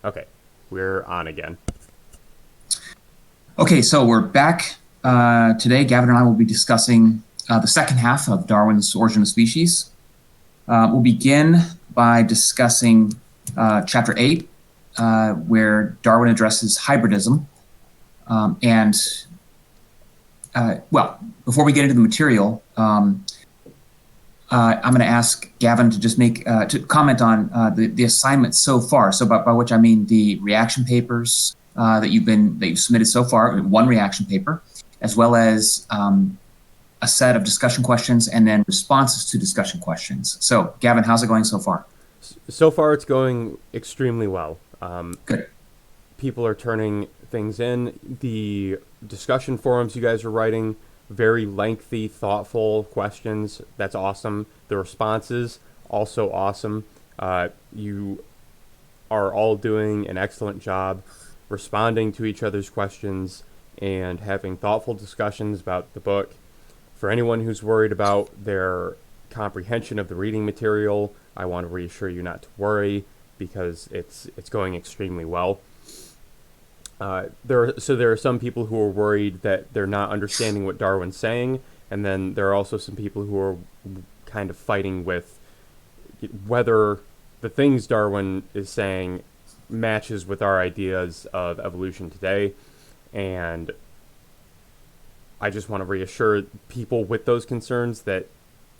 Okay, we're on again. Okay, so we're back. Today, Gavin and I will be discussing the second half of Darwin's Origin of Species. We'll begin by discussing Chapter 8, where Darwin addresses hybridism. Before we get into the material, I'm going to ask Gavin to just to comment on the assignments so far. So by which I mean the reaction papers that you've submitted so far, one reaction paper, as well as a set of discussion questions and then responses to discussion questions. So Gavin, how's it going so far? So far, it's going extremely well. Good. People are turning things in. The discussion forums you guys are writing, very lengthy, thoughtful questions. That's awesome. The responses, also awesome. You are all doing an excellent job responding to each other's questions and having thoughtful discussions about the book. For anyone who's worried about their comprehension of the reading material, I want to reassure you not to worry because it's going extremely well. There are some people who are worried that they're not understanding what Darwin's saying, and then there are also some people who are kind of fighting with whether the things Darwin is saying matches with our ideas of evolution today. And I just want to reassure people with those concerns that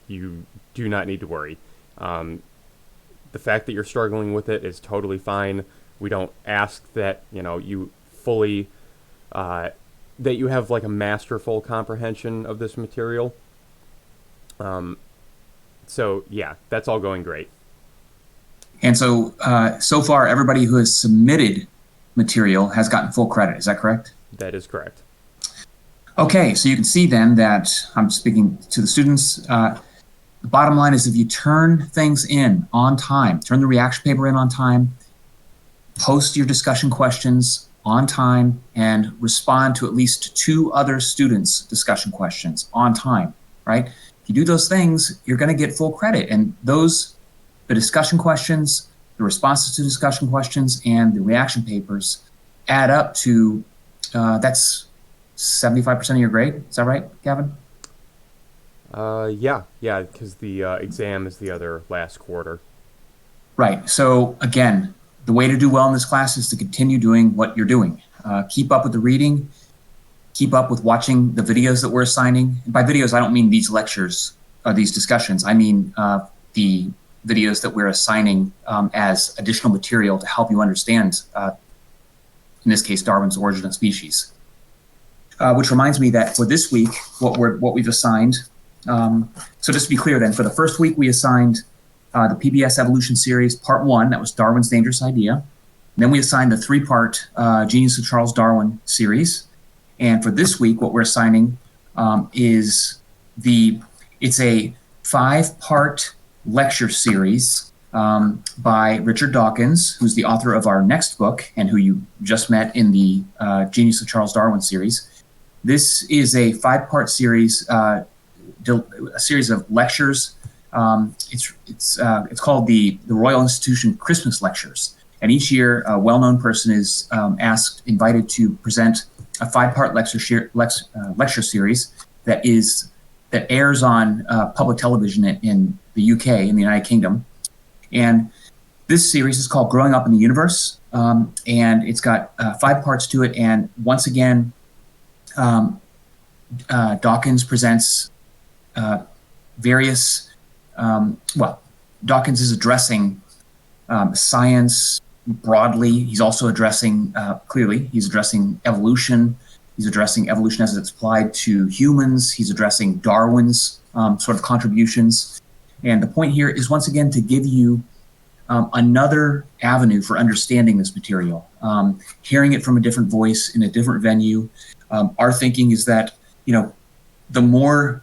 you do not need to worry. The fact that you're struggling with it is totally fine. We don't ask that you fully that you have like a masterful comprehension of this material. So yeah, that's all going great. And so so far, everybody who has submitted material has gotten full credit. Is that correct? That is correct. Okay, so you can see then that I'm speaking to the students. The bottom line is if you turn things in on time, turn the reaction paper in on time, post your discussion questions on time, and respond to at least 2 other students' discussion questions on time, right? If you do those things, you're going to get full credit. And the discussion questions, the responses to discussion questions, and the reaction papers add up to, that's 75% of your grade. Is that right, Gavin? Yeah, because the exam is the other last quarter. Right. So again, the way to do well in this class is to continue doing what you're doing. Keep up with the reading, keep up with watching the videos that we're assigning. And by videos, I don't mean these lectures or these discussions. I mean the videos that we're assigning as additional material to help you understand, in this case, Darwin's Origin of Species. Which reminds me that for this week, what we've assigned. So just to be clear, then, for the first week, we assigned the PBS Evolution Series Part 1. That was Darwin's Dangerous Idea. And then we assigned the 3-part Genius of Charles Darwin series. And for this week, what we're assigning is it's a 5-part lecture series by Richard Dawkins, who's the author of our next book and who you just met in the Genius of Charles Darwin series. This is a 5-part series, a series of lectures. It's called the Royal Institution Christmas Lectures. And each year, a well-known person is invited to present a 5-part lecture series that airs on public television in the UK, in the United Kingdom. And this series is called Growing Up in the Universe, and it's got 5 parts to it. And once again, Dawkins presents Dawkins is addressing science broadly. He's also addressing, he's addressing evolution. He's addressing evolution as it's applied to humans. He's addressing Darwin's sort of contributions. And the point here is, once again, to give you another avenue for understanding this material, hearing it from a different voice in a different venue. Our thinking is that, the more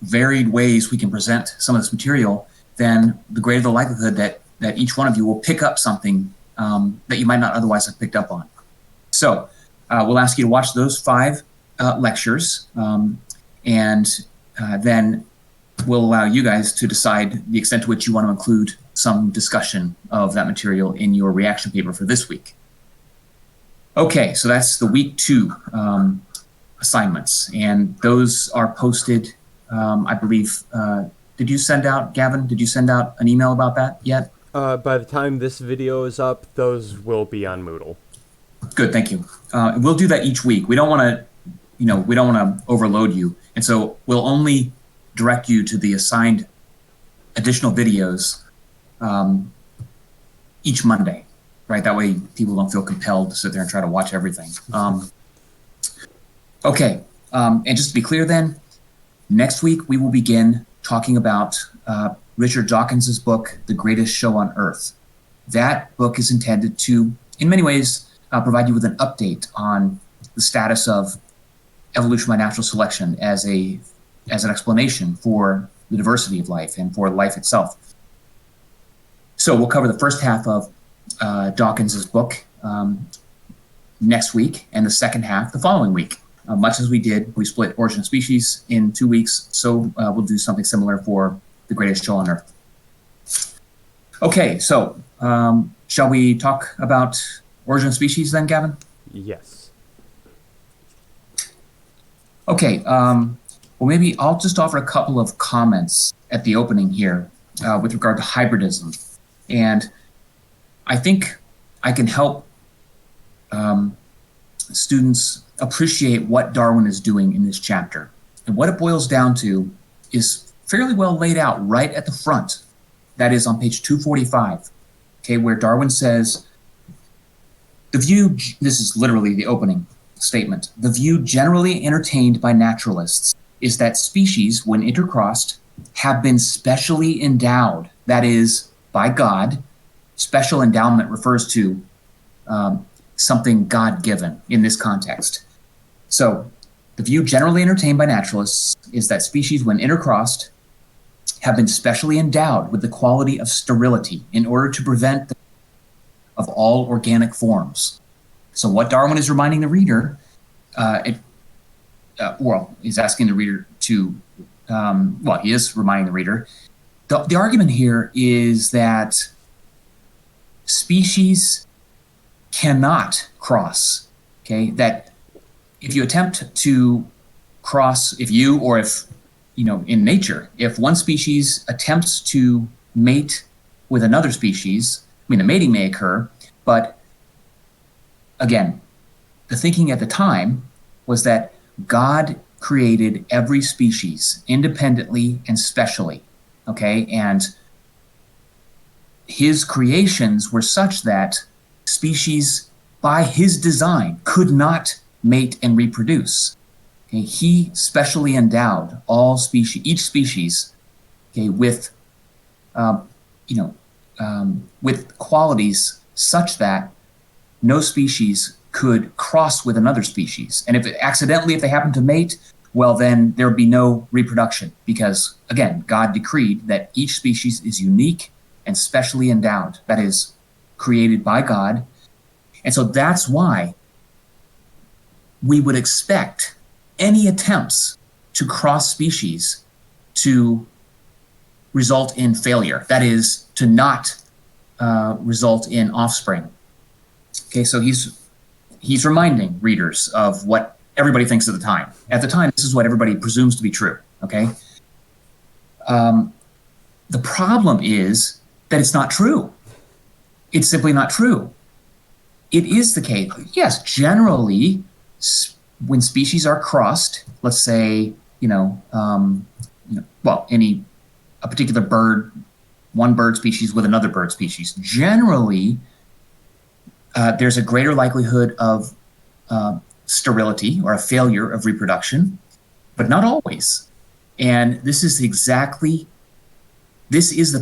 varied ways we can present some of this material, then the greater the likelihood that each one of you will pick up something that you might not otherwise have picked up on. So we'll ask you to watch those 5 lectures, and then we'll allow you guys to decide the extent to which you want to include some discussion of that material in your reaction paper for this week. Okay, so that's the week 2 assignments, and those are posted, I believe. Did you send out, Gavin, did you send out an email about that yet? By the time this video is up, those will be on Moodle. Good, thank you. We'll do that each week. We don't want to, we don't want to overload you, and so we'll only direct you to the assigned additional videos each Monday, right? That way people don't feel compelled to sit there and try to watch everything. Okay, and just to be clear then, next week we will begin talking about Richard Dawkins's book, The Greatest Show on Earth. That book is intended to, in many ways, provide you with an update on the status of evolution by natural selection as an explanation for the diversity of life and for life itself. So we'll cover the first half of Dawkins's book next week, and the second half the following week. Much as we did, we split Origin of Species in 2 weeks, so we'll do something similar for The Greatest Show on Earth. Okay, so shall we talk about Origin of Species then, Gavin? Yes. Okay, well, maybe I'll just offer a couple of comments at the opening here with regard to hybridism. And I think I can help students appreciate what Darwin is doing in this chapter. And what it boils down to is fairly well laid out right at the front. That is on page 245, okay, where Darwin says, the view, this is literally the opening statement, the view generally entertained by naturalists is that species, when intercrossed, have been specially endowed, that is, by God. Special endowment refers to something God-given in this context. So the view generally entertained by naturalists is that species, when intercrossed, have been specially endowed with the quality of sterility in order to prevent the of all organic forms. So what Darwin is reminding the reader, he's asking the reader to, he is reminding the reader. The argument here is that species cannot cross, okay? That if you attempt to cross, in nature, if one species attempts to mate with another species, the mating may occur, but again, the thinking at the time was that God created every species independently and specially, okay? And his creations were such that species, by his design, could not mate and reproduce. Okay? He specially endowed all species, each species, okay, with with qualities such that no species could cross with another species. And if they happen to mate, well, then there would be no reproduction because, again, God decreed that each species is unique and specially endowed, that is, created by God. And so that's why we would expect any attempts to cross species to result in failure, that is, to not result in offspring. Okay, so he's reminding readers of what everybody thinks at the time. At the time, this is what everybody presumes to be true, okay? The problem is that it's not true. It's simply not true. It is the case. Yes, generally, when species are crossed, let's say, a particular bird, one bird species with another bird species, generally, there's a greater likelihood of sterility or a failure of reproduction, but not always. And this is the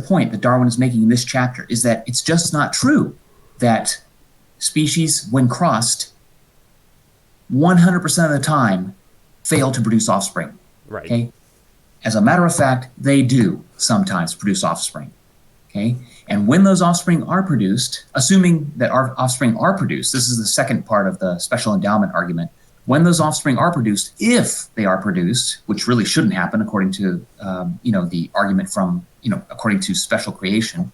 point that Darwin is making in this chapter, is that it's just not true that species, when crossed, 100% of the time fail to produce offspring. Right. Okay? As a matter of fact, they do sometimes produce offspring. Okay? And when those offspring are produced, assuming that our offspring are produced, this is the second part of the special endowment argument. When those offspring are produced, if they are produced, which really shouldn't happen according to the argument from according to special creation,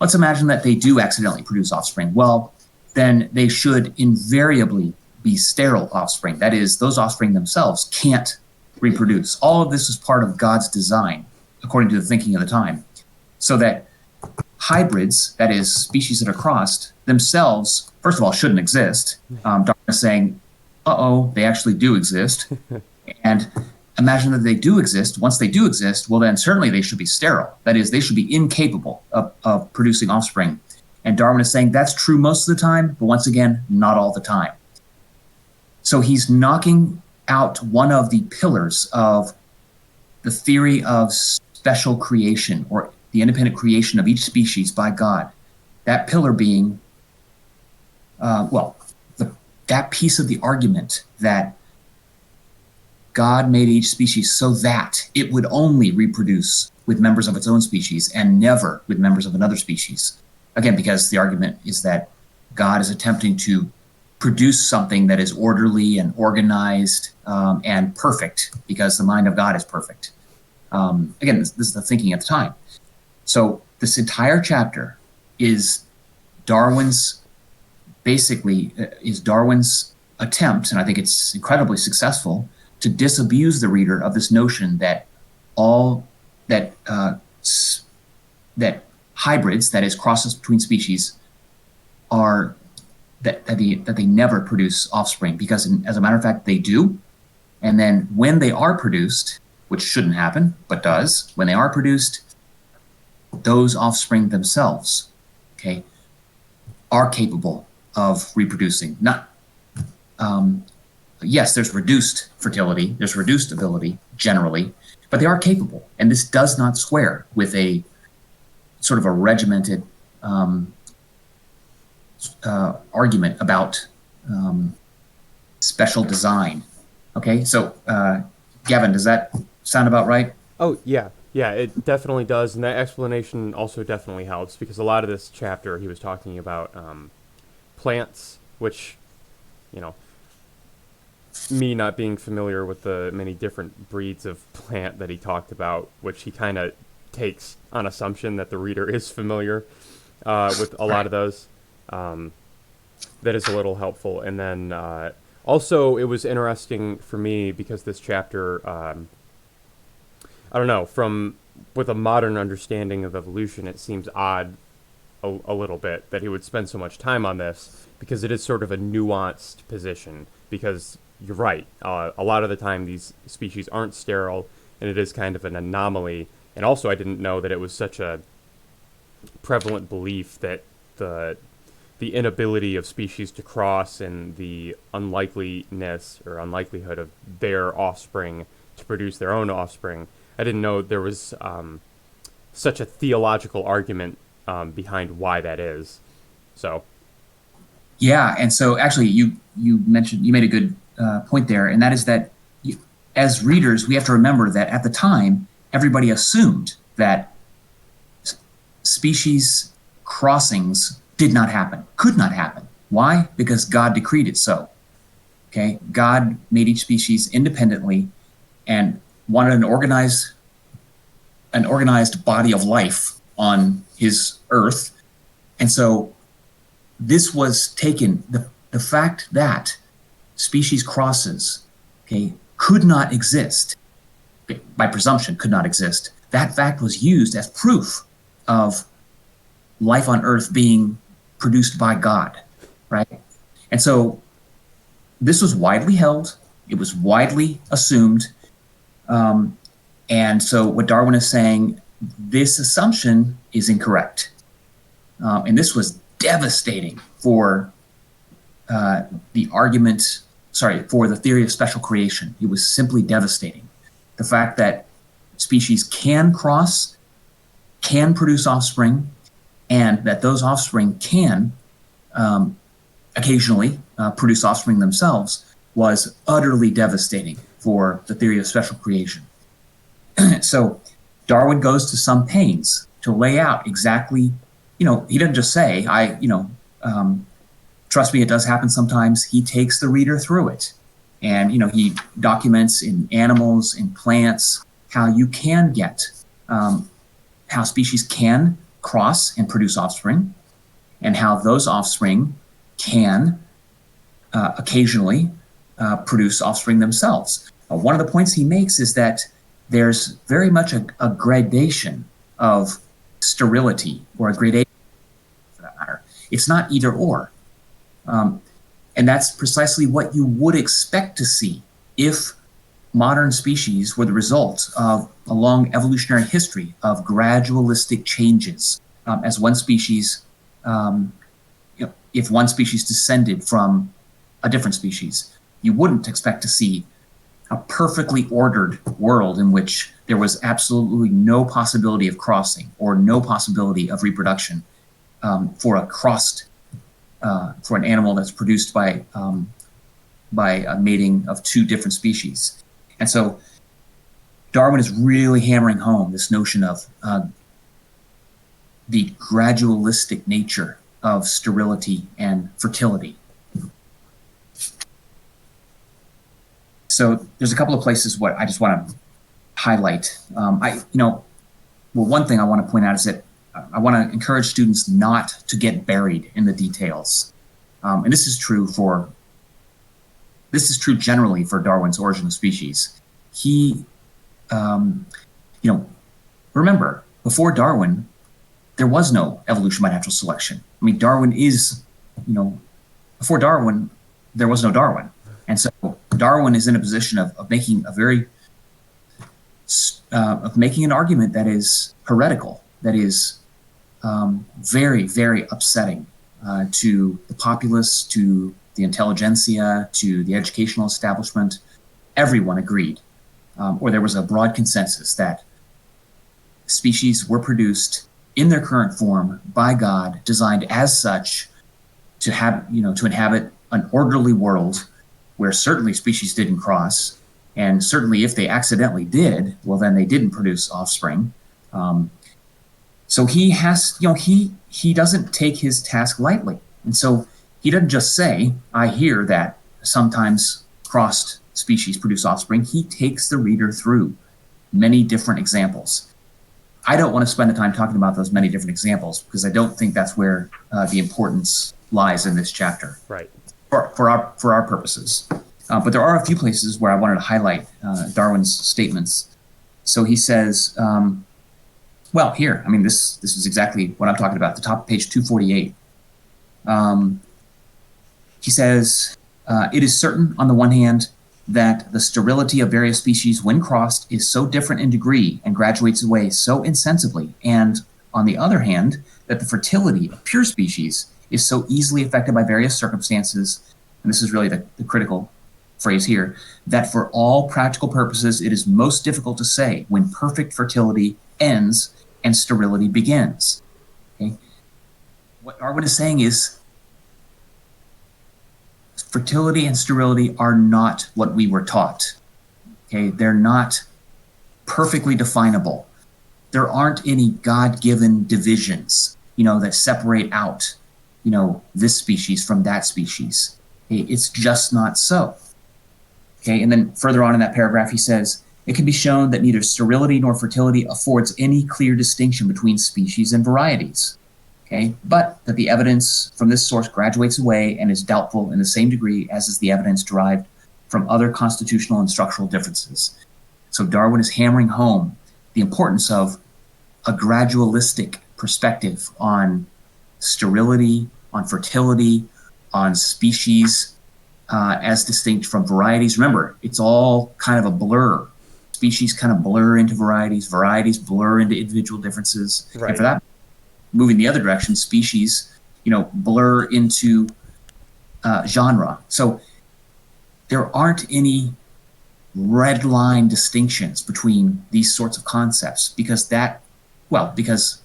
let's imagine that they do accidentally produce offspring. Well, then they should invariably be sterile offspring. That is, those offspring themselves can't reproduce. All of this is part of God's design, according to the thinking of the time, so that hybrids, that is, species that are crossed, themselves, first of all, shouldn't exist. Darwin is saying, they actually do exist. And imagine that they do exist. Once they do exist, well, then certainly they should be sterile. That is, they should be incapable of producing offspring. And Darwin is saying that's true most of the time, but once again, not all the time. So he's knocking out one of the pillars of the theory of special creation, or the independent creation of each species by God. That pillar being, that piece of the argument that God made each species so that it would only reproduce with members of its own species and never with members of another species. Again, because the argument is that God is attempting to produce something that is orderly and organized and perfect, because the mind of God is perfect. Again, this is the thinking at the time. So this entire chapter is Darwin's attempt, and I think it's incredibly successful, to disabuse the reader of this notion that that hybrids, that is, crosses between species, are that they never produce offspring, because as a matter of fact they do. And then when they are produced, which shouldn't happen but does, when they are produced, those offspring themselves, okay, are capable of reproducing. Yes, there's reduced fertility, there's reduced ability generally, but they are capable. And this does not square with a sort of a regimented argument about special design. Okay, so Gavin, does that sound about right? Oh, yeah. Yeah, it definitely does. And that explanation also definitely helps, because a lot of this chapter he was talking about plants, which, me not being familiar with the many different breeds of plant that he talked about, which he kind of takes on assumption that the reader is familiar with a lot of those. That is a little helpful. And then also it was interesting for me because this chapter, I don't know, with a modern understanding of evolution, it seems odd a little bit that he would spend so much time on this, because it is sort of a nuanced position, because you're right. A lot of the time these species aren't sterile, and it is kind of an anomaly. And also I didn't know that it was such a prevalent belief that the inability of species to cross and the unlikeliness or unlikelihood of their offspring to produce their own offspring. I didn't know there was such a theological argument behind why that is. So. Yeah, and so actually you made a good point there, and that is that as readers, we have to remember that at the time, everybody assumed that species crossings did not happen, could not happen. Why? Because God decreed it so. Okay, God made each species independently and wanted an organized body of life on his earth. And so this was taken, the fact that species crosses, okay, could not exist, by presumption could not exist, that fact was used as proof of life on earth being produced by God, right? And so this was widely held, it was widely assumed, and so what Darwin is saying, this assumption is incorrect. And this was devastating for for the theory of special creation. It was simply devastating. The fact that species can cross, can produce offspring, and that those offspring can occasionally produce offspring themselves was utterly devastating for the theory of special creation. So Darwin goes to some pains to lay out exactly, he doesn't just say, trust me, it does happen sometimes. He takes the reader through it. And, he documents in animals, in plants, how you can get, how species can cross and produce offspring, and how those offspring can occasionally produce offspring themselves. One of the points he makes is that there's very much a gradation of sterility, or a gradation for that matter. It's not either or. And that's precisely what you would expect to see if modern species were the result of a long evolutionary history of gradualistic changes. As one species, if one species descended from a different species, you wouldn't expect to see a perfectly ordered world in which there was absolutely no possibility of crossing or no possibility of reproduction for an animal that's produced by a mating of two different species. And so Darwin is really hammering home this notion of the gradualistic nature of sterility and fertility. So there's a couple of places what I just want to highlight. One thing I want to point out is that I want to encourage students not to get buried in the details. And this is true generally for Darwin's Origin of Species. He, remember, before Darwin, there was no evolution by natural selection. I mean, before Darwin, there was no Darwin. And so Darwin is in a position of making an argument that is heretical, that is very, very upsetting to the populace, to the intelligentsia, to the educational establishment. Everyone agreed, or there was a broad consensus that species were produced in their current form by God, designed as such to inhabit an orderly world where certainly species didn't cross, and certainly if they accidentally did, well, then they didn't produce offspring. So he doesn't take his task lightly. And so he doesn't just say, I hear that sometimes crossed species produce offspring. He takes the reader through many different examples. I don't want to spend the time talking about those many different examples because I don't think that's where the importance lies in this chapter. Right. For our purposes. But there are a few places where I wanted to highlight Darwin's statements. So he says, this is exactly what I'm talking about, the top of page 248. He says, it is certain, on the one hand, that the sterility of various species when crossed is so different in degree and graduates away so insensibly, and on the other hand, that the fertility of pure species is so easily affected by various circumstances, and this is really the critical phrase here, that for all practical purposes it is most difficult to say when perfect fertility ends and sterility begins. Okay? What Darwin is saying is fertility and sterility are not what we were taught. Okay? They're not perfectly definable. There aren't any God-given divisions, that separate out, this species from that species. Okay? It's just not so. Okay, and then further on in that paragraph, he says, it can be shown that neither sterility nor fertility affords any clear distinction between species and varieties. Okay, but that the evidence from this source graduates away and is doubtful in the same degree as is the evidence derived from other constitutional and structural differences. So Darwin is hammering home the importance of a gradualistic perspective on sterility, on fertility, on species, as distinct from varieties. Remember, it's all kind of a blur. Species kind of blur into varieties. Varieties blur into individual differences. Right. And for that, moving the other direction, species, blur into genre. So there aren't any red line distinctions between these sorts of concepts because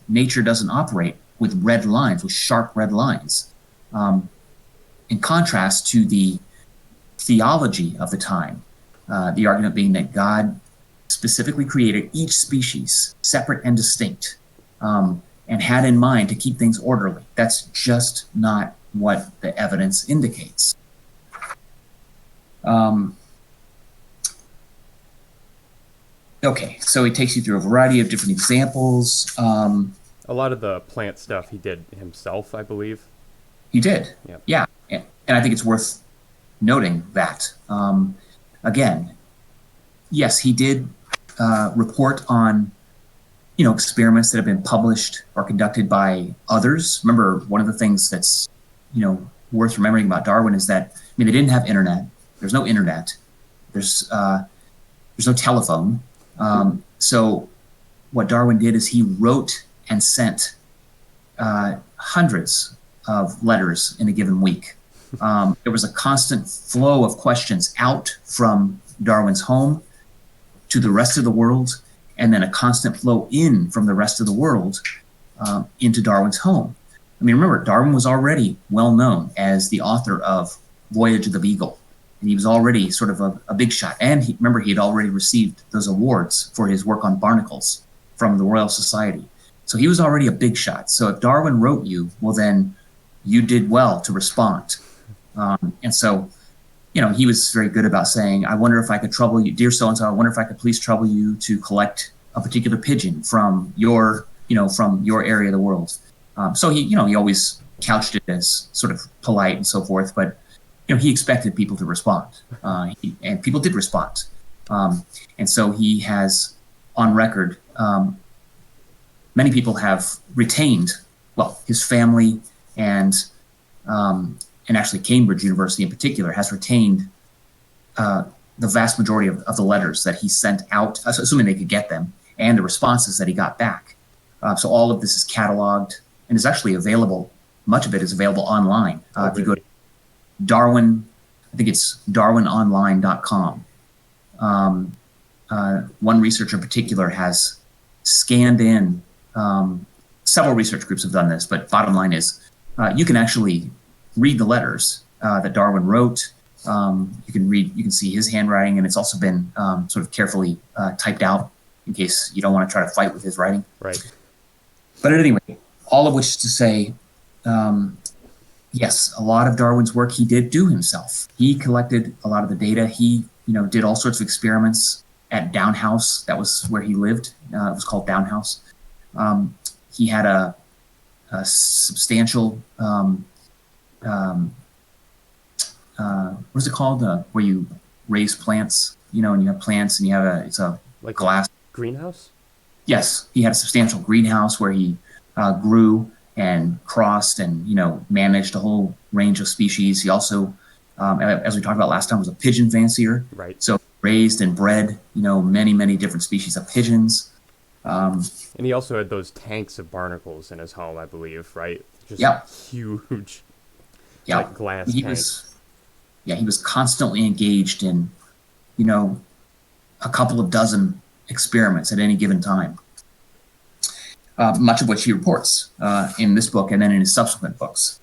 nature doesn't operate with red lines, with sharp red lines. In contrast to the theology of the time, the argument being that God specifically created each species separate and distinct, and had in mind to keep things orderly. That's just not what the evidence indicates. Okay, so he takes you through a variety of different examples. A lot of the plant stuff he did himself, I believe. He did. Yep. Yeah. And I think it's worth noting that. Again, yes, he did report on experiments that have been published or conducted by others. Remember, one of the things that's worth remembering about Darwin is that they didn't have internet. There's no internet. There's no telephone. So what Darwin did is he wrote and sent hundreds of letters in a given week. There was a constant flow of questions out from Darwin's home to the rest of the world, and then a constant flow in from the rest of the world into Darwin's home. Remember, Darwin was already well known as the author of Voyage of the Beagle, and he was already sort of a big shot. And he had already received those awards for his work on barnacles from the Royal Society. So he was already a big shot. So if Darwin wrote you, well, then you did well to respond. And so, he was very good about saying, I wonder if I could trouble you, dear so-and-so, I wonder if I could please trouble you to collect a particular pigeon from your area of the world. So he always couched it as sort of polite and so forth, but, he expected people to respond. And people did respond. And so he has, on record, many people have retained, his family and actually Cambridge University in particular has retained the vast majority of the letters that he sent out, assuming they could get them, and the responses that he got back. So all of this is cataloged and is actually available. Much of it is available online. If you go to Darwin, I think it's darwinonline.com. One researcher in particular has scanned in, several research groups have done this, but bottom line is you can actually read the letters that Darwin wrote. You can see his handwriting, and it's also been sort of carefully typed out in case you don't want to try to fight with his writing. Right. But at any rate, all of which is to say, yes, a lot of Darwin's work he did do himself. He collected a lot of the data. He, did all sorts of experiments at Down House. That was where he lived. It was called Down House. He had a substantial, what is it called? Where you raise plants, and you have plants and you have it's a like glass greenhouse. Yes, he had a substantial greenhouse where he grew and crossed and managed a whole range of species. He also, as we talked about last time, was a pigeon fancier. Right. So raised and bred many different species of pigeons. And he also had those tanks of barnacles in his home, I believe, right? Just huge, like glass tanks. He was constantly engaged in, a couple of dozen experiments at any given time. Much of which he reports in this book and then in his subsequent books.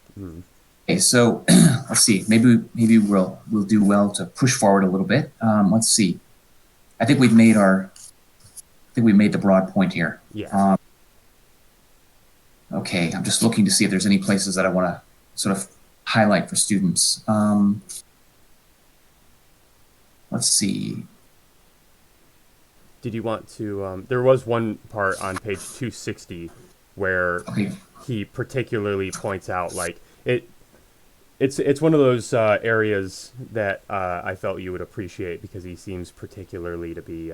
Okay, so let's see. Maybe we'll do well to push forward a little bit. Let's see. I think we made the broad point here. Yeah. Okay, I'm just looking to see if there's any places that I want to sort of highlight for students. Let's see. Did you want to? There was one part on page 260 where he particularly points out, like it's one of those areas that I felt you would appreciate because he seems particularly to be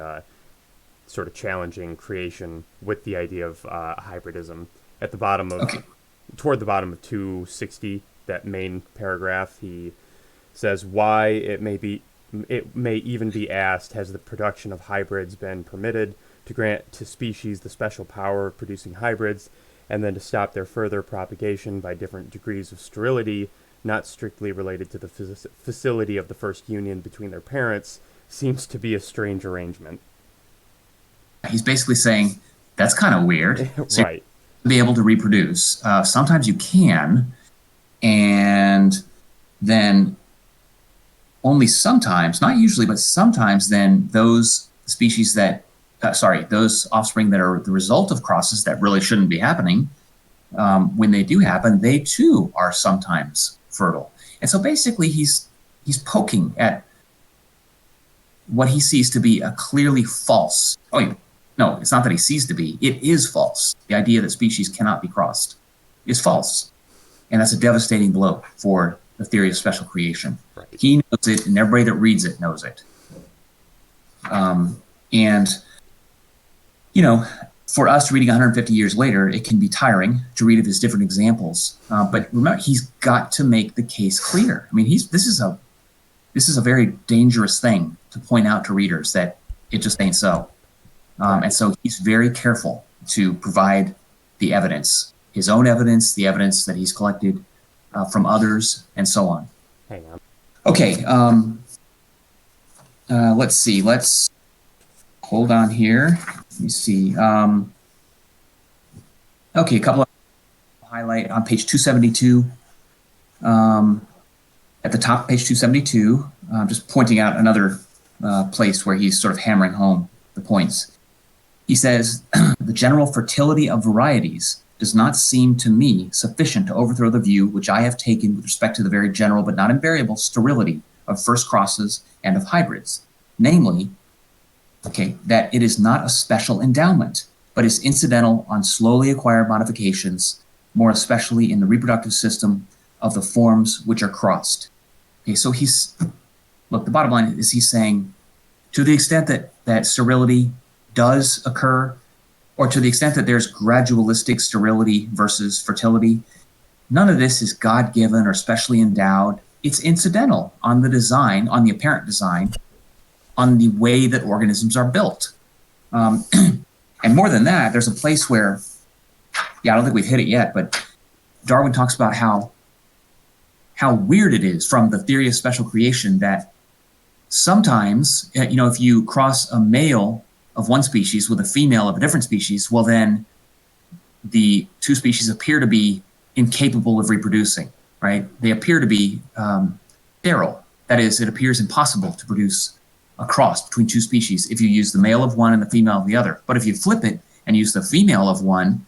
sort of challenging creation with the idea of hybridism. At the bottom of, toward the bottom of 260, that main paragraph, he says why it may even be asked, has the production of hybrids been permitted to grant to species the special power of producing hybrids, and then to stop their further propagation by different degrees of sterility, not strictly related to the facility of the first union between their parents, seems to be a strange arrangement. He's basically saying, that's kind of weird. So right. Be able to reproduce. Sometimes you can, and then only sometimes, not usually, but sometimes then those species that, those offspring that are the result of crosses that really shouldn't be happening, when they do happen, they too are sometimes fertile. And so basically he's poking at what he sees to be a clearly false, no, it's not that he ceased to be. It is false. The idea that species cannot be crossed is false. And that's a devastating blow for the theory of special creation. Right. He knows it, and everybody that reads it knows it. And, you know, for us reading 150 years later, it can be tiring to read of his different examples. But remember, he's got to make the case clear. I mean, this is a very dangerous thing to point out to readers, that it just ain't so. And so he's very careful to provide the evidence, his own evidence, the evidence that he's collected from others, and so on. Hang on. Okay, let's see. Let's hold on here. Let me see. Okay, a couple of highlight on page 272. At the top of page 272, just pointing out another place where he's sort of hammering home the points. He says, the general fertility of varieties does not seem to me sufficient to overthrow the view which I have taken with respect to the very general but not invariable sterility of first crosses and of hybrids. Namely, that it is not a special endowment, but is incidental on slowly acquired modifications, more especially in the reproductive system of the forms which are crossed. Okay, so the bottom line is he's saying, to the extent that sterility does occur, or to the extent that there's gradualistic sterility versus fertility, none of this is God-given or specially endowed. It's incidental on the design, on the apparent design, on the way that organisms are built. And more than that, there's a place where, I don't think we've hit it yet, but Darwin talks about how weird it is from the theory of special creation that sometimes, if you cross a male of one species with a female of a different species, well, then the two species appear to be incapable of reproducing, right? They appear to be sterile. That is, it appears impossible to produce a cross between two species if you use the male of one and the female of the other. But if you flip it and use the female of one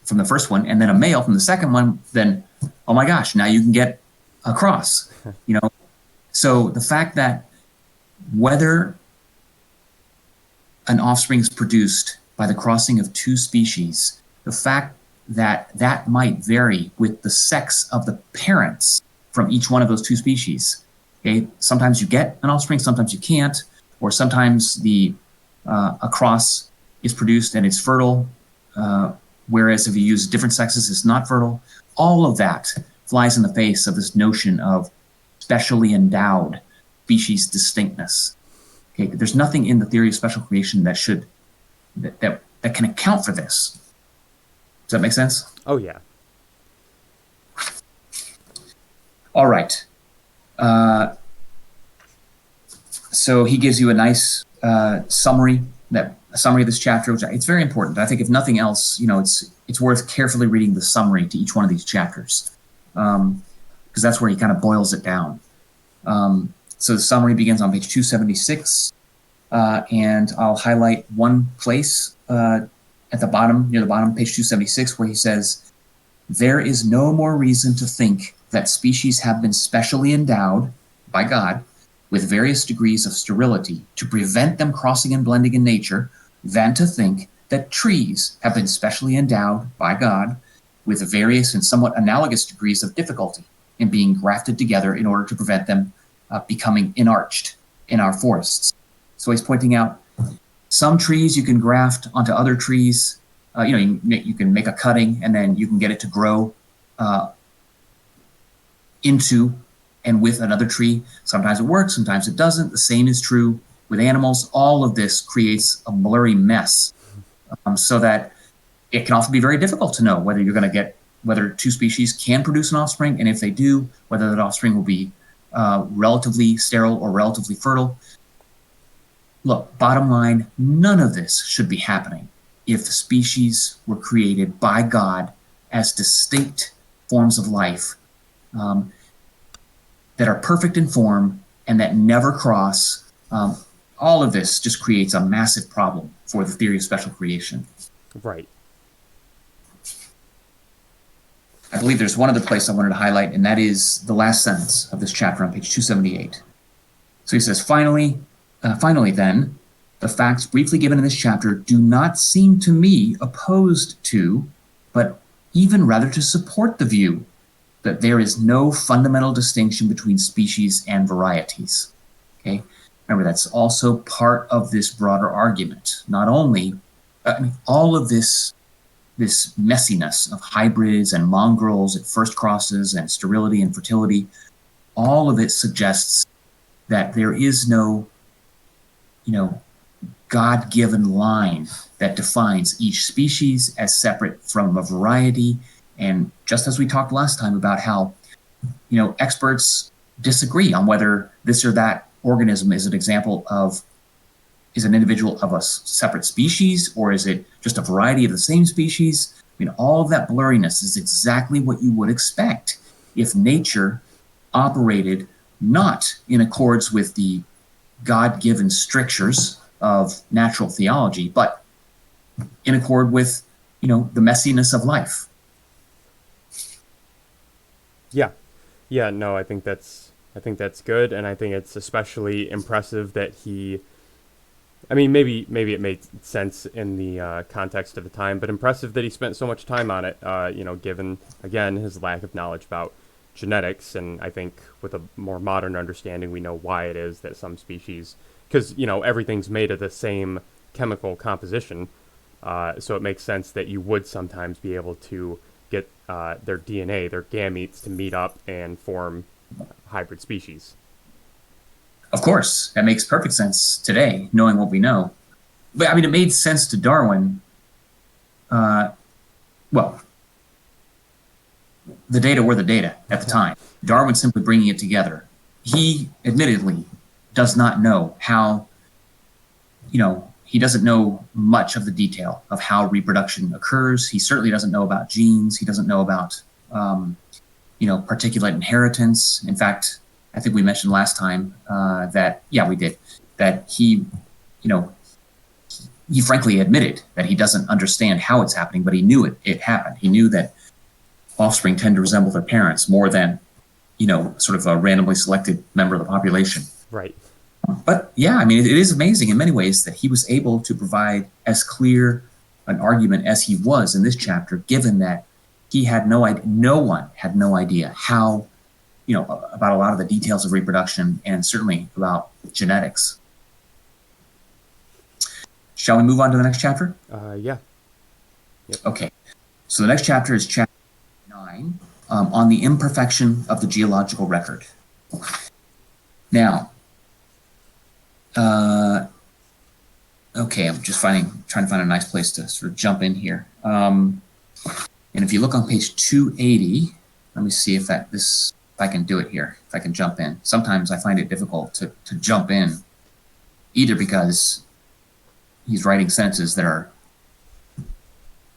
from the first one and then a male from the second one, then, oh my gosh, now you can get a cross, So the fact that whether an offspring is produced by the crossing of two species, the fact that that might vary with the sex of the parents from each one of those two species. Okay, sometimes you get an offspring, sometimes you can't, or sometimes a cross is produced and it's fertile, whereas if you use different sexes, it's not fertile. All of that flies in the face of this notion of specially endowed species distinctness. Okay, there's nothing in the theory of special creation that can account for this. Does that make sense? Oh, yeah. All right. So he gives you a nice summary of this chapter, which it's very important. I think if nothing else, it's worth carefully reading the summary to each one of these chapters, because that's where he kind of boils it down. So the summary begins on page 276, and I'll highlight one place at the bottom, near the bottom, page 276, where he says, there is no more reason to think that species have been specially endowed by God with various degrees of sterility to prevent them crossing and blending in nature than to think that trees have been specially endowed by God with various and somewhat analogous degrees of difficulty in being grafted together in order to prevent them becoming inarched in our forests. So he's pointing out some trees you can graft onto other trees. You can make a cutting and then you can get it to grow into and with another tree. Sometimes it works, sometimes it doesn't. The same is true with animals. All of this creates a blurry mess, so that it can often be very difficult to know whether two species can produce an offspring, and if they do, whether that offspring will be relatively sterile or relatively fertile. Look, bottom line, none of this should be happening if species were created by God as distinct forms of life that are perfect in form and that never cross. All of this just creates a massive problem for the theory of special creation. Right. I believe there's one other place I wanted to highlight, and that is the last sentence of this chapter on page 278. So he says, finally then, The facts briefly given in this chapter do not seem to me opposed to, but even rather to support the view that there is no fundamental distinction between species and varieties. Okay? Remember, that's also part of this broader argument. Not only, all of this messiness of hybrids and mongrels at first crosses and sterility and fertility, all of it suggests that there is no, God-given line that defines each species as separate from a variety. And just as we talked last time about how, experts disagree on whether this or that organism is an individual of a separate species, or is it just a variety of the same species? All of that blurriness is exactly what you would expect if nature operated not in accords with the God-given strictures of natural theology, but in accord with, the messiness of life. Yeah. Yeah, no, I think that's good, and I think it's especially impressive that maybe it made sense in the context of the time, but impressive that he spent so much time on it, given, again, his lack of knowledge about genetics. And I think with a more modern understanding, we know why it is that some species, because, everything's made of the same chemical composition, so it makes sense that you would sometimes be able to get their DNA, their gametes, to meet up and form hybrid species. Of course, that makes perfect sense today, knowing what we know. But it made sense to Darwin. Well, the data were the data at the time. Darwin simply bringing it together. He admittedly does not know how, he doesn't know much of the detail of how reproduction occurs. He certainly doesn't know about genes. He doesn't know about, particulate inheritance. In fact, I think we mentioned last time that he, he frankly admitted that he doesn't understand how it's happening, but he knew it happened. He knew that offspring tend to resemble their parents more than, sort of a randomly selected member of the population. Right. But yeah, it is amazing in many ways that he was able to provide as clear an argument as he was in this chapter, given that he had no one had no idea how, about a lot of the details of reproduction, and certainly about genetics. Shall we move on to the next chapter? Yeah. Yep. Okay. So the next chapter is chapter 9, on the imperfection of the geological record. Now, okay, I'm just trying to find a nice place to sort of jump in here. And if you look on page 280, let me see if I can do it here, if I can jump in. Sometimes I find it difficult to jump in, either because he's writing sentences that are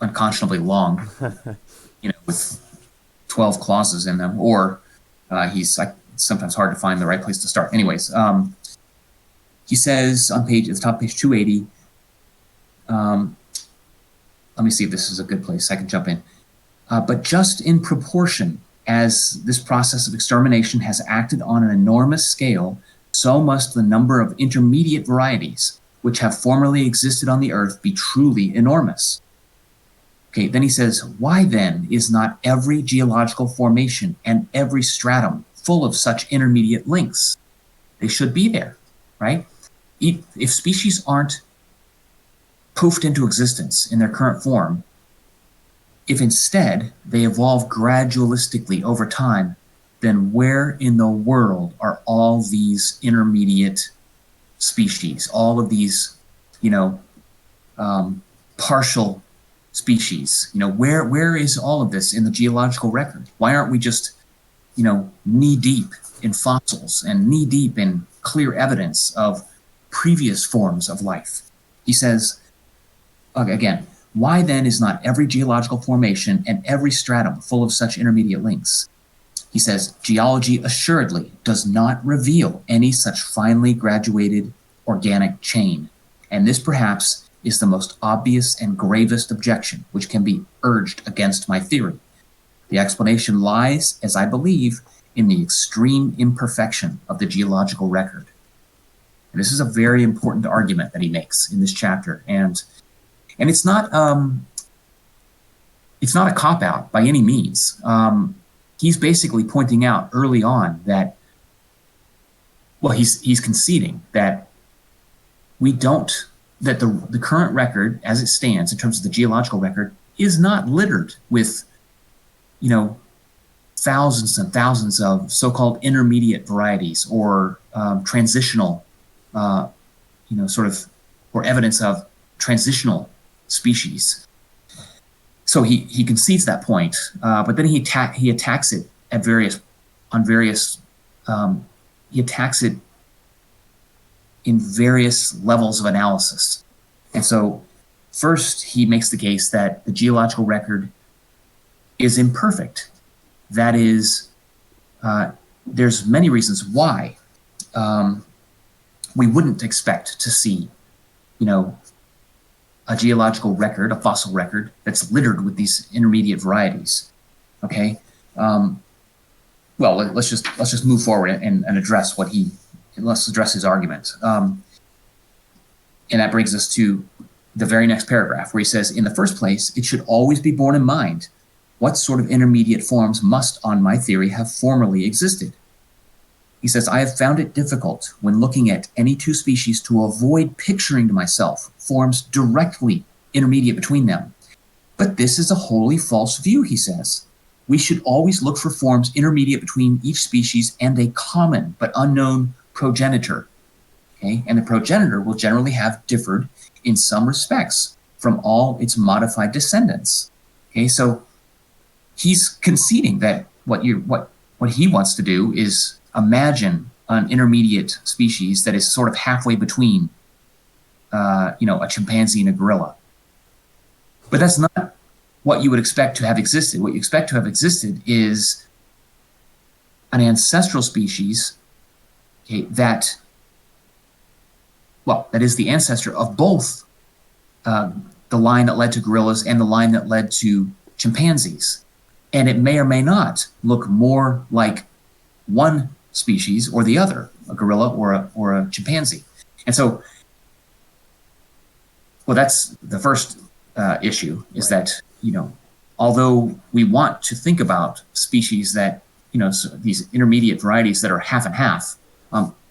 unconscionably long, with 12 clauses in them, or it's sometimes hard to find the right place to start. Anyways, he says at the top of page 280, let me see if this is a good place I can jump in. But just in proportion as this process of extermination has acted on an enormous scale, so must the number of intermediate varieties which have formerly existed on the earth be truly enormous. Okay, then he says, why then is not every geological formation and every stratum full of such intermediate links? They should be there, right? If species aren't poofed into existence in their current form, if instead they evolve gradualistically over time, then where in the world are all these intermediate species, all of these, partial species? Where is all of this in the geological record? Why aren't we just, knee deep in fossils and knee deep in clear evidence of previous forms of life? He says, again, why then is not every geological formation and every stratum full of such intermediate links? He says, geology assuredly does not reveal any such finely graduated organic chain, and this perhaps is the most obvious and gravest objection which can be urged against my theory. The explanation lies, as I believe, in the extreme imperfection of the geological record. And this is a very important argument that he makes in this chapter, and it's not a cop out by any means. He's basically pointing out early on that, well, he's conceding that we don't that the current record as it stands in terms of the geological record is not littered with, thousands and thousands of so-called intermediate varieties or transitional, sort of, or evidence of transitional species. So he concedes that point, but then he attacks it at he attacks it in various levels of analysis. And so first he makes the case that the geological record is imperfect. That is, there's many reasons why we wouldn't expect to see, a geological record, a fossil record that's littered with these intermediate varieties. Okay. Well, let's just move forward and address let's address his argument. And that brings us to the very next paragraph, where he says, in the first place, it should always be borne in mind what sort of intermediate forms must, on my theory, have formerly existed. He says, I have found it difficult when looking at any two species to avoid picturing to myself forms directly intermediate between them. But this is a wholly false view, he says. We should always look for forms intermediate between each species and a common but unknown progenitor. Okay? And the progenitor will generally have differed in some respects from all its modified descendants. Okay, so he's conceding that what he wants to do is imagine an intermediate species that is sort of halfway between, a chimpanzee and a gorilla. But that's not what you would expect to have existed. What you expect to have existed is an ancestral species, okay, that is the ancestor of both the line that led to gorillas and the line that led to chimpanzees. And it may or may not look more like one species or the other, a gorilla or a chimpanzee. And so, well, that's the first issue, is Right. that, although we want to think about species that, so these intermediate varieties that are half and half,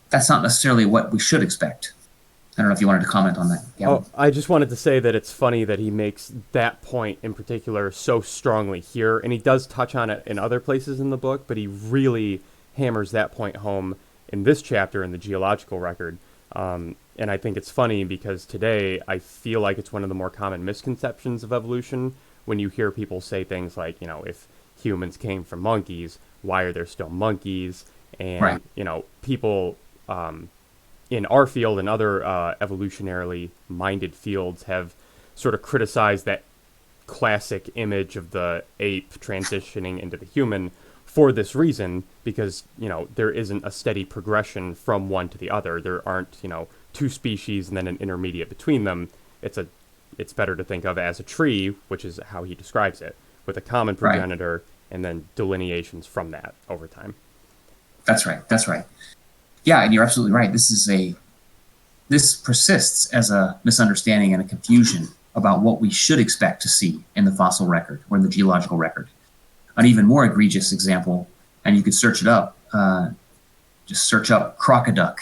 that's not necessarily what we should expect. I don't know if you wanted to comment on that. Yeah. Oh, I just wanted to say that it's funny that he makes that point in particular so strongly here, and he does touch on it in other places in the book, but he really hammers that point home in this chapter in the geological record. And I think it's funny because today I feel like it's one of the more common misconceptions of evolution when you hear people say things like, if humans came from monkeys, why are there still monkeys? And, Right. People in our field and other evolutionarily minded fields have sort of criticized that classic image of the ape transitioning into the human for this reason, because there isn't a steady progression from one to the other. There aren't two species and then an intermediate between them. It's better to think of as a tree, which is how he describes it, with a common Right. progenitor and then delineations from that over time. That's right. That's right. Yeah, and you're absolutely right. This persists as a misunderstanding and a confusion about what we should expect to see in the fossil record or in the geological record. An even more egregious example, and you could search it up, just search up crocoduck.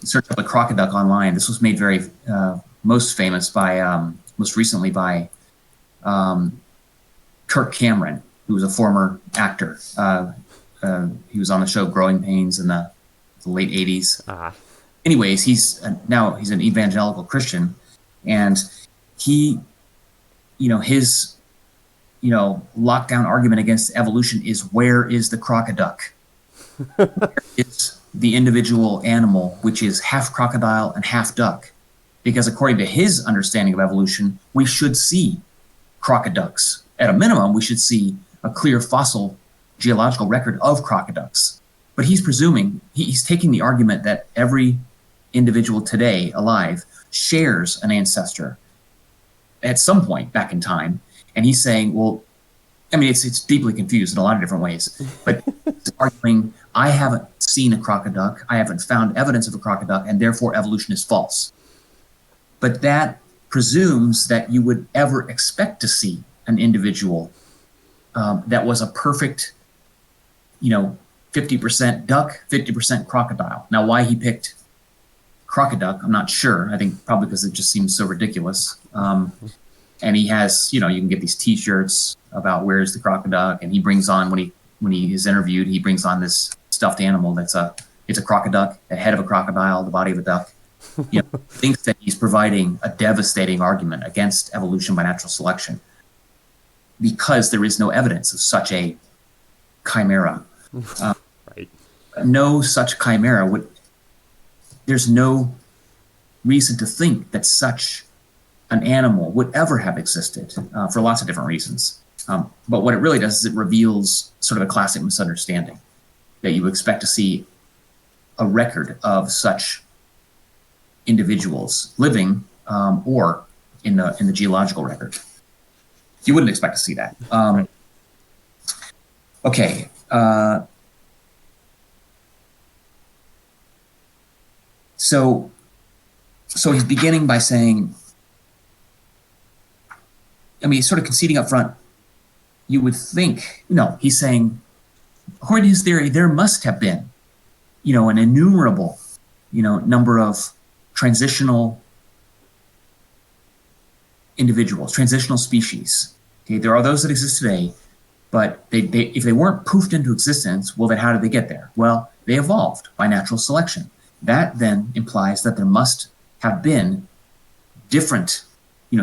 Search up a crocoduck online. This was made very most famous most recently by Kirk Cameron, who was a former actor. He was on the show Growing Pains in the late 80s. Anyways, now he's an evangelical Christian, and he, his, lockdown argument against evolution is, where is the crocoduck? It's the individual animal, which is half crocodile and half duck. Because according to his understanding of evolution, we should see crocoducks. At a minimum, we should see a clear fossil geological record of crocoducks. But he's presuming, he's taking the argument that every individual today alive shares an ancestor at some point back in time. And he's saying, well, I mean, it's deeply confused in a lot of different ways, but it's arguing, I haven't seen a crocoduck, I haven't found evidence of a crocoduck, and therefore evolution is false. But that presumes that you would ever expect to see an individual that was a perfect, 50% duck, 50% crocodile. Now, why he picked crocoduck, I'm not sure. I think probably because it just seems so ridiculous. And he has, you can get these T-shirts about where's the crocoduck, and he brings on when he is interviewed, he brings on this stuffed animal it's a crocoduck, the head of a crocodile, the body of a duck. Thinks that he's providing a devastating argument against evolution by natural selection because there is no evidence of such a chimera. Right. No such chimera there's no reason to think that such an animal would ever have existed for lots of different reasons. But what it really does is it reveals sort of a classic misunderstanding that you expect to see a record of such individuals living or in the geological record. You wouldn't expect to see that. Right. Okay. So he's beginning by saying, he's sort of conceding up front. You would think, he's saying, according to his theory, there must have been, an innumerable, number of transitional individuals, transitional species. Okay, there are those that exist today, but if they weren't poofed into existence, well, then how did they get there? Well, they evolved by natural selection. That then implies that there must have been different,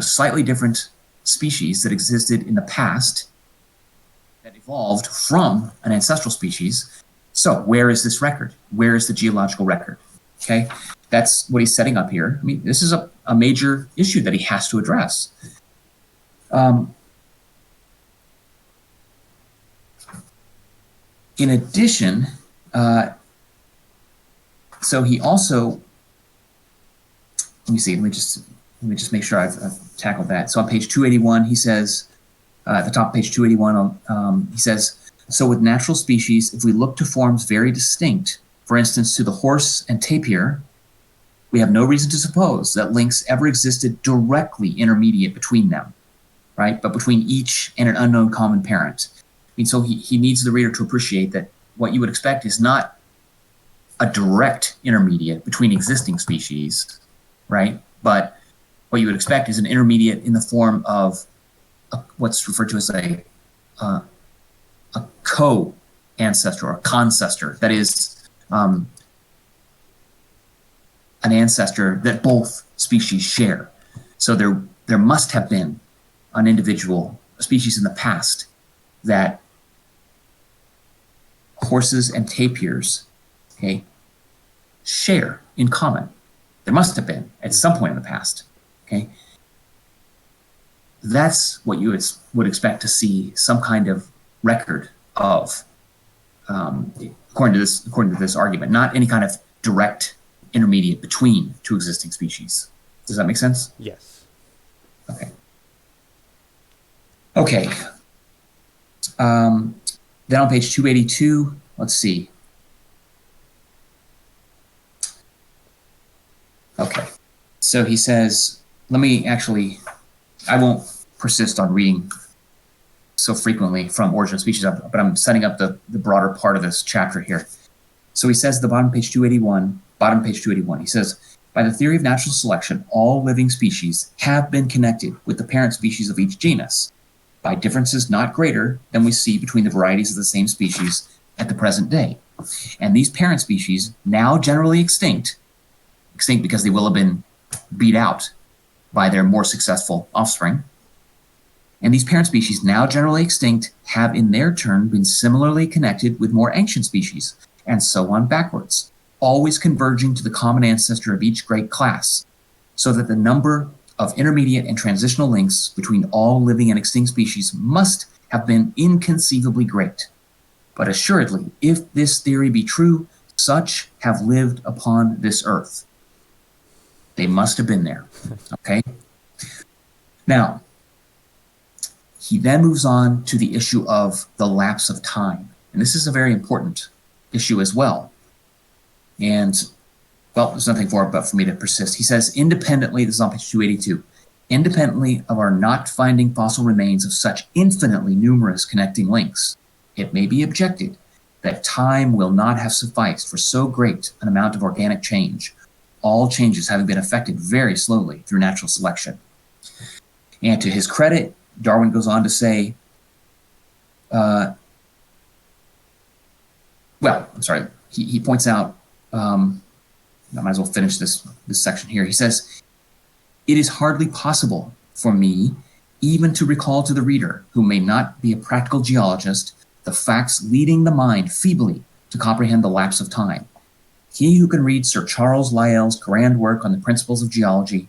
slightly different species that existed in the past that evolved from an ancestral species. So where is this record? Where is the geological record? Okay, that's what he's setting up here. This is a major issue that he has to address. In addition, so he also, let me just make sure I've tackled that. So on page 281, he says, at the top of page 281, he says, so with natural species, if we look to forms very distinct, for instance, to the horse and tapir, we have no reason to suppose that links ever existed directly intermediate between them, right? But between each and an unknown common parent. So he needs the reader to appreciate that what you would expect is not a direct intermediate between existing species, right? But what you would expect is an intermediate in the form of what's referred to as a co-ancestor or a concestor. That is an ancestor that both species share. So there must have been an individual, a species in the past that horses and tapirs, okay, share in common. There must have been at some point in the past, okay? That's what you would expect to see some kind of record of, according to this argument, not any kind of direct intermediate between two existing species. Does that make sense? Yes. Okay. Okay. Then on page 282, let's see. Okay. So he says, I won't persist on reading so frequently from Origin of Species, but I'm setting up the broader part of this chapter here. So he says at the bottom of page 281, he says, by the theory of natural selection, all living species have been connected with the parent species of each genus by differences not greater than we see between the varieties of the same species at the present day. And these parent species, now generally extinct because they will have been beat out by their more successful offspring, and these parent species, now generally extinct, have in their turn been similarly connected with more ancient species, and so on backwards, always converging to the common ancestor of each great class, so that the number of intermediate and transitional links between all living and extinct species must have been inconceivably great. But assuredly, if this theory be true, such have lived upon this earth. They must have been there, okay? Now, he then moves on to the issue of the lapse of time. And this is a very important issue as well. And, well, there's nothing for it but for me to persist. He says, independently, this is on page 282, independently of our not finding fossil remains of such infinitely numerous connecting links, it may be objected that time will not have sufficed for so great an amount of organic change, all changes having been effected very slowly through natural selection. And to his credit, Darwin goes on to say, he points out, I might as well finish this section here. He says, it is hardly possible for me even to recall to the reader, who may not be a practical geologist, the facts leading the mind feebly to comprehend the lapse of time. He who can read Sir Charles Lyell's grand work on the principles of geology,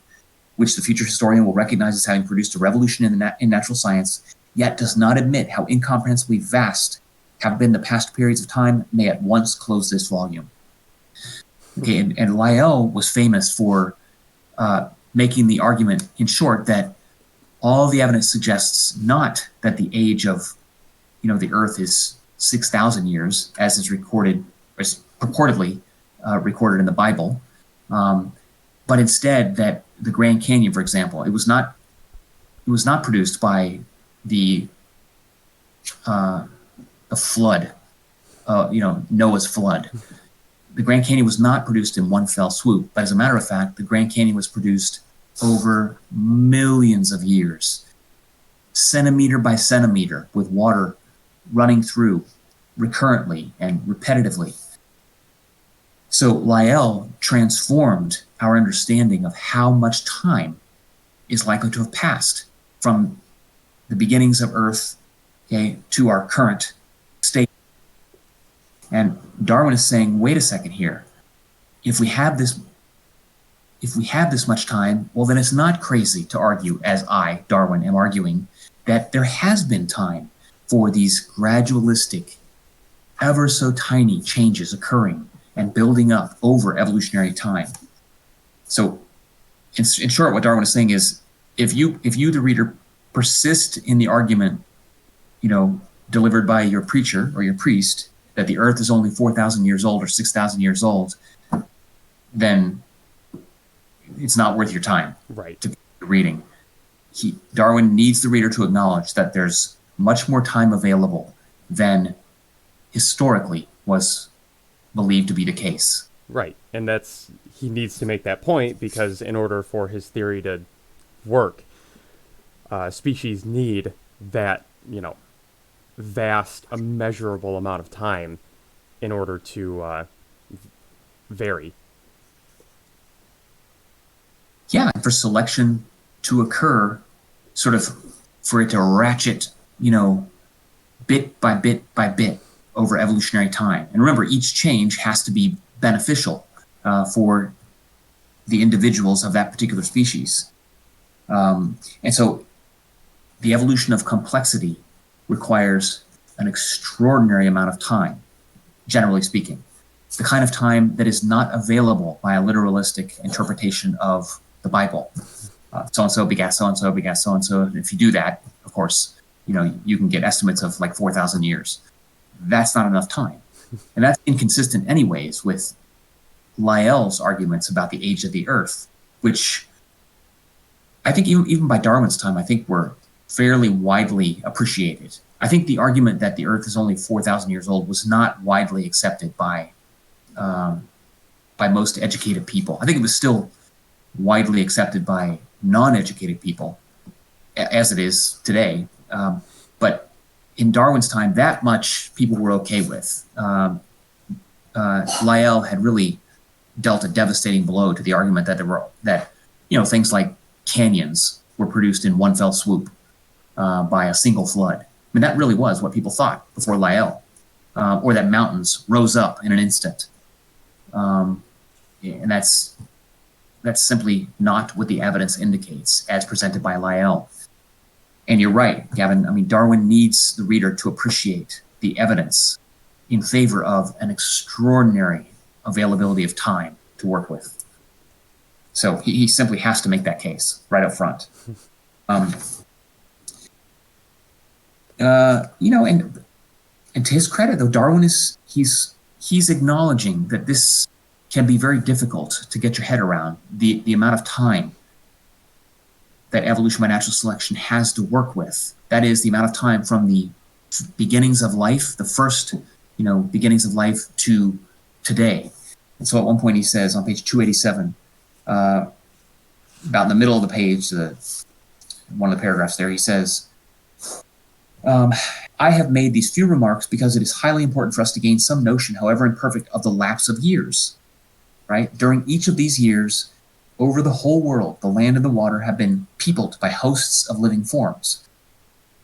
which the future historian will recognize as having produced a revolution in natural science, yet does not admit how incomprehensibly vast have been the past periods of time, may at once close this volume. Okay, and Lyell was famous for making the argument, in short, that all the evidence suggests not that the age of, the Earth is 6,000 years, as is recorded, or is purportedly recorded in the Bible, but instead that the Grand Canyon, for example, it was not produced by the flood, Noah's flood. The Grand Canyon was not produced in one fell swoop, but as a matter of fact, the Grand Canyon was produced over millions of years, centimeter by centimeter, with water running through recurrently and repetitively. So Lyell transformed our understanding of how much time is likely to have passed from the beginnings of Earth, to our current state. And Darwin is saying, wait a second here. If we have this much time, well, then it's not crazy to argue, as I, Darwin, am arguing, that there has been time for these gradualistic, ever so tiny changes occurring and building up over evolutionary time. So, in short, what Darwin is saying is, if you, the reader, persist in the argument, delivered by your preacher or your priest, that the Earth is only 4,000 years old or 6,000 years old, then it's not worth your time to reading. Darwin needs the reader to acknowledge that there's much more time available than historically was believed to be the case. Right, and he needs to make that point, because in order for his theory to work, species need that, vast, immeasurable amount of time in order to vary. Yeah, for selection to occur, sort of for it to ratchet, bit by bit by bit over evolutionary time. And remember, each change has to be beneficial for the individuals of that particular species. And so the evolution of complexity requires an extraordinary amount of time, generally speaking. The kind of time that is not available by a literalistic interpretation of the Bible. So-and-so begat so-and-so begat so-and-so. And if you do that, of course, you can get estimates of like 4,000 years. That's not enough time. And that's inconsistent anyways with Lyell's arguments about the age of the Earth, which I think even by Darwin's time, I think were fairly widely appreciated. I think the argument that the Earth is only 4,000 years old was not widely accepted by most educated people. I think it was still widely accepted by non-educated people, as it is today. But in Darwin's time, that much people were okay with. Lyell had really dealt a devastating blow to the argument that things like canyons were produced in one fell swoop by a single flood. I mean, that really was what people thought before Lyell, or that mountains rose up in an instant. And that's simply not what the evidence indicates as presented by Lyell. And you're right, Gavin. I mean, Darwin needs the reader to appreciate the evidence in favor of an extraordinary availability of time to work with. So he simply has to make that case right up front. And to his credit, though, Darwin he's he's acknowledging that this can be very difficult to get your head around, the amount of time that evolution by natural selection has to work with. That is the amount of time from the beginnings of life, the first, beginnings of life to today. And so at one point he says on page 287, about in the middle of the page, one of the paragraphs there, he says, I have made these few remarks because it is highly important for us to gain some notion, however imperfect, of the lapse of years, right? During each of these years, over the whole world, the land and the water have been peopled by hosts of living forms.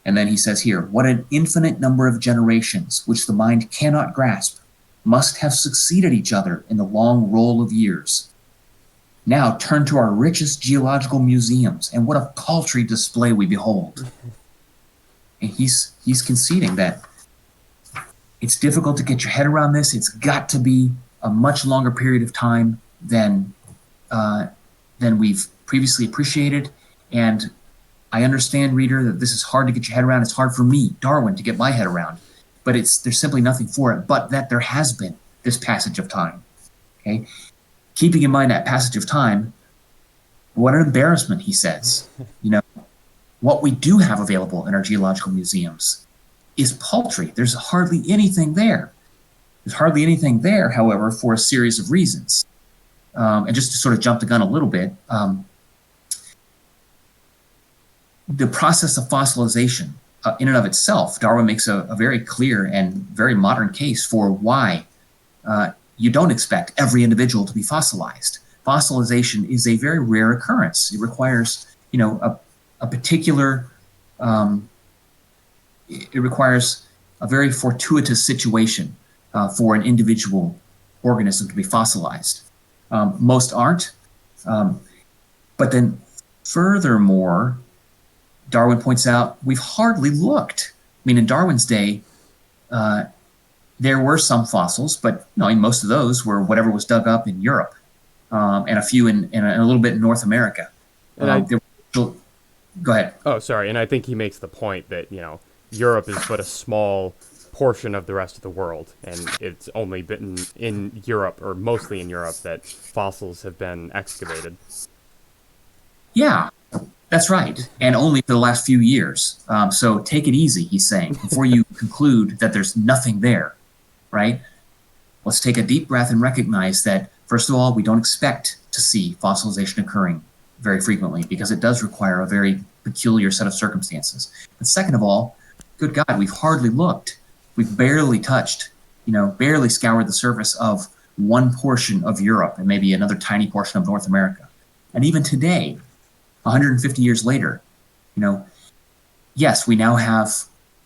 And then he says here, what an infinite number of generations, which the mind cannot grasp, must have succeeded each other in the long roll of years. Now turn to our richest geological museums, and what a paltry display we behold. And he's conceding that it's difficult to get your head around this. It's got to be a much longer period of time than we've previously appreciated. And I understand, reader, that this is hard to get your head around. It's hard for me, Darwin, to get my head around. But there's simply nothing for it but that there has been this passage of time. Okay? Keeping in mind that passage of time, what an embarrassment, he says. What we do have available in our geological museums is paltry. There's hardly anything there. There's hardly anything there, however, for a series of reasons. And just to sort of jump the gun a little bit, the process of fossilization in and of itself, Darwin makes a very clear and very modern case for why you don't expect every individual to be fossilized. Fossilization is a very rare occurrence. It requires, a particular, it requires a very fortuitous situation for an individual organism to be fossilized. Most aren't. But then furthermore, Darwin points out, we've hardly looked. I mean, in Darwin's day, there were some fossils, but most of those were whatever was dug up in Europe, and a few and a little bit in North America. Go ahead. Oh, sorry. And I think he makes the point that, Europe is but a small portion of the rest of the world, and it's only been in Europe, or mostly in Europe, that fossils have been excavated. Yeah, that's right. And only for the last few years. So take it easy, he's saying, before you conclude that there's nothing there, right? Let's take a deep breath and recognize that, first of all, we don't expect to see fossilization occurring very frequently because it does require a very peculiar set of circumstances. But second of all, good God, we've hardly looked. We've barely touched, barely scoured the surface of one portion of Europe and maybe another tiny portion of North America. And even today, 150 years later, yes, we now have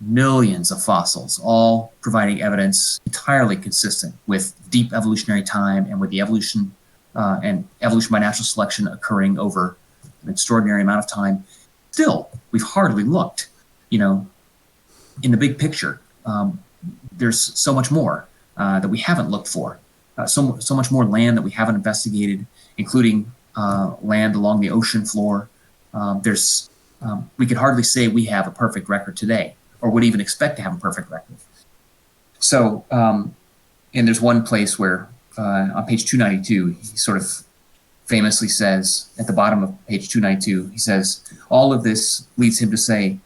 millions of fossils, all providing evidence entirely consistent with deep evolutionary time and with the evolution by natural selection occurring over an extraordinary amount of time. Still, we've hardly looked, in the big picture. There's so much more that we haven't looked for, so much more land that we haven't investigated, including land along the ocean floor. We could hardly say we have a perfect record today, or would even expect to have a perfect record. So, and there's one place where on page 292, he sort of famously says, at the bottom of page 292, he says, all of this leads him to say,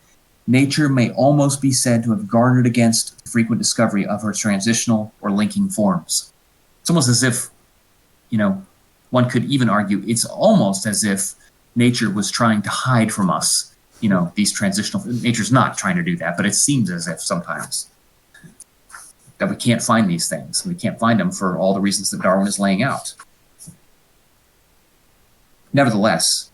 nature may almost be said to have guarded against the frequent discovery of her transitional or linking forms. It's almost as if, one could even argue, it's almost as if nature was trying to hide from us, these transitional, nature's not trying to do that, but it seems as if sometimes that we can't find these things. We can't find them for all the reasons that Darwin is laying out. Nevertheless,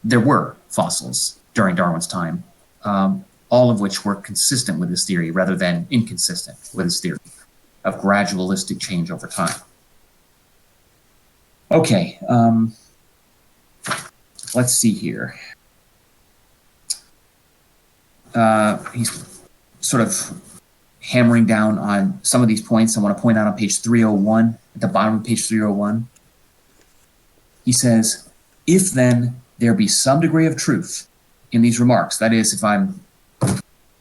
there were fossils during Darwin's time, all of which were consistent with his theory rather than inconsistent with his theory of gradualistic change over time. Okay, let's see here. He's sort of hammering down on some of these points. I want to point out on page 301, at the bottom of page 301, he says, if then there be some degree of truth in these remarks, that is, if I'm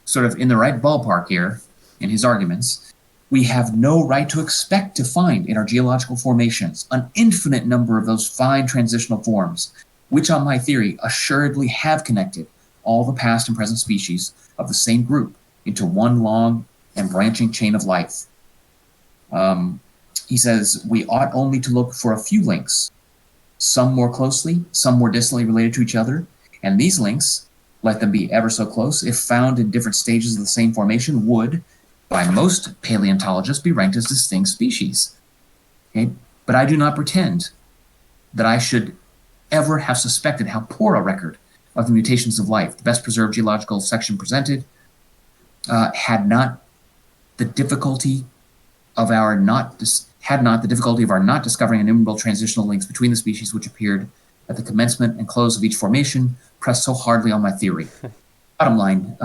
sort of in the right ballpark here in his arguments, we have no right to expect to find in our geological formations an infinite number of those fine transitional forms, which on my theory assuredly have connected all the past and present species of the same group into one long and branching chain of life. He says we ought only to look for a few links, some more closely, some more distantly related to each other, and these links, let them be ever so close, if found in different stages of the same formation, would, by most paleontologists, be ranked as distinct species. Okay? But I do not pretend that I should ever have suspected how poor a record of the mutations of life, the best preserved geological section presented, had not the difficulty of our not discovering innumerable transitional links between the species which appeared at the commencement and close of each formation pressed so hardly on my theory. Bottom line,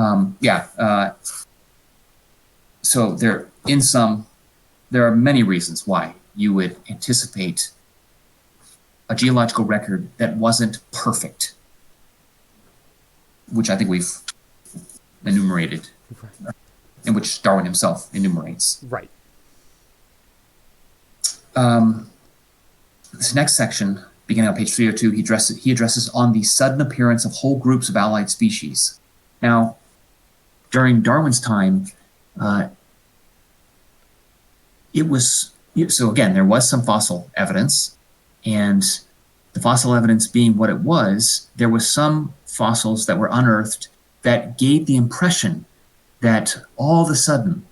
so there are many reasons why you would anticipate a geological record that wasn't perfect, which I think we've enumerated, in which Darwin himself enumerates. Right. This next section, beginning on page 302, he addresses on the sudden appearance of whole groups of allied species. Now, during Darwin's time, there was some fossil evidence, and the fossil evidence being what it was, there was some fossils that were unearthed that gave the impression that all of a sudden,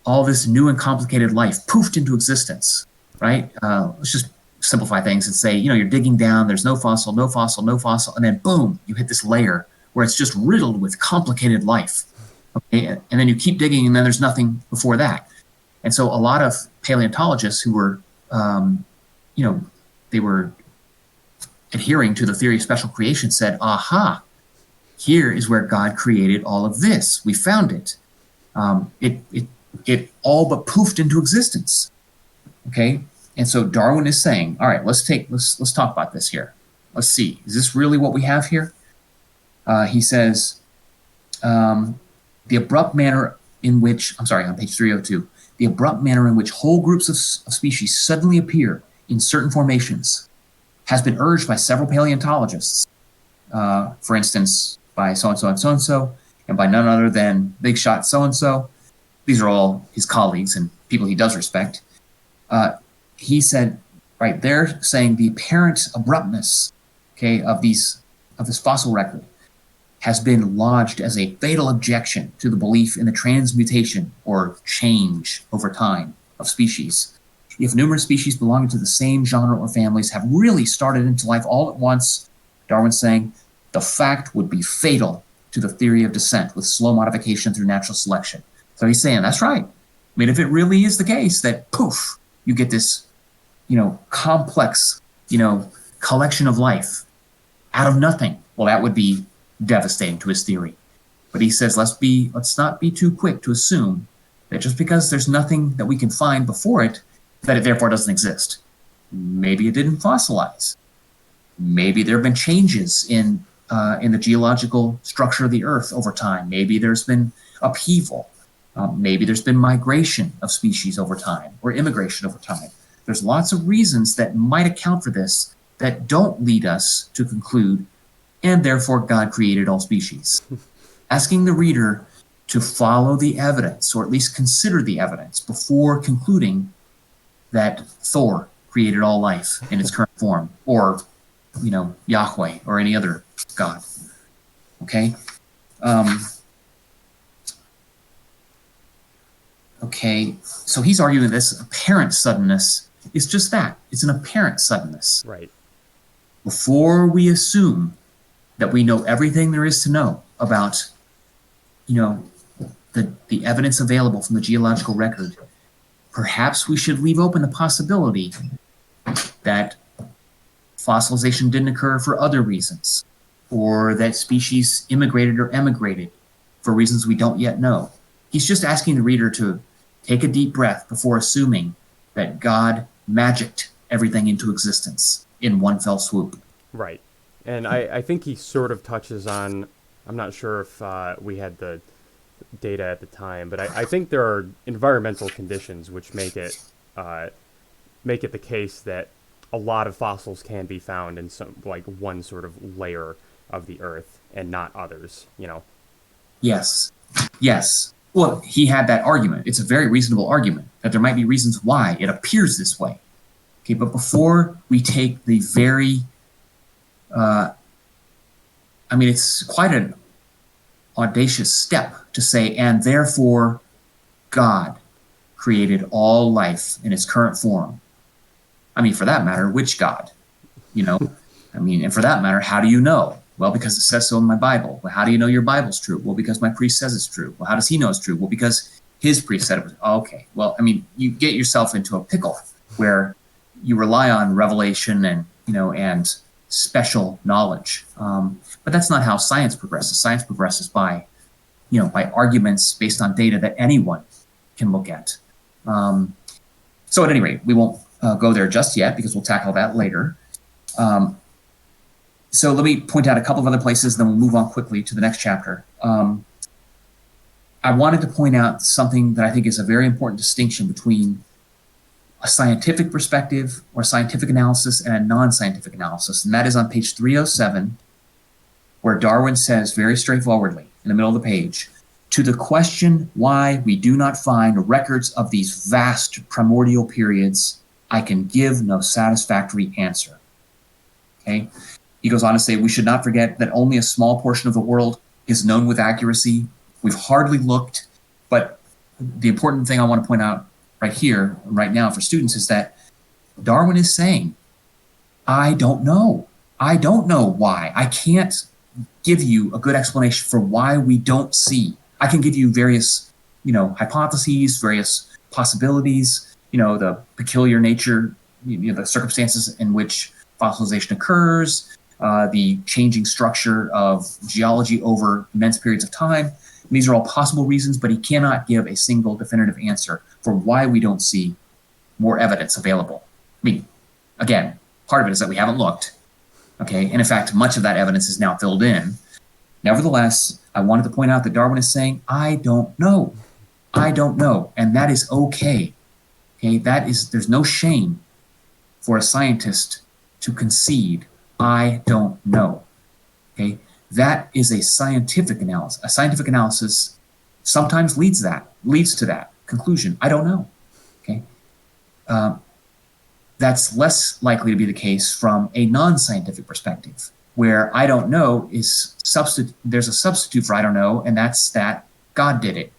all this new and complicated life poofed into existence, right? Let's just simplify things and say, you're digging down, there's no fossil, and then boom, you hit this layer where it's just riddled with complicated life. Okay, and then you keep digging, and then there's nothing before that. And so a lot of paleontologists who were, they were adhering to the theory of special creation said, aha, here is where God created all of this. We found it. It all but poofed into existence. Okay, and so Darwin is saying, all right, let's talk about this here. Let's see, is this really what we have here? He says, the abrupt manner in which, on page 302, the abrupt manner in which whole groups of species suddenly appear in certain formations has been urged by several paleontologists, for instance, by so-and-so and so-and-so, and by none other than big shot so-and-so. These are all his colleagues and people he does respect. He said, right, they're saying the apparent abruptness, okay, of this fossil record has been lodged as a fatal objection to the belief in the transmutation or change over time of species. If numerous species belonging to the same genre or families have really started into life all at once, Darwin's saying, the fact would be fatal to the theory of descent with slow modification through natural selection. So he's saying, that's right. I mean, if it really is the case that poof, you get this, complex, collection of life out of nothing, well, that would be devastating to his theory. But he says, let's not be too quick to assume that just because there's nothing that we can find before it, that it therefore doesn't exist. Maybe it didn't fossilize. Maybe there have been changes in the geological structure of the Earth over time. Maybe there's been upheaval. Maybe there's been migration of species over time or immigration over time. There's lots of reasons that might account for this that don't lead us to conclude, and therefore God created all species. Asking the reader to follow the evidence, or at least consider the evidence, before concluding that Thor created all life in its current form, or, Yahweh, or any other God. Okay? Okay, so he's arguing this apparent suddenness is just that. It's an apparent suddenness. Right. Before we assume that we know everything there is to know about, the evidence available from the geological record, perhaps we should leave open the possibility that fossilization didn't occur for other reasons, or that species immigrated or emigrated for reasons we don't yet know. He's just asking the reader to take a deep breath before assuming that God magicked everything into existence in one fell swoop. Right. And I think he sort of touches on, I'm not sure if we had the data at the time. But I think there are environmental conditions which make it the case that a lot of fossils can be found in some like one sort of layer of the Earth and not others. You know. Yes. Yes. Well, he had that argument. It's a very reasonable argument that there might be reasons why it appears this way. Okay, but before we take the very, it's quite an audacious step to say, and therefore God created all life in its current form. I mean, for that matter, which God? You know, and for that matter, how do you know? Well, because it says so in my Bible. Well, how do you know your Bible's true? Well, because my priest says it's true. Well, how does he know it's true? Well, because his priest said it was. Okay. Well, you get yourself into a pickle where you rely on revelation and special knowledge. But that's not how science progresses. Science progresses by arguments based on data that anyone can look at. So at any rate, we won't go there just yet because we'll tackle that later. So let me point out a couple of other places, then we'll move on quickly to the next chapter. I wanted to point out something that I think is a very important distinction between a scientific perspective or scientific analysis and a non-scientific analysis, and that is on page 307, where Darwin says very straightforwardly in the middle of the page, to the question why we do not find records of these vast primordial periods, I can give no satisfactory answer. Okay? He goes on to say, we should not forget that only a small portion of the world is known with accuracy. We've hardly looked, but the important thing I want to point out right here, right now for students is that Darwin is saying, I don't know. I don't know why. I can't give you a good explanation for why we don't see. I can give you various, hypotheses, various possibilities, the peculiar nature, the circumstances in which fossilization occurs, the changing structure of geology over immense periods of time. These are all possible reasons, but he cannot give a single definitive answer for why we don't see more evidence available. Again, part of it is that we haven't looked, okay? And in fact, much of that evidence is now filled in. Nevertheless, I wanted to point out that Darwin is saying, I don't know. I don't know. And that is okay. Okay, there's no shame for a scientist to concede, I don't know. Okay, that is a scientific analysis. A scientific analysis sometimes leads to that conclusion. I don't know. Okay, that's less likely to be the case from a non-scientific perspective, where I don't know is there's a substitute for I don't know, and that's that God did it,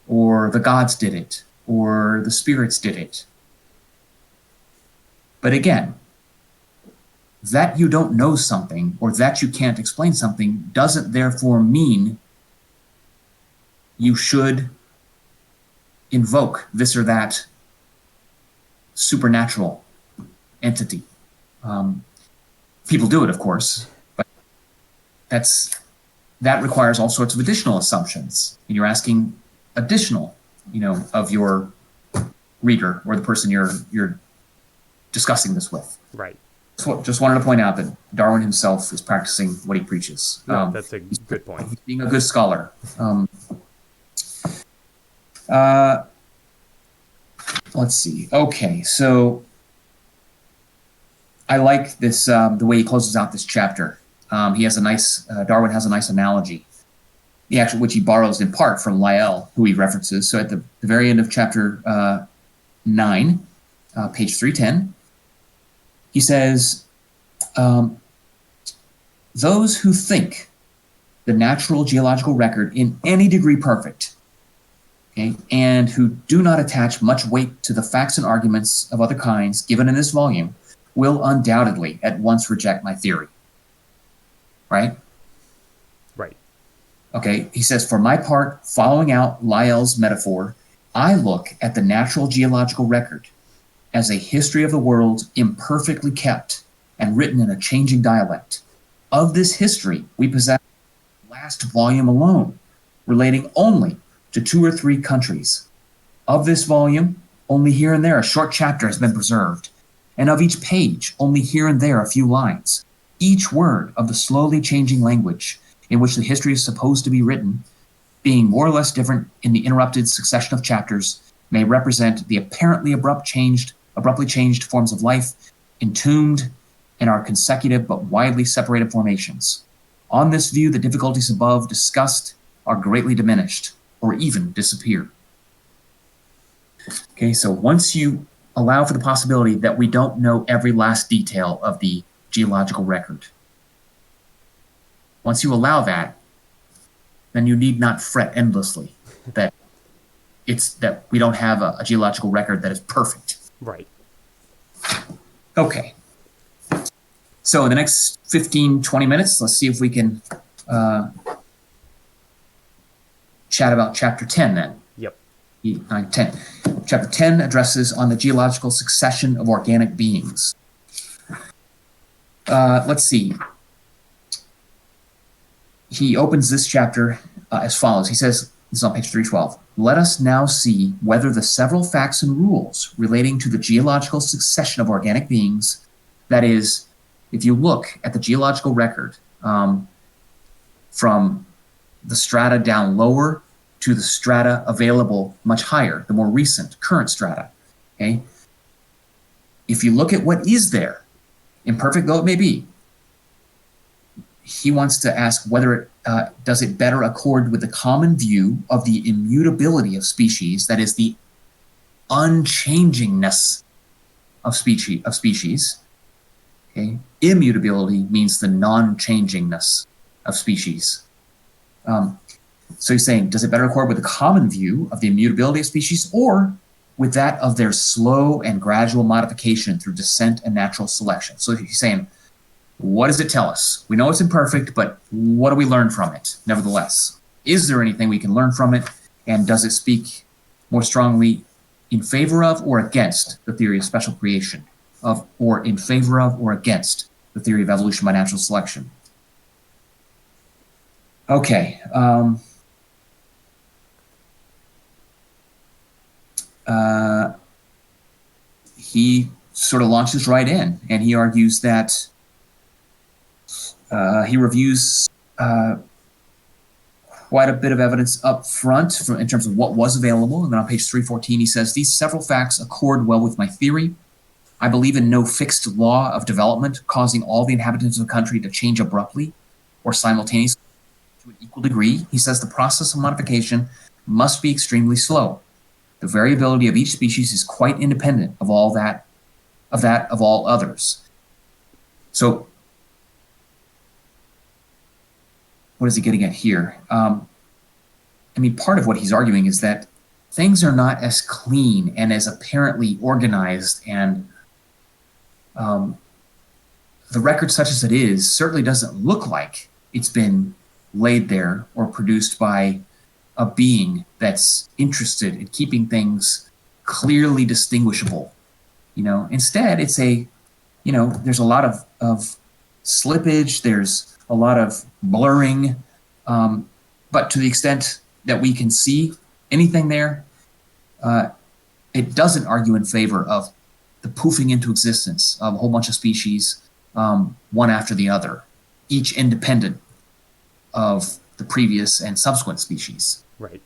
or the gods did it, or the spirits did it. But again, that you don't know something or that you can't explain something doesn't therefore mean you should invoke this or that supernatural entity. People do it, of course, but that requires all sorts of additional assumptions. And you're asking additional, of your reader or the person you're discussing this with. Right. So just wanted to point out that Darwin himself is practicing what he preaches. No, that's a good point. He's being a good scholar. Let's see. Okay, so I like this, the way he closes out this chapter. He has Darwin has a nice analogy, which he borrows in part from Lyell, who he references. So at the very end of chapter 9, page 310, he says, those who think the natural geological record in any degree perfect, okay, and who do not attach much weight to the facts and arguments of other kinds given in this volume, will undoubtedly at once reject my theory. Right? Right. Okay, he says, for my part, following out Lyell's metaphor, I look at the natural geological record as a history of the world imperfectly kept and written in a changing dialect. Of this history, we possess the last volume alone, relating only to 2 or 3 countries. Of this volume, only here and there a short chapter has been preserved, and of each page, only here and there a few lines. Each word of the slowly changing language in which the history is supposed to be written being more or less different in the interrupted succession of chapters, may represent the apparently abruptly changed forms of life entombed in our consecutive but widely separated formations. On this view, the difficulties above discussed are greatly diminished or even disappear. Okay, so once you allow for the possibility that we don't know every last detail of the geological record, once you allow that, then you need not fret endlessly that we don't have a geological record that is perfect. Right. Okay. So in the next 15, 20 minutes, let's see if we can chat about chapter 10 then. Yep. 8, 9, 10. Chapter 10 addresses on the geological succession of organic beings. Let's see. He opens this chapter as follows. He says, this is on page 312, let us now see whether the several facts and rules relating to the geological succession of organic beings, that is, if you look at the geological record from the strata down lower to the strata available much higher, the more recent, current strata, okay? If you look at what is there, imperfect though it may be, he wants to ask whether does it better accord with the common view of the immutability of species, that is the unchangingness of species. Okay? Immutability means the non-changingness of species. So he's saying, does it better accord with the common view of the immutability of species or with that of their slow and gradual modification through descent and natural selection? So he's saying, what does it tell us? We know it's imperfect, but what do we learn from it, nevertheless? Is there anything we can learn from it? And does it speak more strongly in favor of or against the theory of special creation, or in favor of or against the theory of evolution by natural selection? Okay. He sort of launches right in, and he argues that he reviews quite a bit of evidence up front in terms of what was available. And then on page 314, he says, these several facts accord well with my theory. I believe in no fixed law of development causing all the inhabitants of the country to change abruptly or simultaneously to an equal degree. He says the process of modification must be extremely slow. The variability of each species is quite independent of all others. So what is he getting at here? Part of what he's arguing is that things are not as clean and as apparently organized, and the record such as it is certainly doesn't look like it's been laid there or produced by a being that's interested in keeping things clearly distinguishable. Instead it's there's a lot of slippage, there's a lot of blurring, but to the extent that we can see anything there, it doesn't argue in favor of the poofing into existence of a whole bunch of species, one after the other, each independent of the previous and subsequent species. Right.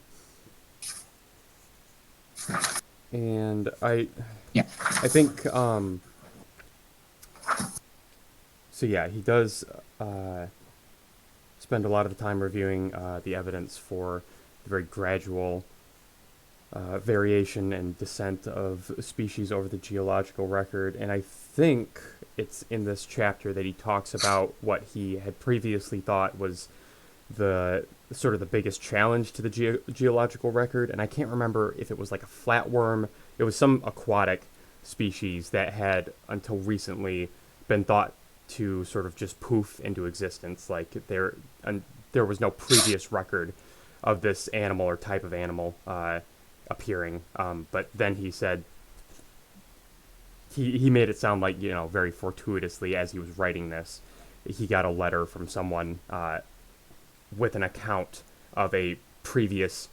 And I think so yeah, he does spend a lot of the time reviewing the evidence for the very gradual variation and descent of species over the geological record. And I think it's in this chapter that he talks about what he had previously thought was the sort of the biggest challenge to the geological record. And I can't remember if it was like a flatworm. It was some aquatic species that had until recently been thought to sort of just poof into existence. Like there was no previous record of this animal or type of animal appearing. But then he said he made it sound like, very fortuitously as he was writing this, he got a letter from someone with an account of a previous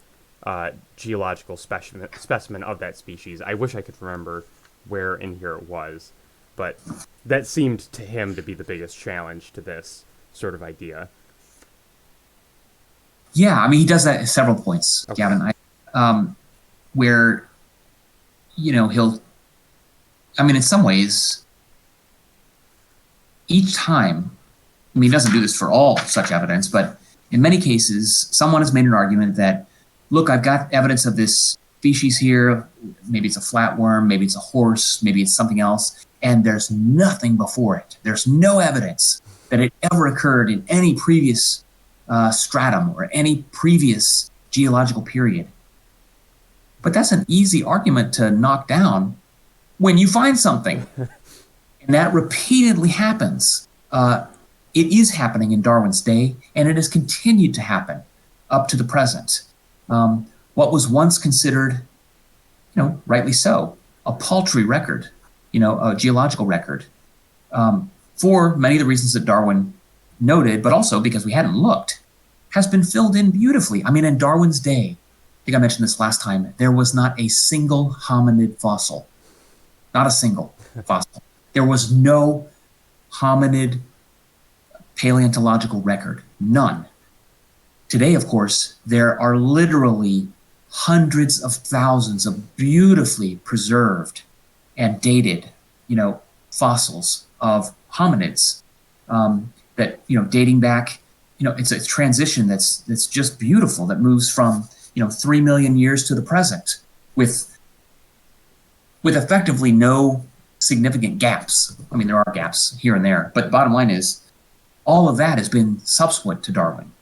geological specimen of that species. I wish I could remember where in here it was, but that seemed to him to be the biggest challenge to this sort of idea. Yeah, I mean, he does that at several points, Okay. Gavin. Where he'll. I mean, in some ways, each time. I mean, he doesn't do this for all such evidence, but in many cases, someone has made an argument that, look, I've got evidence of this species here. Maybe it's a flatworm, maybe it's a horse, maybe it's something else, and there's nothing before it. There's no evidence that it ever occurred in any previous stratum or any previous geological period. But that's an easy argument to knock down when you find something. And that repeatedly happens. It is happening in Darwin's day, and it has continued to happen up to the present. What was once considered, rightly so, a paltry record, a geological record, for many of the reasons that Darwin noted, but also because we hadn't looked, has been filled in beautifully. I mean, in Darwin's day, I think I mentioned this last time, there was not a single hominid fossil. Not a single fossil. There was no hominid paleontological record. None. Today, of course, there are literally hundreds of thousands of beautifully preserved and dated, fossils of hominids that, dating back, it's a transition that's just beautiful, that moves from, 3 million years to the present with effectively no significant gaps. I mean, there are gaps here and there, but bottom line is all of that has been subsequent to Darwin.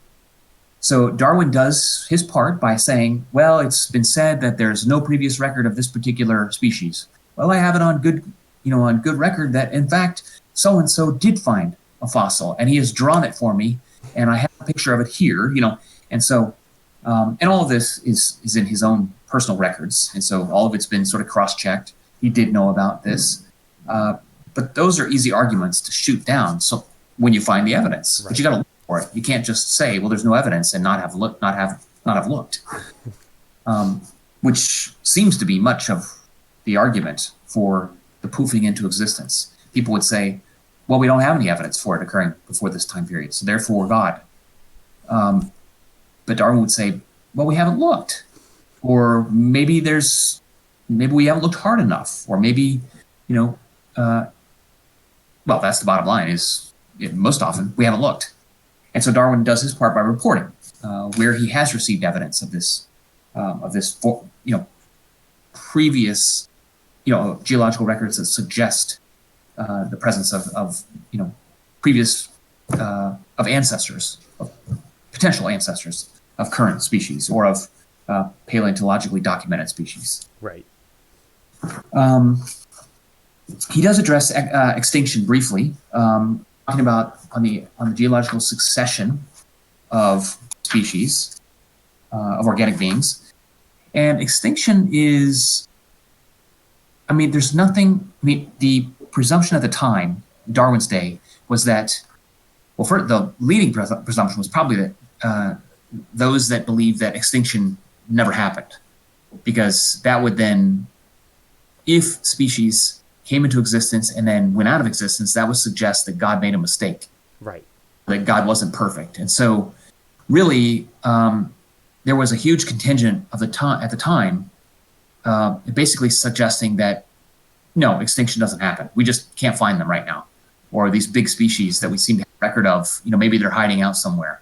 So Darwin does his part by saying, well, it's been said that there's no previous record of this particular species. Well, I have it on good record that, in fact, so-and-so did find a fossil, and he has drawn it for me, and I have a picture of it here, and so, and all of this is in his own personal records, and so all of it's been sort of cross-checked. He did know about this, but those are easy arguments to shoot down. So when you find the evidence, Right. But you got to look for it. You can't just say, "Well, there's no evidence," and not have looked, which seems to be much of the argument for the poofing into existence. People would say, "Well, we don't have any evidence for it occurring before this time period, so therefore God." But Darwin would say, "Well, we haven't looked, or maybe we haven't looked hard enough, or maybe, well, that's the bottom line. Most often we haven't looked." And so Darwin does his part by reporting where he has received evidence of this previous, geological records that suggest the presence of previous of ancestors, of potential ancestors of current species or of paleontologically documented species. Right. He does address extinction briefly, talking about on the geological succession of species, of organic beings. And extinction is, there's nothing, the presumption at the time, Darwin's day, was that, well, for the leading presumption was probably that those that believe that extinction never happened, because that would then, if species came into existence and then went out of existence, that would suggest that God made a mistake. Right. That God wasn't perfect. And so really, there was a huge contingent of at the time, basically suggesting that, no, extinction doesn't happen. We just can't find them right now. Or these big species that we seem to have a record of, maybe they're hiding out somewhere.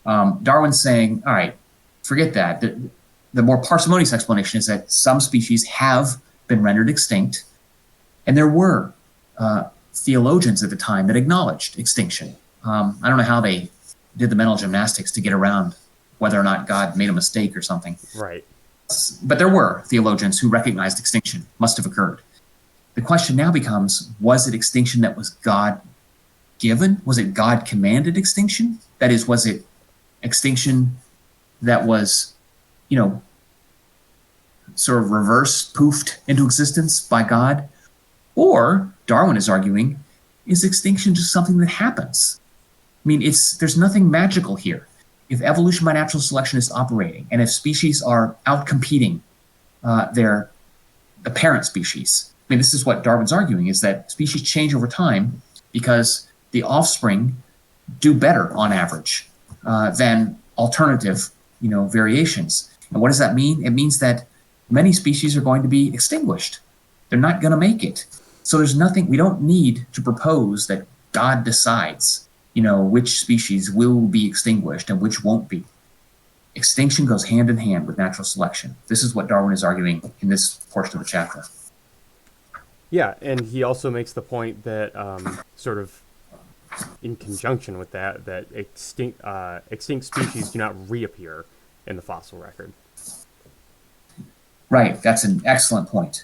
Darwin's saying, all right, forget that. The more parsimonious explanation is that some species have been rendered extinct, and there were theologians at the time that acknowledged extinction. I don't know how they did the mental gymnastics to get around whether or not God made a mistake or something. Right. But there were theologians who recognized extinction must have occurred. The question now becomes, was it extinction that was God given? Was it God commanded extinction? That is, was it extinction that was, sort of reverse poofed into existence by God? Or, Darwin is arguing, is extinction just something that happens? There's nothing magical here. If evolution by natural selection is operating, and if species are outcompeting the parent species, this is what Darwin's arguing, is that species change over time because the offspring do better on average than alternative, variations. And what does that mean? It means that many species are going to be extinguished. They're not going to make it. So there's nothing, we don't need to propose that God decides, which species will be extinguished and which won't be. Extinction goes hand in hand with natural selection. This is what Darwin is arguing in this portion of the chapter. Yeah, and he also makes the point that sort of in conjunction with that, that extinct species do not reappear in the fossil record. Right, that's an excellent point.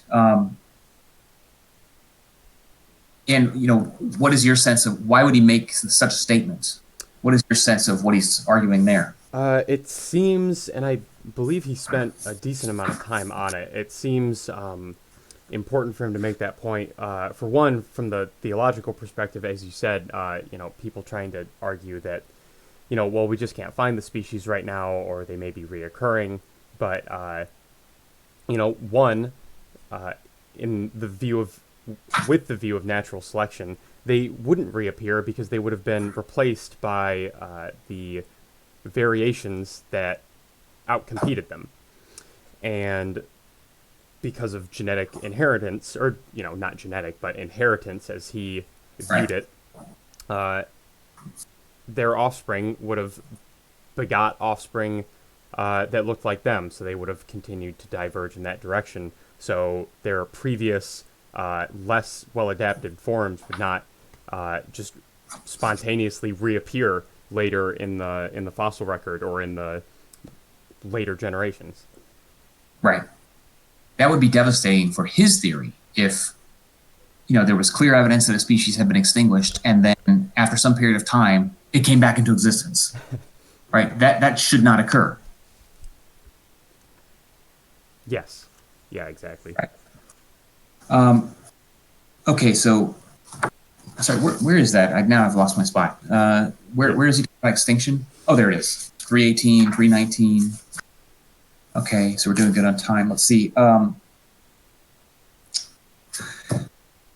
And what is your sense of why would he make such a statement? What is your sense of what he's arguing there? It seems, and I believe he spent a decent amount of time on it. It seems important for him to make that point. For one, from the theological perspective, as you said, people trying to argue that, well, we just can't find the species right now, or they may be reoccurring. But, one, in the view of, with the view of natural selection, they wouldn't reappear because they would have been replaced by the variations that outcompeted them. And because of genetic inheritance, or, not genetic, but inheritance as he viewed it, their offspring would have begot offspring that looked like them, so they would have continued to diverge in that direction. So their previous, less well-adapted forms would not just spontaneously reappear later in the fossil record or in the later generations. Right. That would be devastating for his theory if, there was clear evidence that a species had been extinguished, and then after some period of time, it came back into existence. Right? That should not occur. Yes. Yeah, exactly. Right. Okay, so, sorry, where is that? I've lost my spot. Where is he talking about extinction? Oh, there it is. 318, 319. Okay, so we're doing good on time. Let's see.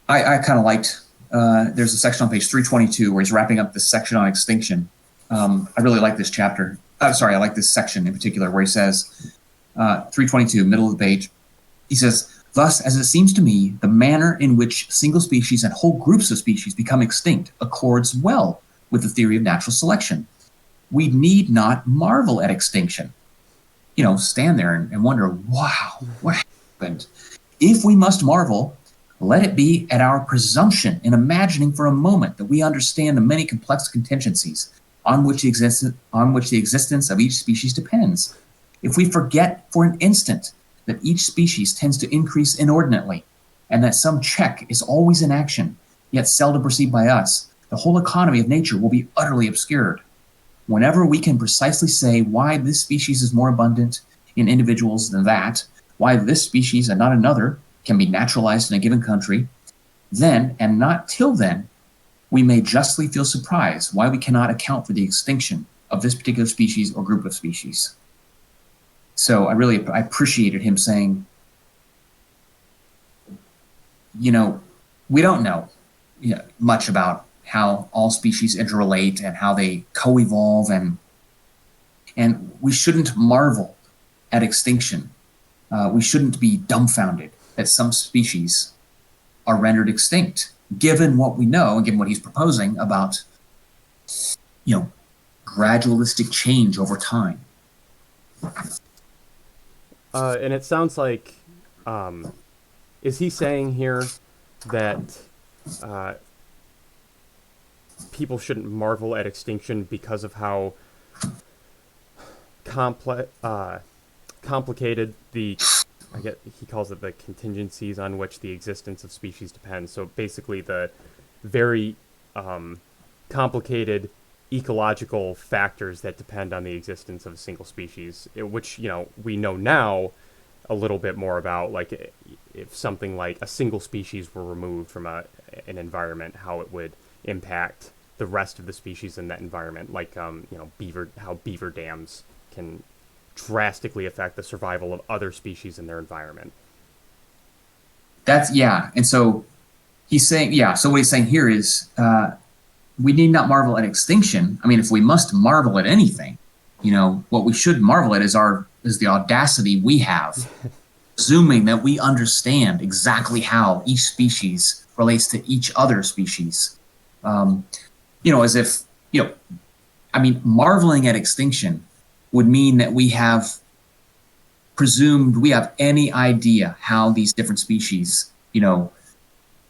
I kind of liked, there's a section on page 322 where he's wrapping up this section on extinction. I really like this chapter. I like this section in particular where he says, 322, middle of the page, he says, thus, as it seems to me, the manner in which single species and whole groups of species become extinct accords well with the theory of natural selection. We need not marvel at extinction. Stand there and wonder, wow, what happened? If we must marvel, let it be at our presumption in imagining for a moment that we understand the many complex contingencies on which the existence of each species depends. If we forget for an instant that each species tends to increase inordinately, and that some check is always in action, yet seldom perceived by us, the whole economy of nature will be utterly obscured. Whenever we can precisely say why this species is more abundant in individuals than that, why this species and not another can be naturalized in a given country, then, and not till then, we may justly feel surprised why we cannot account for the extinction of this particular species or group of species. So I appreciated him saying, we don't know much about how all species interrelate and how they co-evolve, and we shouldn't marvel at extinction. We shouldn't be dumbfounded that some species are rendered extinct, given what we know and given what he's proposing about, gradualistic change over time. And it sounds like, is he saying here that people shouldn't marvel at extinction because of how complicated I guess he calls it the contingencies on which the existence of species depends. So basically the very complicated ecological factors that depend on the existence of a single species, which, we know now a little bit more about, like if something like a single species were removed from an environment, how it would impact the rest of the species in that environment, like how beaver dams can drastically affect the survival of other species in their environment. And so he's saying, so what he's saying here is we need not marvel at extinction. I mean, if we must marvel at anything, what we should marvel at is the audacity we have, assuming that we understand exactly how each species relates to each other species. Um, as if, marveling at extinction would mean that we have presumed we have any idea how these different species,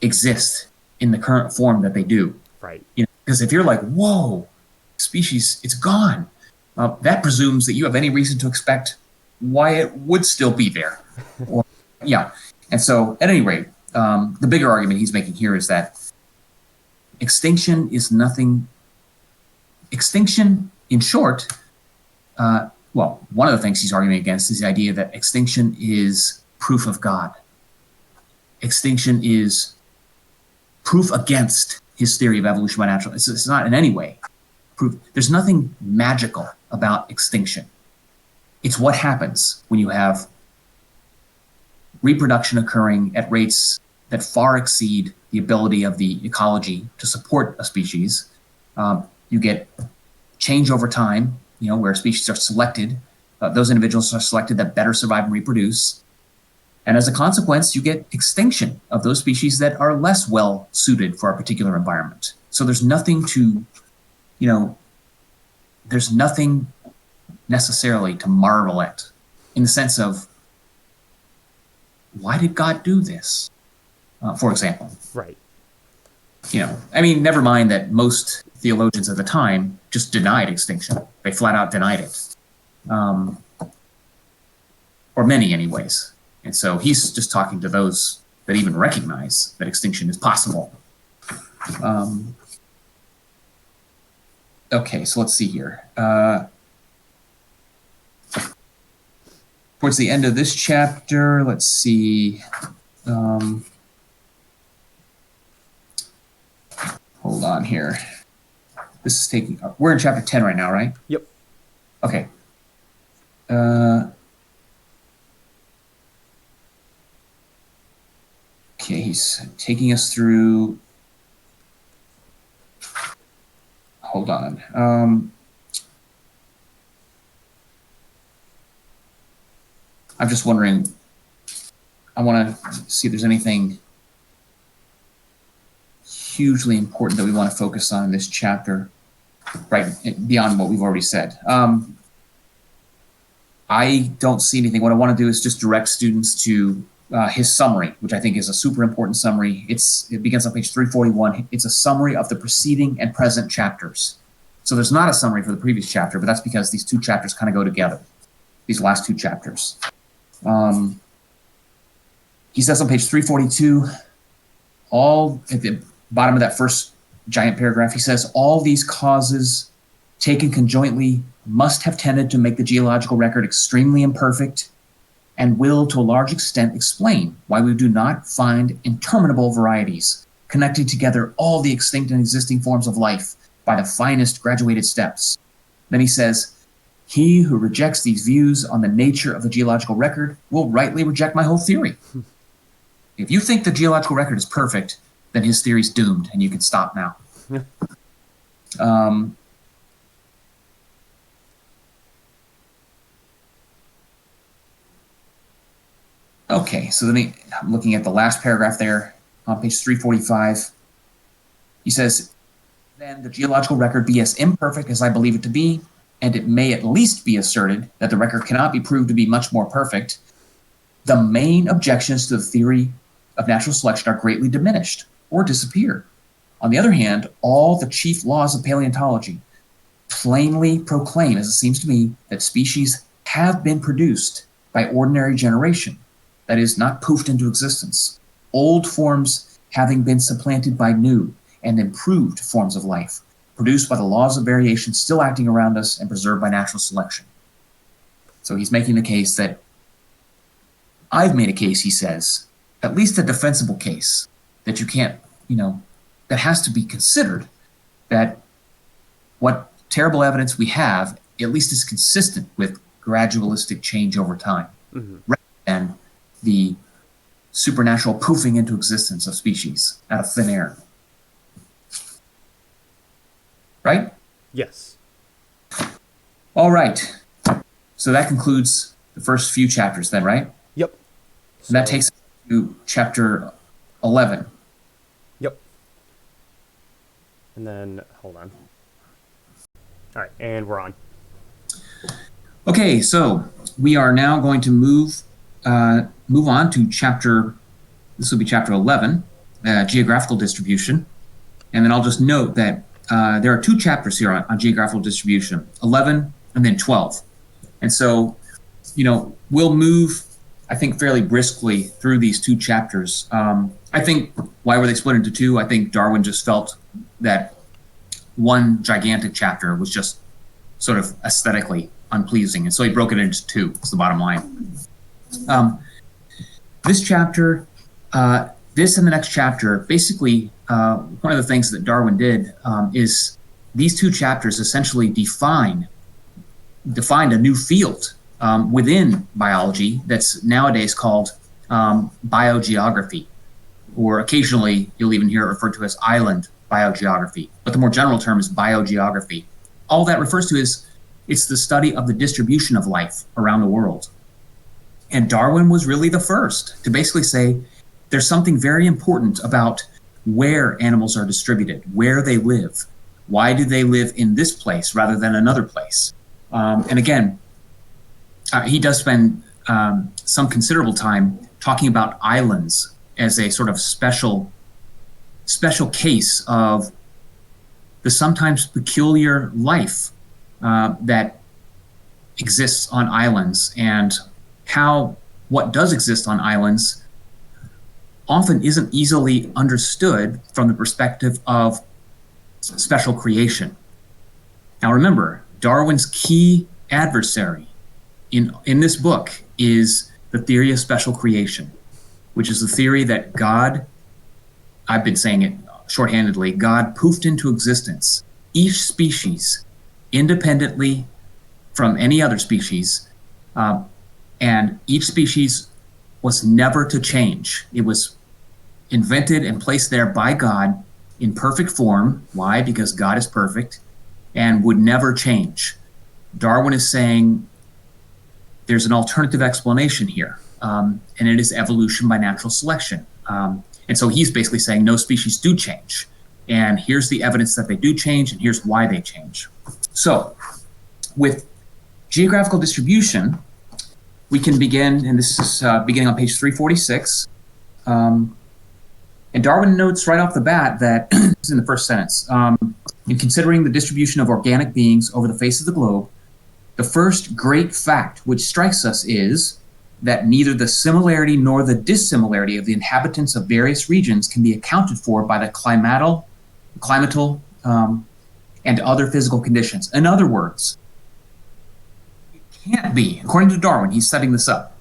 exist in the current form that they do. Right. Because if you're like, whoa, species, it's gone, that presumes that you have any reason to expect why it would still be there. Or, yeah. And so, at any rate, the bigger argument he's making here is that extinction is nothing. Extinction, in short, one of the things he's arguing against is the idea that extinction is proof of God. Extinction is proof against his theory of evolution by natural. It's not in any way proof. There's nothing magical about extinction. It's what happens when you have reproduction occurring at rates that far exceed the ability of the ecology to support a species. You get change over time, where species are selected. Those individuals are selected that better survive and reproduce. And as a consequence, you get extinction of those species that are less well suited for a particular environment. So there's nothing there's nothing necessarily to marvel at in the sense of, why did God do this? For example. Right. Never mind that most theologians at the time just denied extinction. They flat out denied it. Or many anyways. And so he's just talking to those that even recognize that extinction is possible. Okay, so let's see here. Towards the end of this chapter, let's see. Hold on here. This is taking. We're in chapter 10 right now, right? Yep. Okay. Okay, he's taking us through. Hold on. I'm just wondering. I want to see if there's anything hugely important that we want to focus on in this chapter, right, beyond what we've already said. I don't see anything. What I want to do is just direct students to his summary, which I think is a super important summary. It begins on page 341. It's a summary of the preceding and present chapters. So there's not a summary for the previous chapter, but that's because these two chapters kind of go together, these last two chapters. He says on page 342, all at the bottom of that first giant paragraph, he says, all these causes taken conjointly must have tended to make the geological record extremely imperfect and will, to a large extent, explain why we do not find interminable varieties connecting together all the extinct and existing forms of life by the finest graduated steps. Then he says, he who rejects these views on the nature of the geological record will rightly reject my whole theory. If you think the geological record is perfect, then his theory's doomed, and you can stop now. Okay, so then I'm looking at the last paragraph there on page 345. He says, then the geological record be as imperfect as I believe it to be, and it may at least be asserted that the record cannot be proved to be much more perfect. The main objections to the theory of natural selection are greatly diminished or disappear. On the other hand, all the chief laws of paleontology plainly proclaim, as it seems to me, that species have been produced by ordinary generation, that is, not poofed into existence, old forms having been supplanted by new and improved forms of life, produced by the laws of variation still acting around us and preserved by natural selection. So he's making the case that I've made a case, he says, at least a defensible case, that you can't, that has to be considered, that what terrible evidence we have at least is consistent with gradualistic change over time, rather than the supernatural poofing into existence of species out of thin air. Right? Yes. All right. So that concludes the first few chapters then, right? Yep. And that So- takes us to chapter 11. Yep. And then, hold on. All right, and we're on. Okay, so we are now going to move on to this will be chapter 11, geographical distribution. And then I'll just note that there are 2 chapters here on geographical distribution, 11 and then 12. And so, we'll move, I think, fairly briskly through these 2 chapters. I think, why were they split into 2? I think Darwin just felt that one gigantic chapter was just sort of aesthetically unpleasing. And so he broke it into 2, is the bottom line. This chapter, this and the next chapter, basically, one of the things that Darwin did is these 2 chapters essentially defined a new field within biology that's nowadays called biogeography, or occasionally you'll even hear it referred to as island biogeography, but the more general term is biogeography. All that refers to is it's the study of the distribution of life around the world. And Darwin was really the first to basically say there's something very important about where animals are distributed, where they live. Why do they live in this place rather than another place? And again, he does spend some considerable time talking about islands as a sort of special case of the sometimes peculiar life that exists on islands, and how what does exist on islands often isn't easily understood from the perspective of special creation. Now remember, Darwin's key adversary in this book is the theory of special creation, which is the theory that God, I've been saying it shorthandedly, God poofed into existence each species independently from any other species, and each species was never to change. It was invented and placed there by God in perfect form. Why? Because God is perfect and would never change. Darwin is saying there's an alternative explanation here, and it is evolution by natural selection. And so he's basically saying no species do change. And here's the evidence that they do change, and here's why they change. So with geographical distribution, we can begin, and this is beginning on page 346. And Darwin notes right off the bat that, this is in the first sentence, in considering the distribution of organic beings over the face of the globe, the first great fact which strikes us is that neither the similarity nor the dissimilarity of the inhabitants of various regions can be accounted for by the climatal, and other physical conditions. In other words, it can't be, according to Darwin, he's setting this up,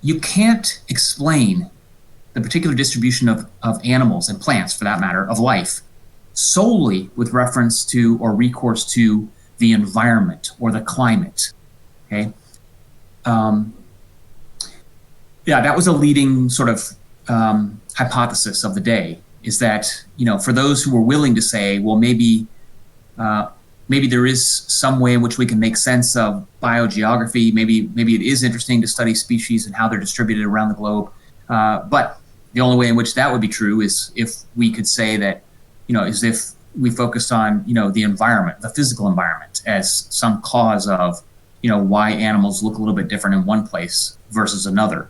you can't explain the particular distribution of animals and plants, for that matter, of life, solely with reference to or recourse to the environment or the climate. Okay. That was a leading sort of hypothesis of the day, is that, for those who were willing to say, well, maybe there is some way in which we can make sense of biogeography. Maybe it is interesting to study species and how they're distributed around the globe. But the only way in which that would be true is if we could say that, as if we focused on, the environment, the physical environment, as some cause of, why animals look a little bit different in one place versus another.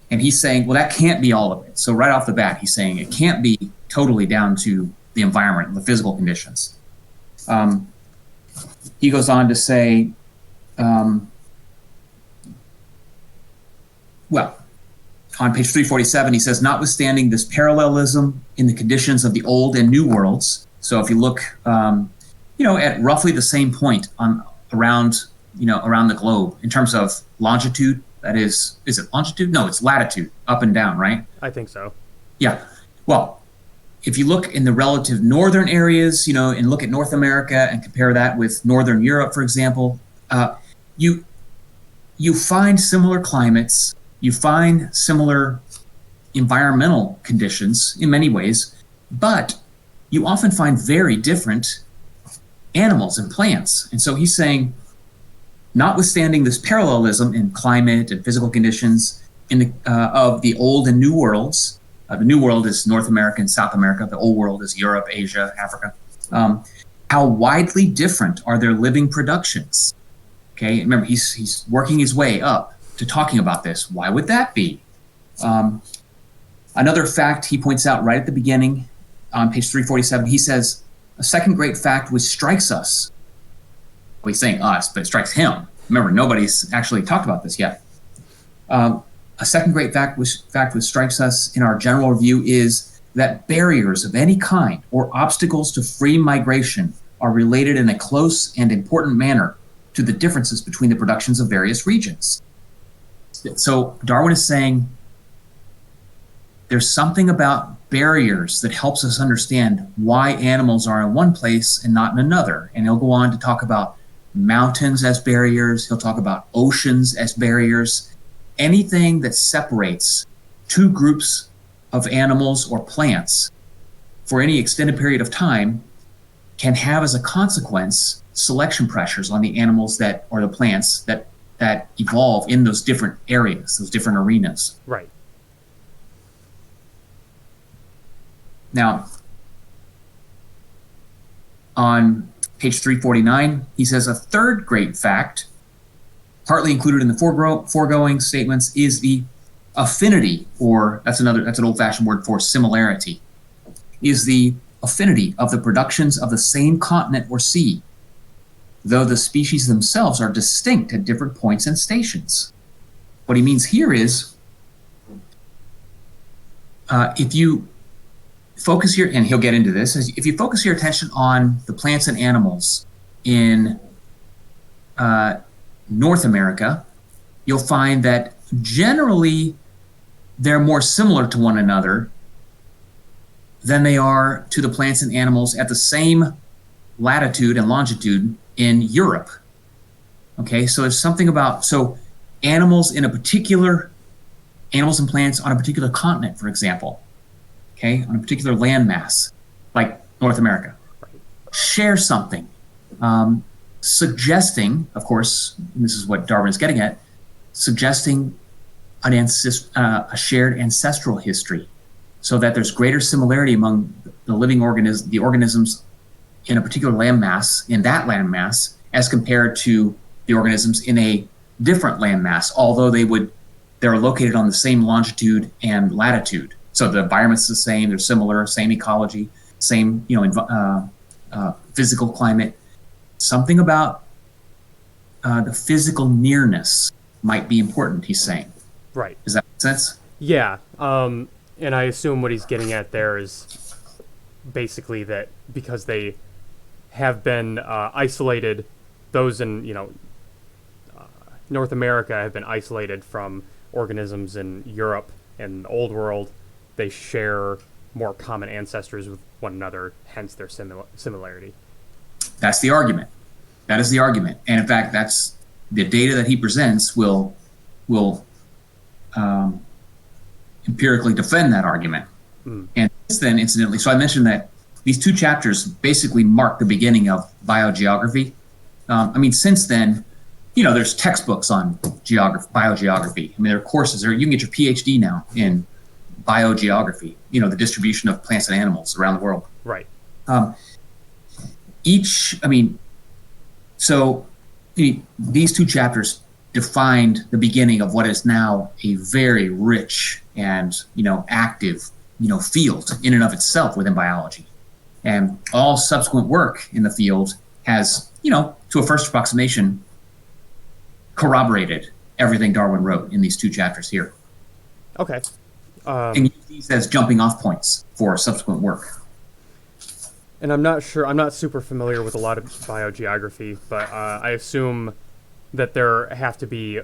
And he's saying, well, that can't be all of it. So right off the bat, he's saying it can't be totally down to the environment, the physical conditions. He goes on to say, on page 347, he says, notwithstanding this parallelism in the conditions of the old and new worlds. So if you look, at roughly the same point around the globe in terms of longitude, that is it longitude? No, it's latitude, up and down, right? I think so. Yeah. Well, if you look in the relative northern areas, and look at North America and compare that with Northern Europe, for example, you find similar climates, you find similar environmental conditions in many ways, but you often find very different animals and plants. And so he's saying, notwithstanding this parallelism in climate and physical conditions of the old and new worlds, the new world is North America and South America, the old world is Europe, Asia, Africa. How widely different are their living productions? Okay, remember, he's working his way up to talking about this. Why would that be? Another fact he points out right at the beginning on page 347, he says, a second great fact which strikes us. Well, he's saying us, but it strikes him. Remember, nobody's actually talked about this yet. A second great fact which strikes us in our general review is that barriers of any kind or obstacles to free migration are related in a close and important manner to the differences between the productions of various regions. So Darwin is saying there's something about barriers that helps us understand why animals are in one place and not in another. And he'll go on to talk about mountains as barriers. He'll talk about oceans as barriers. Anything that separates two groups of animals or plants for any extended period of time can have as a consequence selection pressures on the animals that, or the plants that evolve in those different areas, those different arenas. Right. Now, on page 349, he says a third great fact, partly included in the foregoing statements, is the affinity, or that's an old-fashioned word for similarity, is the affinity of the productions of the same continent or sea, though the species themselves are distinct at different points and stations. What he means here is, if you focus your, and he'll get into this, if you focus your attention on the plants and animals in North America, you'll find that generally they're more similar to one another than they are to the plants and animals at the same latitude and longitude in Europe. Okay, so there's something about, so animals and plants on a particular continent, for example, okay, on a particular landmass, like North America, share something, suggesting, of course, and this is what Darwin is getting at, suggesting a shared ancestral history, so that there's greater similarity among the living organisms in a particular landmass, as compared to the organisms in a different landmass, although they're located on the same longitude and latitude. So the environment's the same, they're similar, same ecology, same physical climate. Something about the physical nearness might be important, he's saying. Right. Does that make sense? Yeah. And I assume what he's getting at there is basically that because they have been isolated, those in North America have been isolated from organisms in Europe and the Old World. They share more common ancestors with one another, hence their similarity. That's the argument. That is the argument. And in fact, that's the data that he presents will empirically defend that argument. And then, incidentally, so I mentioned that these two chapters basically mark the beginning of biogeography. Since then, there's textbooks on biogeography. There are courses, or you can get your PhD now in biogeography, the distribution of plants and animals around the world. Right. These two chapters defined the beginning of what is now a very rich and, active, field in and of itself within biology. And all subsequent work in the field has, to a first approximation, corroborated everything Darwin wrote in these two chapters here. Okay. And use these as jumping off points for subsequent work. And I'm not super familiar with a lot of biogeography, but I assume that there have to be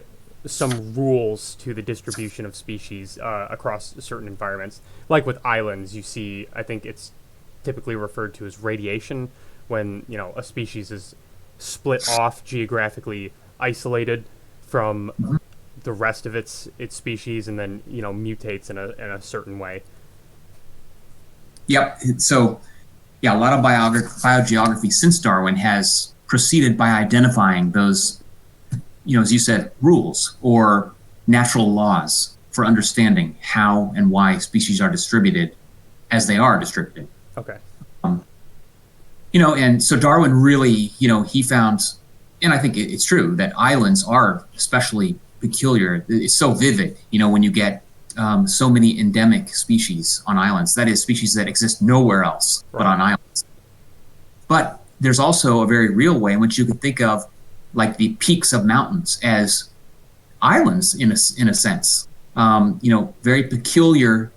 some rules to the distribution of species across certain environments. Like with islands, you see, I think it's typically referred to as radiation, when, a species is split off, geographically isolated from the rest of its species, and then, mutates in a certain way. Yep. So yeah, a lot of biogeography since Darwin has proceeded by identifying those, as you said, rules or natural laws for understanding how and why species are distributed as they are distributed. Okay. And so Darwin really, he found, and I think it's true, that islands are especially peculiar. It's so vivid, when you get so many endemic species on islands. That is, species that exist nowhere else but on islands. But there's also a very real way in which you could think of like the peaks of mountains as islands in a sense. Very peculiar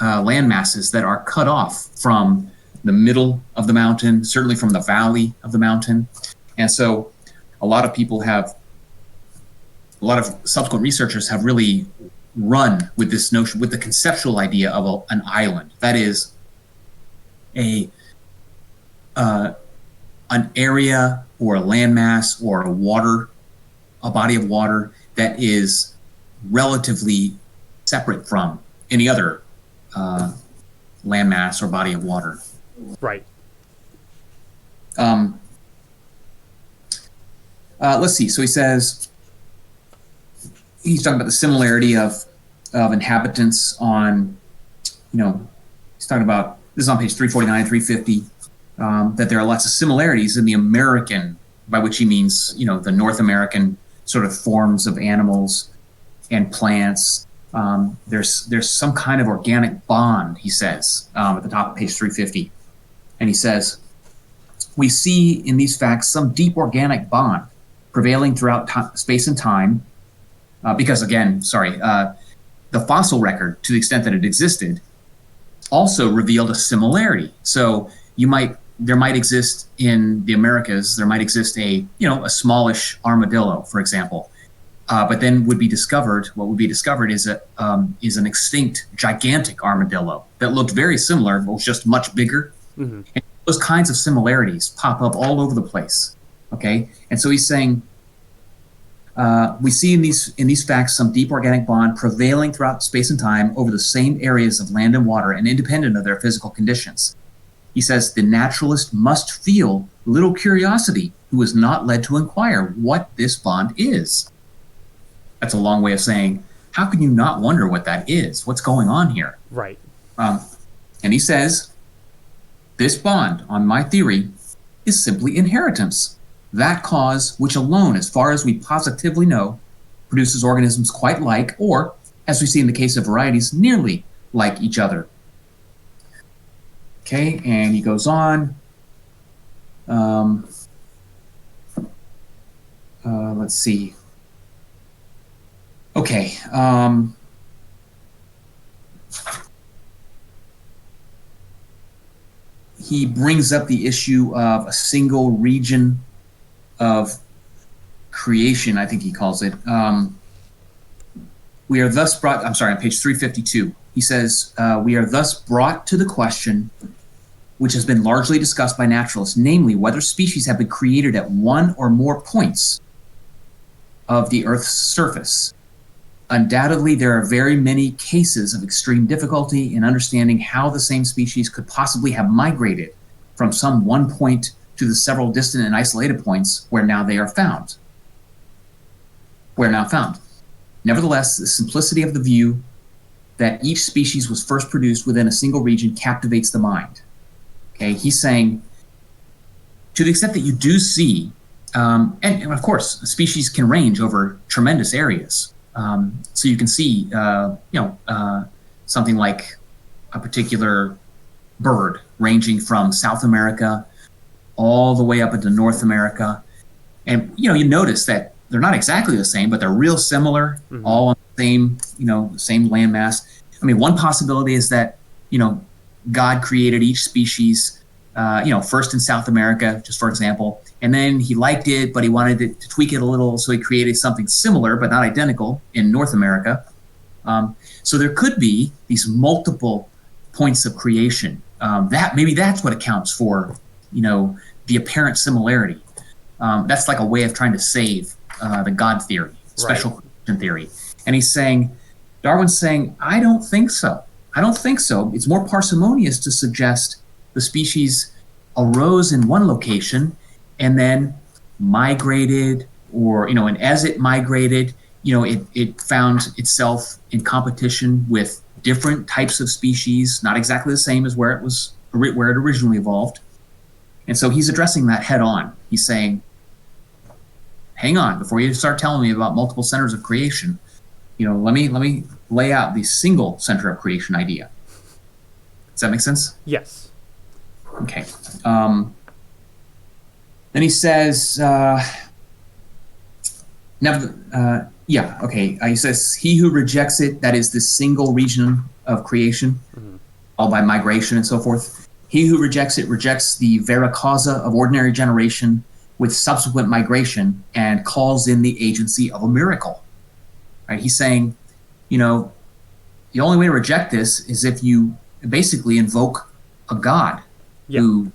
land masses that are cut off from the middle of the mountain, certainly from the valley of the mountain. And so a lot of subsequent researchers have really run with this notion, with the conceptual idea of an island. That is an area or a landmass or a body of water that is relatively separate from any other landmass or body of water. Right. Let's see. So he says he's talking about the similarity of inhabitants on, he's talking about, this is on page 349, 350, that there are lots of similarities in the American, by which he means, the North American sort of forms of animals and plants. There's some kind of organic bond, he says, at the top of page 350. And he says, we see in these facts some deep organic bond prevailing throughout space and time, because again, the fossil record, to the extent that it existed, also revealed a similarity. So there might exist in the Americas, there might exist a smallish armadillo, for example, but then what would be discovered is an extinct gigantic armadillo that looked very similar, but was just much bigger. Mm-hmm. And those kinds of similarities pop up all over the place. Okay, and so he's saying, we see in these facts some deep organic bond prevailing throughout space and time over the same areas of land and water and independent of their physical conditions. He says the naturalist must feel little curiosity who is not led to inquire what this bond is. That's a long way of saying, how can you not wonder what that is? What's going on here? Right. And he says, this bond, on my theory, is simply inheritance. That cause which alone, as far as we positively know, produces organisms quite like, or, as we see in the case of varieties, nearly like each other. Okay, and he goes on. Let's see. Okay. He brings up the issue of a single region of creation, I think he calls it. We are thus brought, on page 352. He says, we are thus brought to the question which has been largely discussed by naturalists, namely whether species have been created at one or more points of the Earth's surface. Undoubtedly, there are very many cases of extreme difficulty in understanding how the same species could possibly have migrated from some one point to the several distant and isolated points where now they are found. Nevertheless, the simplicity of the view that each species was first produced within a single region captivates the mind. Okay, he's saying, to the extent that you do see, and of course, species can range over tremendous areas. So you can see, something like a particular bird ranging from South America all the way up into North America. And, you notice that they're not exactly the same, but they're real similar, mm-hmm. all on the same landmass. I mean, one possibility is that, God created each species, first in South America, just for example, and then he liked it, but he wanted to tweak it a little, so he created something similar but not identical in North America. So there could be these multiple points of creation. Maybe that's what accounts for, the apparent similarity. That's like a way of trying to save the God theory, special creation theory. And Darwin's saying, I don't think so. It's more parsimonious to suggest the species arose in one location and then migrated, or, and as it migrated, it found itself in competition with different types of species, not exactly the same as where it originally evolved. And so he's addressing that head on. He's saying, hang on, before you start telling me about multiple centers of creation, let me lay out the single center of creation idea. Does that make sense? Yes. Okay. Then he says, he says, he who rejects it, that is this single region of creation, all by migration and so forth. He who rejects it rejects the vera causa of ordinary generation with subsequent migration and calls in the agency of a miracle. Right? He's saying, the only way to reject this is if you basically invoke a god who,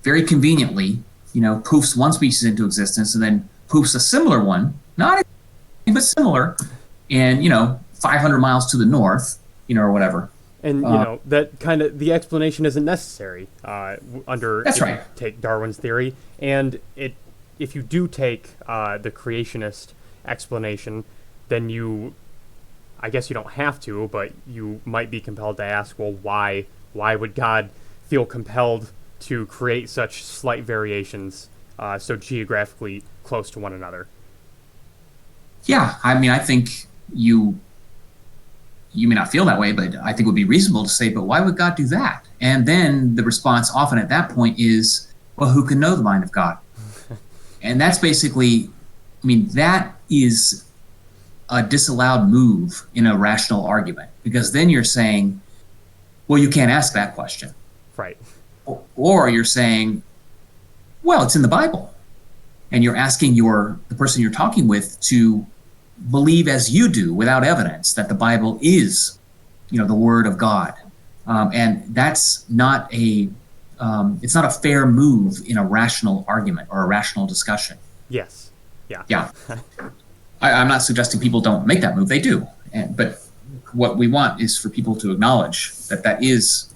very conveniently, poofs one species into existence and then poofs a similar one, not exactly, but similar, and 500 miles to the north, or whatever. And that kind of, the explanation isn't necessary under that's right. Take Darwin's theory, and if you do take the creationist explanation, then I guess you don't have to, but you might be compelled to ask, well, why would God feel compelled to create such slight variations so geographically close to one another? Yeah, I think you may not feel that way, but I think it would be reasonable to say, but why would God do that? And then the response often at that point is, well, who can know the mind of God? And that's basically, that is a disallowed move in a rational argument, because then you're saying, well, you can't ask that question. Right. Or you're saying, well, it's in the Bible. And you're asking the person you're talking with to believe as you do without evidence that the Bible is, the Word of God. And that's not it's not a fair move in a rational argument or a rational discussion. Yes. Yeah. Yeah. I'm not suggesting people don't make that move. They do. But what we want is for people to acknowledge that is,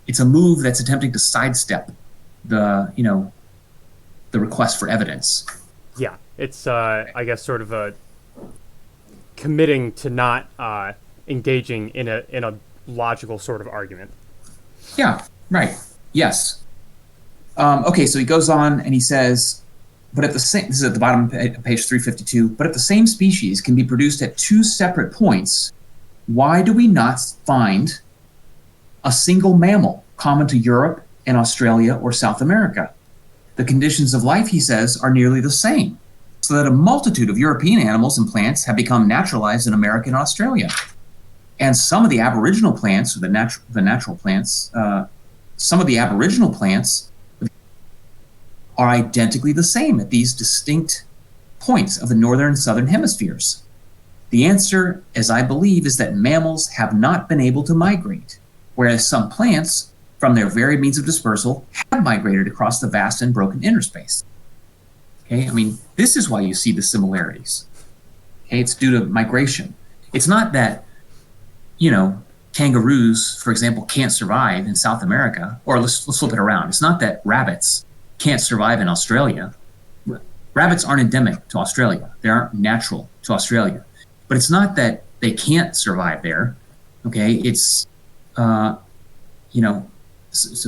it's a move that's attempting to sidestep the request for evidence. Yeah. It's, I guess, sort of a committing to not engaging in a logical sort of argument. Yeah, right. Yes. Okay, so he goes on and he says, this is at the bottom of page 352, but if the same species can be produced at two separate points, why do we not find a single mammal common to Europe and Australia or South America? The conditions of life, he says, are nearly the same, so that a multitude of European animals and plants have become naturalized in America and Australia. And some of the aboriginal plants, or the natural plants, some of the aboriginal plants are identically the same at these distinct points of the northern and southern hemispheres. The answer, as I believe, is that mammals have not been able to migrate, whereas some plants, from their varied means of dispersal, have migrated across the vast and broken interspace. Okay, this is why you see the similarities. Okay, it's due to migration. It's not that, kangaroos, for example, can't survive in South America, or let's flip it around. It's not that rabbits can't survive in Australia. Rabbits aren't endemic to Australia. They aren't natural to Australia. But it's not that they can't survive there. Okay, it's, so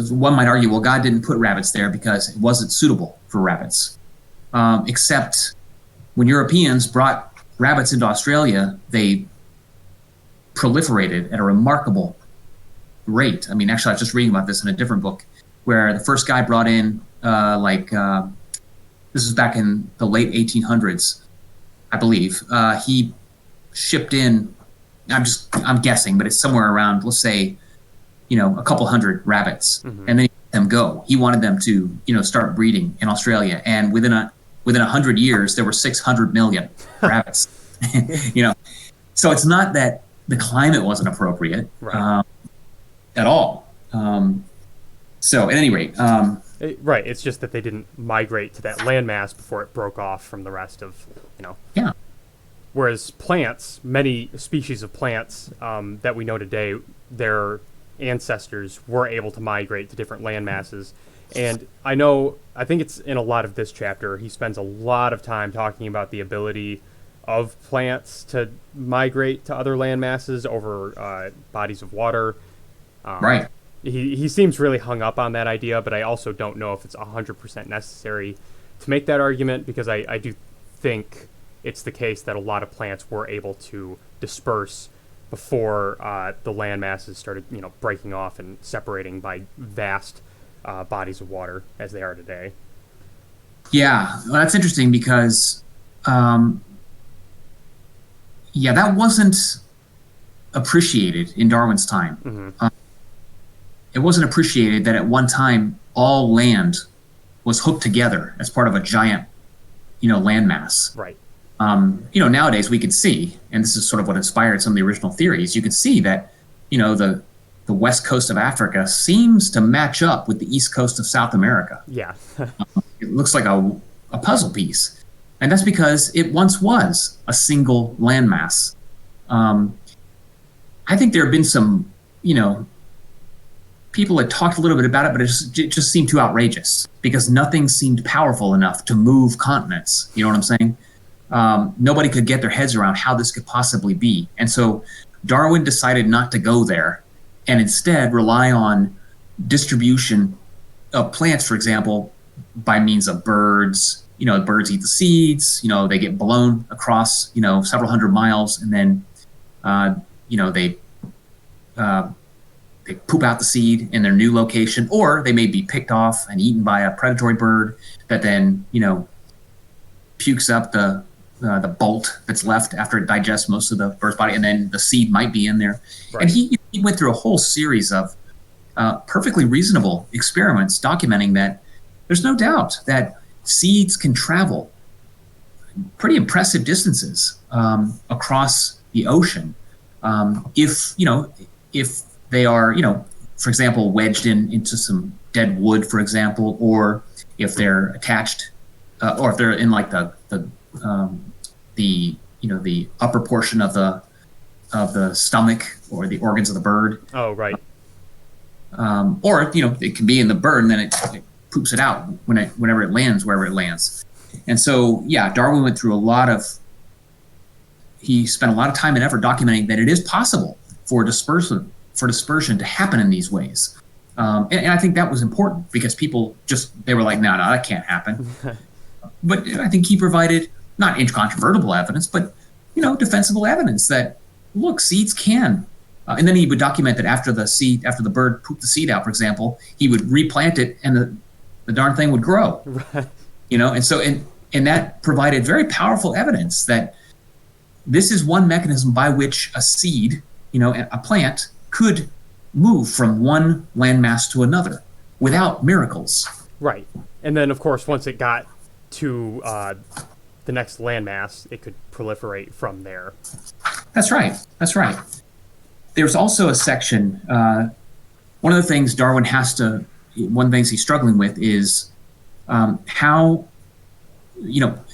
one might argue, well, God didn't put rabbits there because it wasn't suitable for rabbits. Except when Europeans brought rabbits into Australia, they proliferated at a remarkable rate. Actually, I was just reading about this in a different book, where the first guy brought in, this was back in the late 1800s, I believe. He shipped in, I'm guessing, but it's somewhere around, let's say, a couple hundred rabbits, and then he let them go. He wanted them to, start breeding in Australia, and within 100 years, there were 600 million rabbits. So it's not that the climate wasn't appropriate, right. At all. So at any rate, right. It's just that they didn't migrate to that landmass before it broke off from the rest of, Yeah. Whereas plants, many species of plants that we know today, their ancestors were able to migrate to different land masses. And I think it's in a lot of this chapter, he spends a lot of time talking about the ability of plants to migrate to other land masses over bodies of water. Um, Right. he seems really hung up on that idea, but I also don't know if it's 100% necessary to make that argument, because I do think it's the case that a lot of plants were able to disperse before the land masses started, breaking off and separating by vast bodies of water as they are today. Yeah, well, that's interesting because, um, yeah, that wasn't appreciated in Darwin's time. Hmm. It wasn't appreciated that at one time all land was hooked together as part of a giant, landmass. Right. Nowadays we could see, and this is sort of what inspired some of the original theories. You could see that, the west coast of Africa seems to match up with the east coast of South America. Yeah. It looks like a puzzle piece, and that's because it once was a single landmass. Um, I think there have been some, people had talked a little bit about it, but it just seemed too outrageous because nothing seemed powerful enough to move continents. You know what I'm saying? Nobody could get their heads around how this could possibly be. And so Darwin decided not to go there and instead rely on distribution of plants, for example, by means of birds. Birds eat the seeds, they get blown across, several hundred miles, and then, they poop out the seed in their new location, or they may be picked off and eaten by a predatory bird that then, pukes up the bolt that's left after it digests most of the bird's body, and then the seed might be in there. Right. And he went through a whole series of perfectly reasonable experiments documenting that there's no doubt that seeds can travel pretty impressive distances across the ocean if they are, for example, wedged into some dead wood, for example, or if they're attached, or if they're in like the upper portion of the stomach or the organs of the bird. Oh, right. Or it can be in the bird and then it poops it out whenever it lands, wherever it lands. And so, yeah, Darwin went through he spent a lot of time and effort documenting that it is possible for dispersion to happen in these ways. And I think that was important because people they were like, no, that can't happen. But I think he provided not incontrovertible evidence, but, defensible evidence that, look, seeds can. And then he would document that after the bird pooped the seed out, for example, he would replant it and the darn thing would grow. Right. And so, and that provided very powerful evidence that this is one mechanism by which a seed, a plant, could move from one landmass to another without miracles. Right. And then, of course, once it got to the next landmass, it could proliferate from there. That's right. There's also a section, one of the things one of the things he's struggling with is how,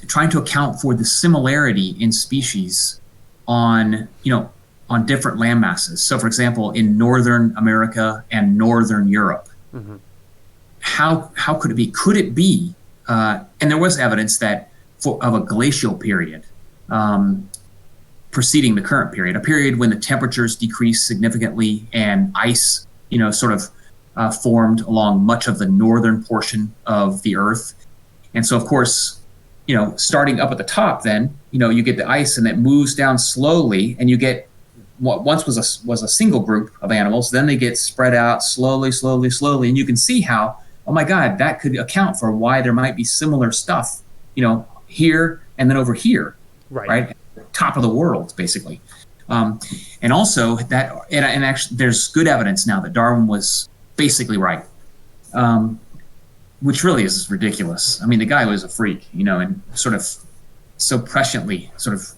trying to account for the similarity in species on different land masses. So, for example, in Northern America and Northern Europe, Mm-hmm. how could it be? Could it be? And there was evidence that of a glacial period preceding the current period, a period when the temperatures decreased significantly and ice, sort of formed along much of the northern portion of the Earth. And so, of course, starting up at the top, then you get the ice, and that moves down slowly, and you get what once was a single group of animals. Then they get spread out slowly, and you can see how, oh my God, that could account for why there might be similar stuff, here and then over here, right? At the top of the world, basically. And also that, and actually, there's good evidence now that Darwin was basically right, which really is ridiculous. I mean, the guy was a freak, and sort of so presciently sort of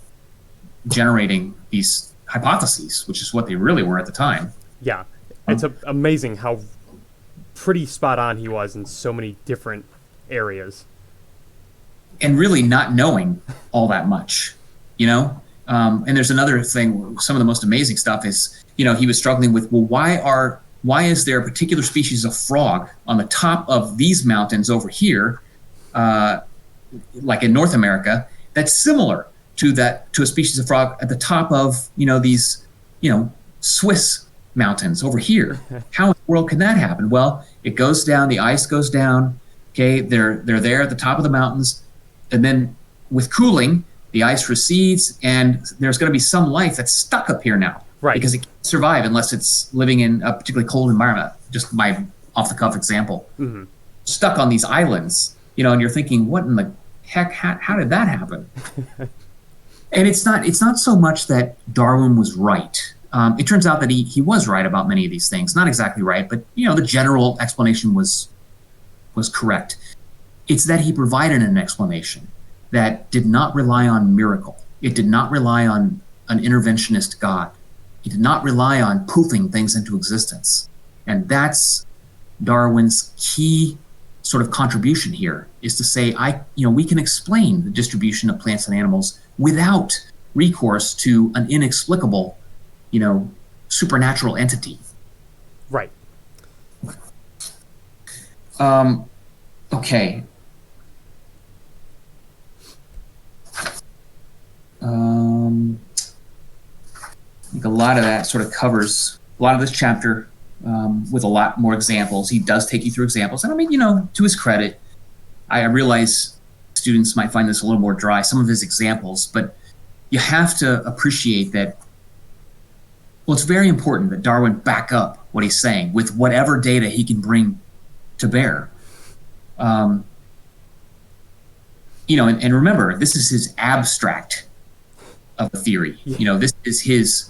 generating these hypotheses, which is what they really were at the time. Yeah. It's amazing how pretty spot on he was in so many different areas. And really not knowing all that much, And there's another thing, some of the most amazing stuff is, he was struggling with, well, why are why is there a particular species of frog on the top of these mountains over here, like in North America, that's similar to a species of frog at the top of these Swiss mountains over here? How in the world can that happen? Well, it goes down, the ice goes down. Okay, they're there at the top of the mountains, and then with cooling, the ice recedes, and there's going to be some life that's stuck up here now, Right. because it can't survive unless it's living in a particularly cold environment. Just my off-the-cuff example. Mm-hmm. Stuck on these islands, and you're thinking, what in the heck? How did that happen? And it's not so much that Darwin was right. It turns out that he was right about many of these things. Not exactly right, but the general explanation was correct. It's that he provided an explanation that did not rely on miracle. It did not rely on an interventionist God. It did not rely on poofing things into existence. And that's Darwin's key sort of contribution here, is to say, we can explain the distribution of plants and animals without recourse to an inexplicable, supernatural entity. Right. Okay. I think a lot of that sort of covers a lot of this chapter, with a lot more examples. He does take you through examples. And I mean, to his credit, I realize students might find this a little more dry, some of his examples, but you have to appreciate that, well, it's very important that Darwin back up what he's saying with whatever data he can bring to bear. And remember, this is his abstract of a theory. This is his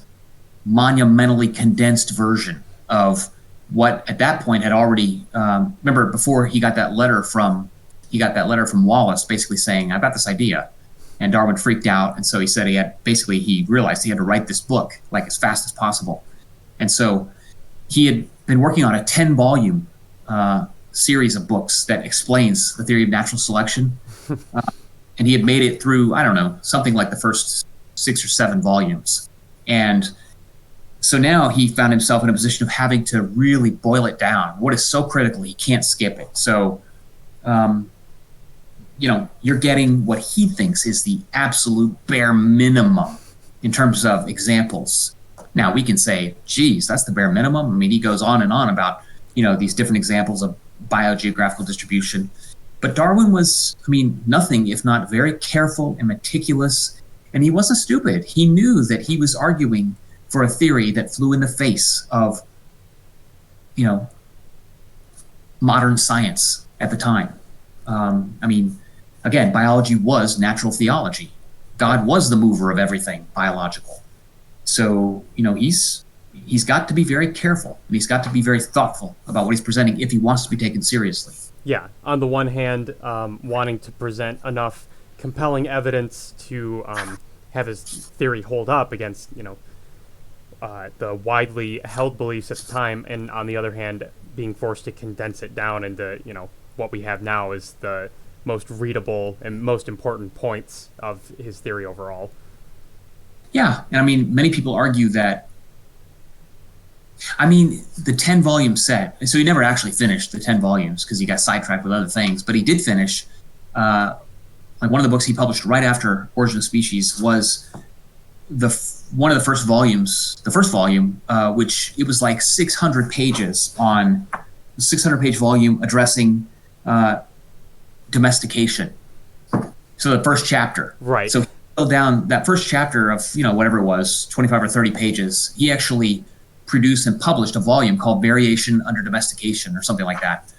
monumentally condensed version of what at that point had already, remember before he got that letter from Wallace basically saying, I've got this idea. And Darwin freaked out. And so he said he realized he had to write this book like as fast as possible. And so he had been working on a 10-volume series of books that explains the theory of natural selection. And he had made it through, I don't know, something like the first 6 or 7 volumes. And so now he found himself in a position of having to really boil it down. What is so critical, he can't skip it. So, you're getting what he thinks is the absolute bare minimum in terms of examples. Now we can say, geez, that's the bare minimum. I mean, he goes on and on about, these different examples of biogeographical distribution. But Darwin was, nothing if not very careful and meticulous. And he wasn't stupid. He knew that he was arguing for a theory that flew in the face of, modern science at the time. Again, biology was natural theology. God was the mover of everything biological. So, he's got to be very careful, and he's got to be very thoughtful about what he's presenting if he wants to be taken seriously. Yeah. On the one hand, wanting to present enough compelling evidence to have his theory hold up against, the widely held beliefs at the time, and on the other hand, being forced to condense it down into, what we have now is the most readable and most important points of his theory overall. Yeah, and many people argue that, the 10-volume set, so he never actually finished the 10 volumes because he got sidetracked with other things, but he did finish, like one of the books he published right after Origin of Species was one of the first volumes, the first volume, which it was like 600 pages on a 600-page volume addressing domestication. So the first chapter. Right. So he filled down that first chapter of, whatever it was, 25 or 30 pages. He actually produced and published a volume called Variation Under Domestication or something like that,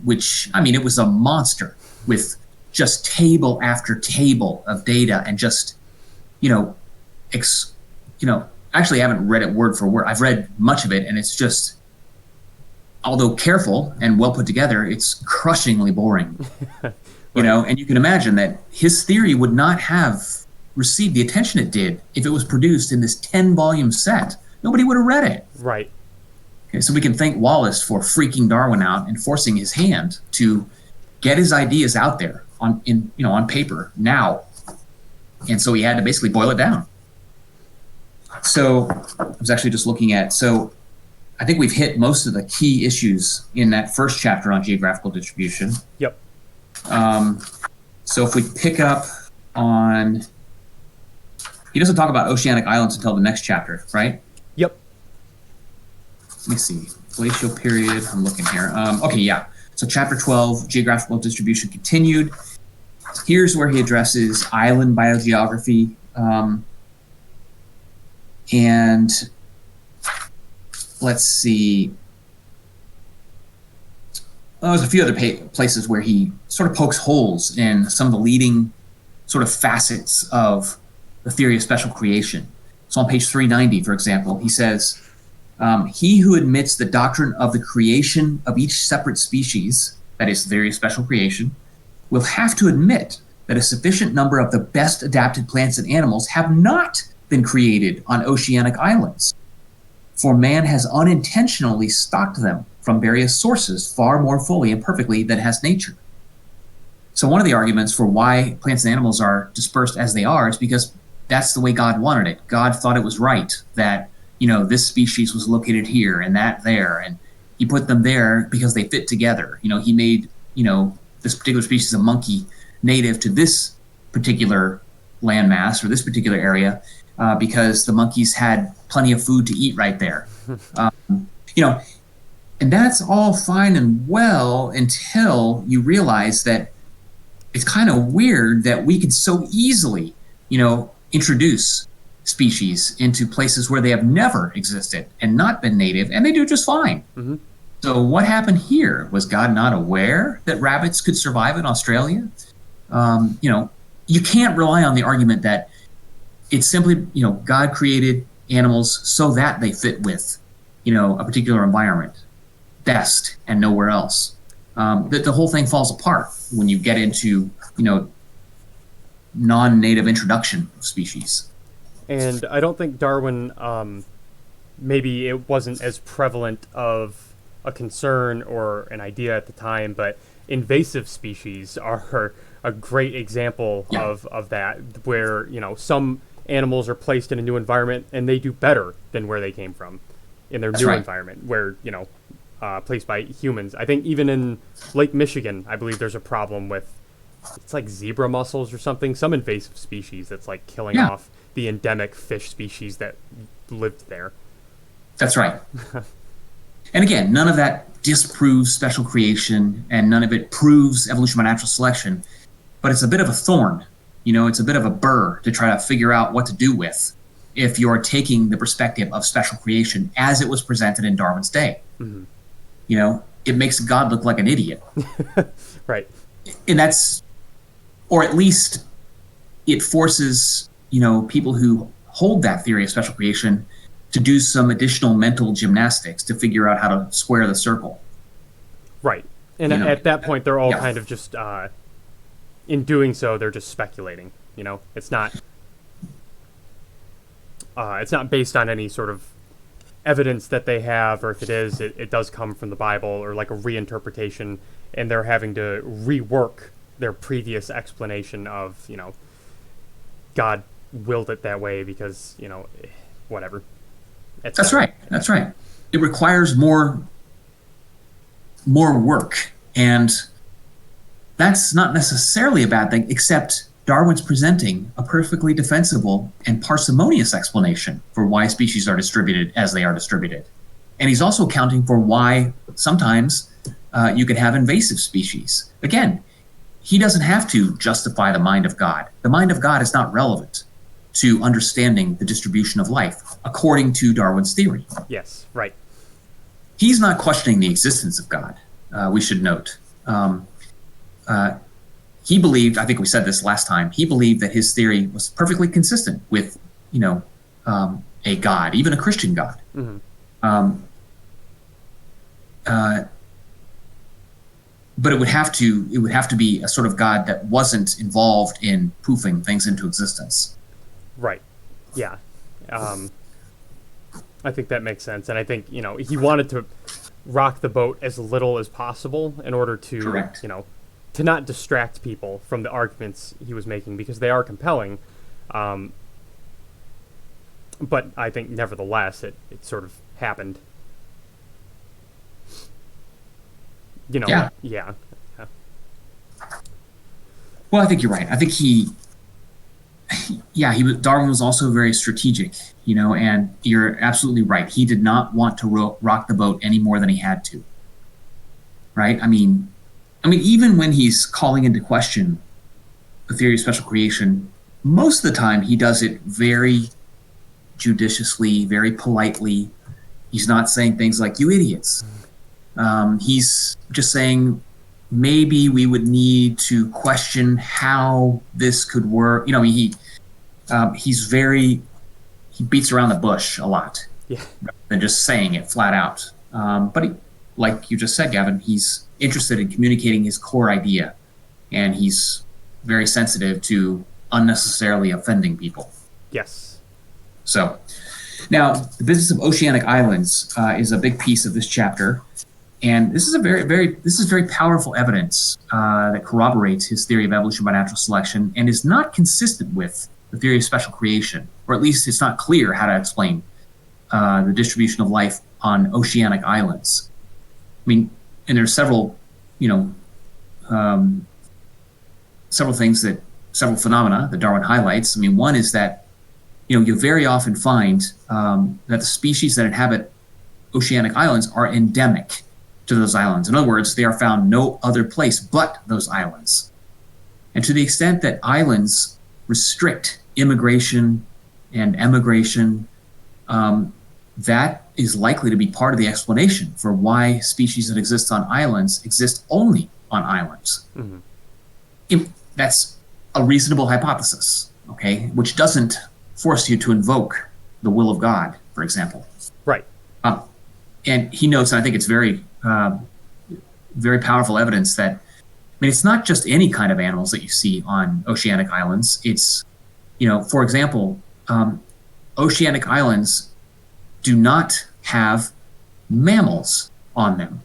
which, it was a monster with just table after table of data and just, actually I haven't read it word for word. I've read much of it, and it's just, although careful and well put together, it's crushingly boring. Right. And you can imagine that his theory would not have received the attention it did if it was produced in this 10-volume set. Nobody would have read it. Right. Okay, so we can thank Wallace for freaking Darwin out and forcing his hand to get his ideas out there on paper now. And so he had to basically boil it down. So I was actually just looking at, I think we've hit most of the key issues in that first chapter on geographical distribution. Yep. So if we pick up on, he doesn't talk about oceanic islands until the next chapter, right? Yep. Let me see. Glacial period. I'm looking here. Okay, yeah. So chapter 12, geographical distribution continued. Here's where he addresses island biogeography. And let's see. Well, there's a few other places where he sort of pokes holes in some of the leading sort of facets of the theory of special creation. So on page 390, for example, he says, he who admits the doctrine of the creation of each separate species, that is, the theory of special creation, will have to admit that a sufficient number of the best adapted plants and animals have not been created on oceanic islands, for man has unintentionally stocked them from various sources far more fully and perfectly than has nature. So one of the arguments for why plants and animals are dispersed as they are is because that's the way God wanted it. God thought it was right that, this species was located here and that there, and he put them there because they fit together. He made, this particular species of monkey native to this particular landmass or this particular area because the monkeys had plenty of food to eat right there. And that's all fine and well until you realize that it's kind of weird that we can so easily, introduce species into places where they have never existed and not been native, and they do just fine. Mm-hmm. So what happened here? Was God not aware that rabbits could survive in Australia? You can't rely on the argument that it's simply, God created animals so that they fit with, a particular environment best and nowhere else. That the whole thing falls apart when you get into, non-native introduction of species. And I don't think Darwin, maybe it wasn't as prevalent of a concern or an idea at the time, but invasive species are a great example of that, where, some animals are placed in a new environment and they do better than where they came from in their new environment, where, placed by humans. I think even in Lake Michigan, I believe there's a problem with, it's like zebra mussels or something, some invasive species that's like killing off the endemic fish species that lived there. That's right. And again, none of that disproves special creation and none of it proves evolution by natural selection, but it's a bit of a thorn. It's a bit of a burr to try to figure out what to do with if you're taking the perspective of special creation as it was presented in Darwin's day. Mm-hmm. It makes God look like an idiot. Right. And that's, or at least it forces, people who hold that theory of special creation to do some additional mental gymnastics to figure out how to square the circle. Right. And at that point, they're all kind of just, in doing so, they're just speculating. It's not based on any sort of evidence that they have, or if it is, it does come from the Bible or like a reinterpretation, and they're having to rework their previous explanation of, God willed it that way because, whatever. That's right. It requires more work, and that's not necessarily a bad thing, except Darwin's presenting a perfectly defensible and parsimonious explanation for why species are distributed as they are distributed. And he's also accounting for why sometimes you could have invasive species. Again, he doesn't have to justify the mind of God. The mind of God is not relevant to understanding the distribution of life, according to Darwin's theory. Yes, right. He's not questioning the existence of God, we should note. He believed, I think we said this last time, he believed that his theory was perfectly consistent with, a God, even a Christian God. Mm-hmm. But it would have to be a sort of God that wasn't involved in poofing things into existence. Right. Yeah. I think that makes sense. And I think, he wanted to rock the boat as little as possible in order to, Correct. To not distract people from the arguments he was making, because they are compelling. But I think nevertheless, it sort of happened. Yeah. Yeah. Yeah. Well, I think you're right. I think yeah, Darwin was also very strategic, and you're absolutely right. He did not want to rock the boat any more than he had to, right? Even when he's calling into question the theory of special creation, most of the time he does it very judiciously, very politely. He's not saying things like "you idiots." He's just saying maybe we would need to question how this could work. He's very he beats around the bush a lot Yeah. than just saying it flat out. But like you just said, Gavin, he's interested in communicating his core idea, and he's very sensitive to unnecessarily offending people. Yes. So now the business of oceanic islands is a big piece of this chapter. And this is very powerful evidence that corroborates his theory of evolution by natural selection and is not consistent with the theory of special creation, or at least it's not clear how to explain the distribution of life on oceanic islands. And there's several, several phenomena that Darwin highlights. One is that, you very often find that the species that inhabit oceanic islands are endemic to those islands. In other words, they are found no other place but those islands. And to the extent that islands restrict immigration and emigration, that is likely to be part of the explanation for why species that exist on islands exist only on islands. Mm-hmm. That's a reasonable hypothesis, okay, which doesn't force you to invoke the will of God, for example. Right. And he notes, and I think it's very powerful evidence that, it's not just any kind of animals that you see on oceanic islands. It's, for example, oceanic islands do not have mammals on them.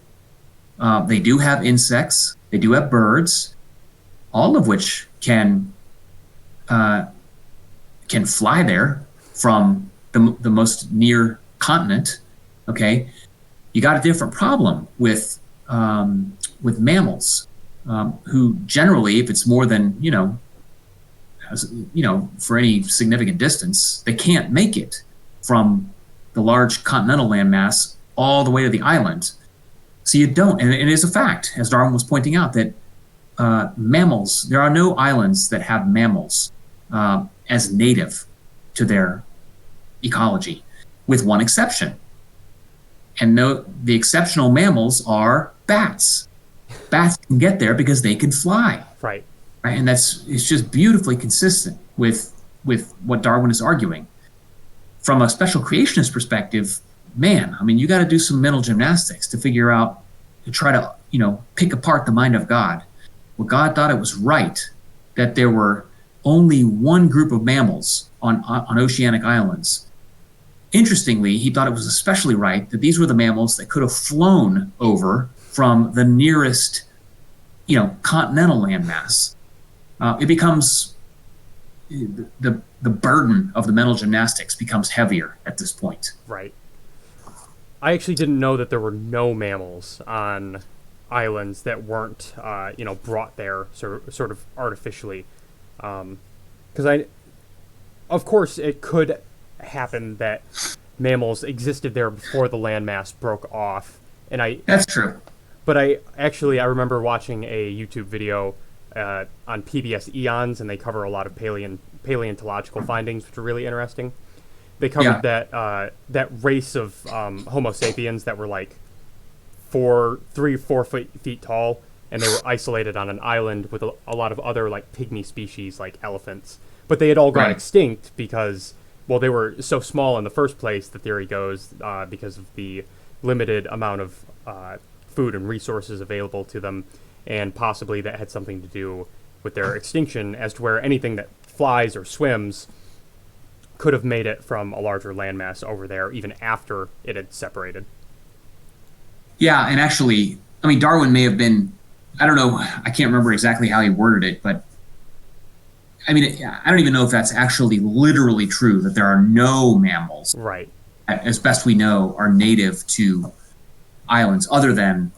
They do have insects, they do have birds, all of which can fly there from the most near continent. Okay, you got a different problem with mammals, who generally, if it's more than for any significant distance, they can't make it from the large continental landmass all the way to the island. So you don't, and it is a fact, as Darwin was pointing out, that mammals, there are no islands that have mammals as native to their ecology, with one exception. And the exceptional mammals are bats. Bats can get there because they can fly. Right. And it's just beautifully consistent with what Darwin is arguing. From a special creationist perspective, you got to do some mental gymnastics to figure out, to try to, pick apart the mind of God. Well, God thought it was right that there were only one group of mammals on oceanic islands. Interestingly, he thought it was especially right that these were the mammals that could have flown over from the nearest, continental landmass. It becomes the burden of the mental gymnastics becomes heavier at this point. Right. I actually didn't know that there were no mammals on islands that weren't, brought there sort of artificially. Because of course, it could happen that mammals existed there before the landmass broke off, That's true. But I remember watching a YouTube video on PBS Eons, and they cover a lot of paleontological findings, which are really interesting. They covered that race of Homo sapiens that were like 3-4 feet tall, and they were isolated on an island with a lot of other like pygmy species like elephants. But they had all gone extinct because, well, they were so small in the first place, the theory goes, because of the limited amount of food and resources available to them, and possibly that had something to do with their extinction, as to where anything that flies or swims could have made it from a larger landmass over there even after it had separated. Yeah, and actually, Darwin may have been, I don't know, I can't remember exactly how he worded it, but I don't even know if that's actually literally true, that there are no mammals, right, as best we know, are native to islands other than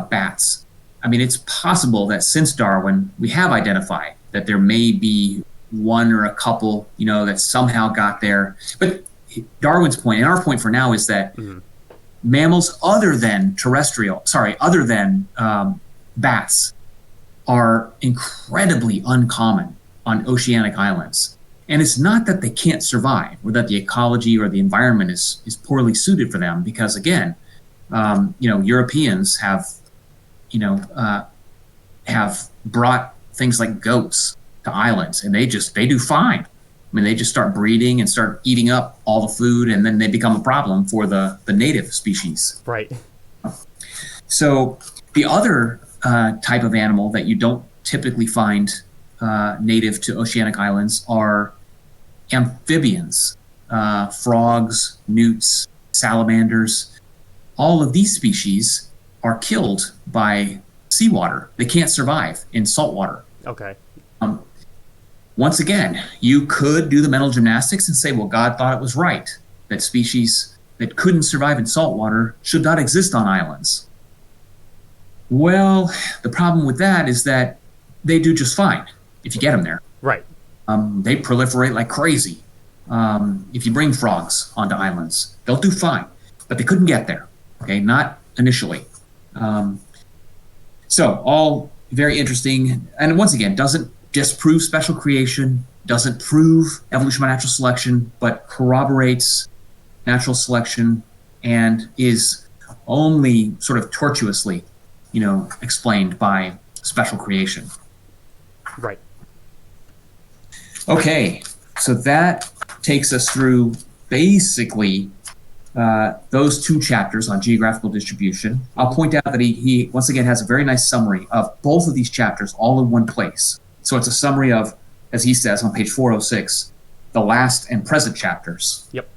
bats. I mean, it's possible that since Darwin, we have identified that there may be one or a couple, that somehow got there. But Darwin's point, and our point for now, is that mammals other than bats, are incredibly uncommon on oceanic islands. And it's not that they can't survive or that the ecology or the environment is poorly suited for them, because again, Europeans have brought things like goats to islands, and they do fine. I mean, they just start breeding and start eating up all the food, and then they become a problem for the native species. Right. So the other type of animal that you don't typically find native to oceanic islands are amphibians, frogs, newts, salamanders. All of these species are killed by seawater. They can't survive in salt water. Okay. Once again, you could do the mental gymnastics and say, well, God thought it was right that species that couldn't survive in salt water should not exist on islands. Well, the problem with that is that they do just fine if you get them there. Right. They proliferate like crazy. If you bring frogs onto islands, they'll do fine, but they couldn't get there. Okay, not initially. So all very interesting, and once again, doesn't disprove special creation, doesn't prove evolution by natural selection, but corroborates natural selection, and is only sort of tortuously, explained by special creation. Right. Okay, so that takes us through basically those two chapters on geographical distribution. I'll point out that he once again has a very nice summary of both of these chapters all in one place. So it's a summary of, as he says on page 406, the last and present chapters. Yep.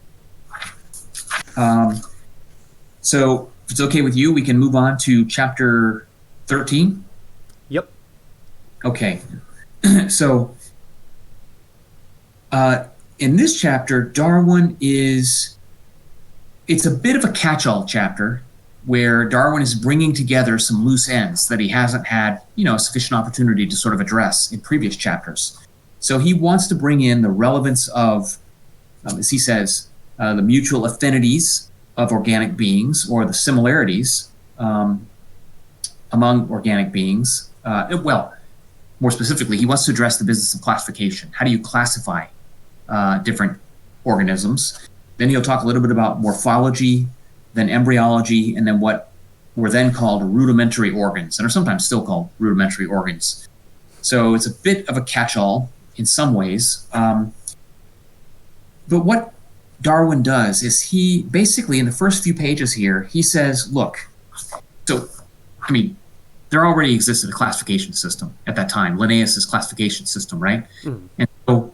So if it's okay with you, we can move on to chapter 13. Yep. Okay. So in this chapter, Darwin it's a bit of a catch-all chapter where Darwin is bringing together some loose ends that he hasn't had, sufficient opportunity to sort of address in previous chapters. So he wants to bring in the relevance of, as he says, the mutual affinities of organic beings, or the similarities among organic beings. More specifically, he wants to address the business of classification. How do you classify different organisms? Then he'll talk a little bit about morphology, then embryology, and then what were then called rudimentary organs, and are sometimes still called rudimentary organs. So it's a bit of a catch-all in some ways. But what Darwin does is he basically, in the first few pages here, he says, look, there already existed a classification system at that time, Linnaeus's classification system, right? And so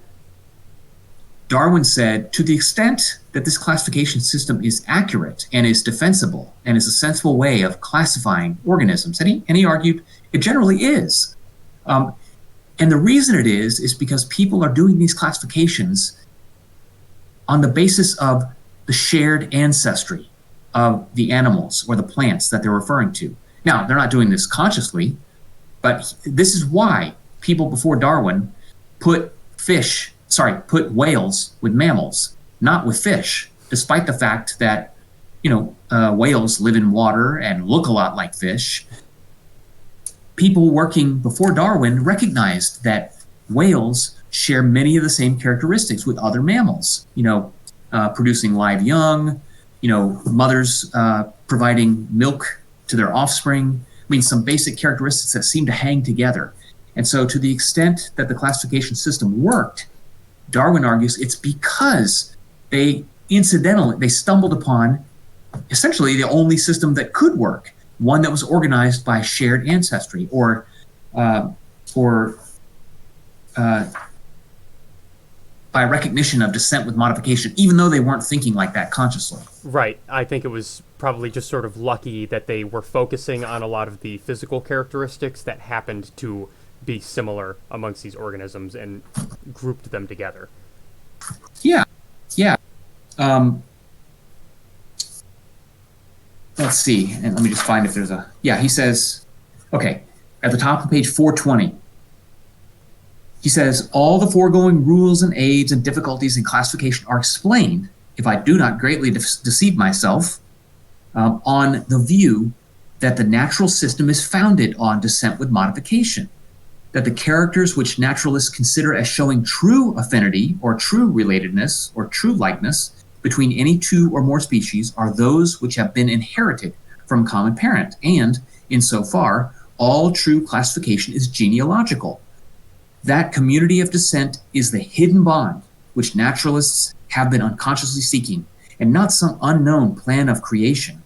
Darwin said, to the extent that this classification system is accurate and is defensible and is a sensible way of classifying organisms, and he argued it generally is. And the reason it is because people are doing these classifications on the basis of the shared ancestry of the animals or the plants that they're referring to. Now, they're not doing this consciously, but this is why people before Darwin put whales with mammals, not with fish, despite the fact that, whales live in water and look a lot like fish. People working before Darwin recognized that whales share many of the same characteristics with other mammals, producing live young, mothers providing milk to their offspring. Some basic characteristics that seem to hang together. And so to the extent that the classification system worked, Darwin argues it's because they stumbled upon essentially the only system that could work, one that was organized by shared ancestry or by recognition of descent with modification, even though they weren't thinking like that consciously. Right. I think it was probably just sort of lucky that they were focusing on a lot of the physical characteristics that happened to be similar amongst these organisms and grouped them together. Yeah. Okay. let's see, and let me just find if there's a, yeah, he says, okay, at the top of page 420, he says, all the foregoing rules and aids and difficulties in classification are explained, if I do not greatly deceive myself, on the view that the natural system is founded on descent with modification, that the characters which naturalists consider as showing true affinity or true relatedness or true likeness between any two or more species are those which have been inherited from a common parent, and, insofar, all true classification is genealogical. That community of descent is the hidden bond which naturalists have been unconsciously seeking, and not some unknown plan of creation,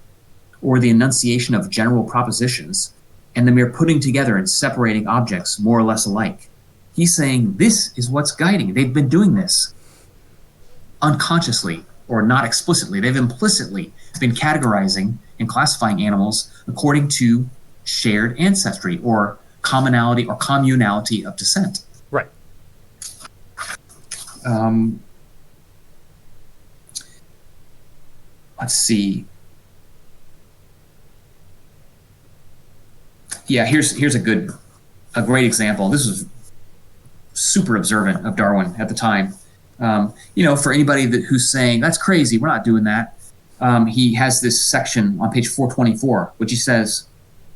or the enunciation of general propositions, and the mere putting together and separating objects more or less alike. He's saying this is what's guiding. They've been doing this unconsciously, or not explicitly. They've implicitly been categorizing and classifying animals according to shared ancestry, or commonality or communality of descent. Right. Let's see. Yeah, here's a great example. This was super observant of Darwin at the time. For anybody who's saying that's crazy, we're not doing that. He has this section on page 424, which he says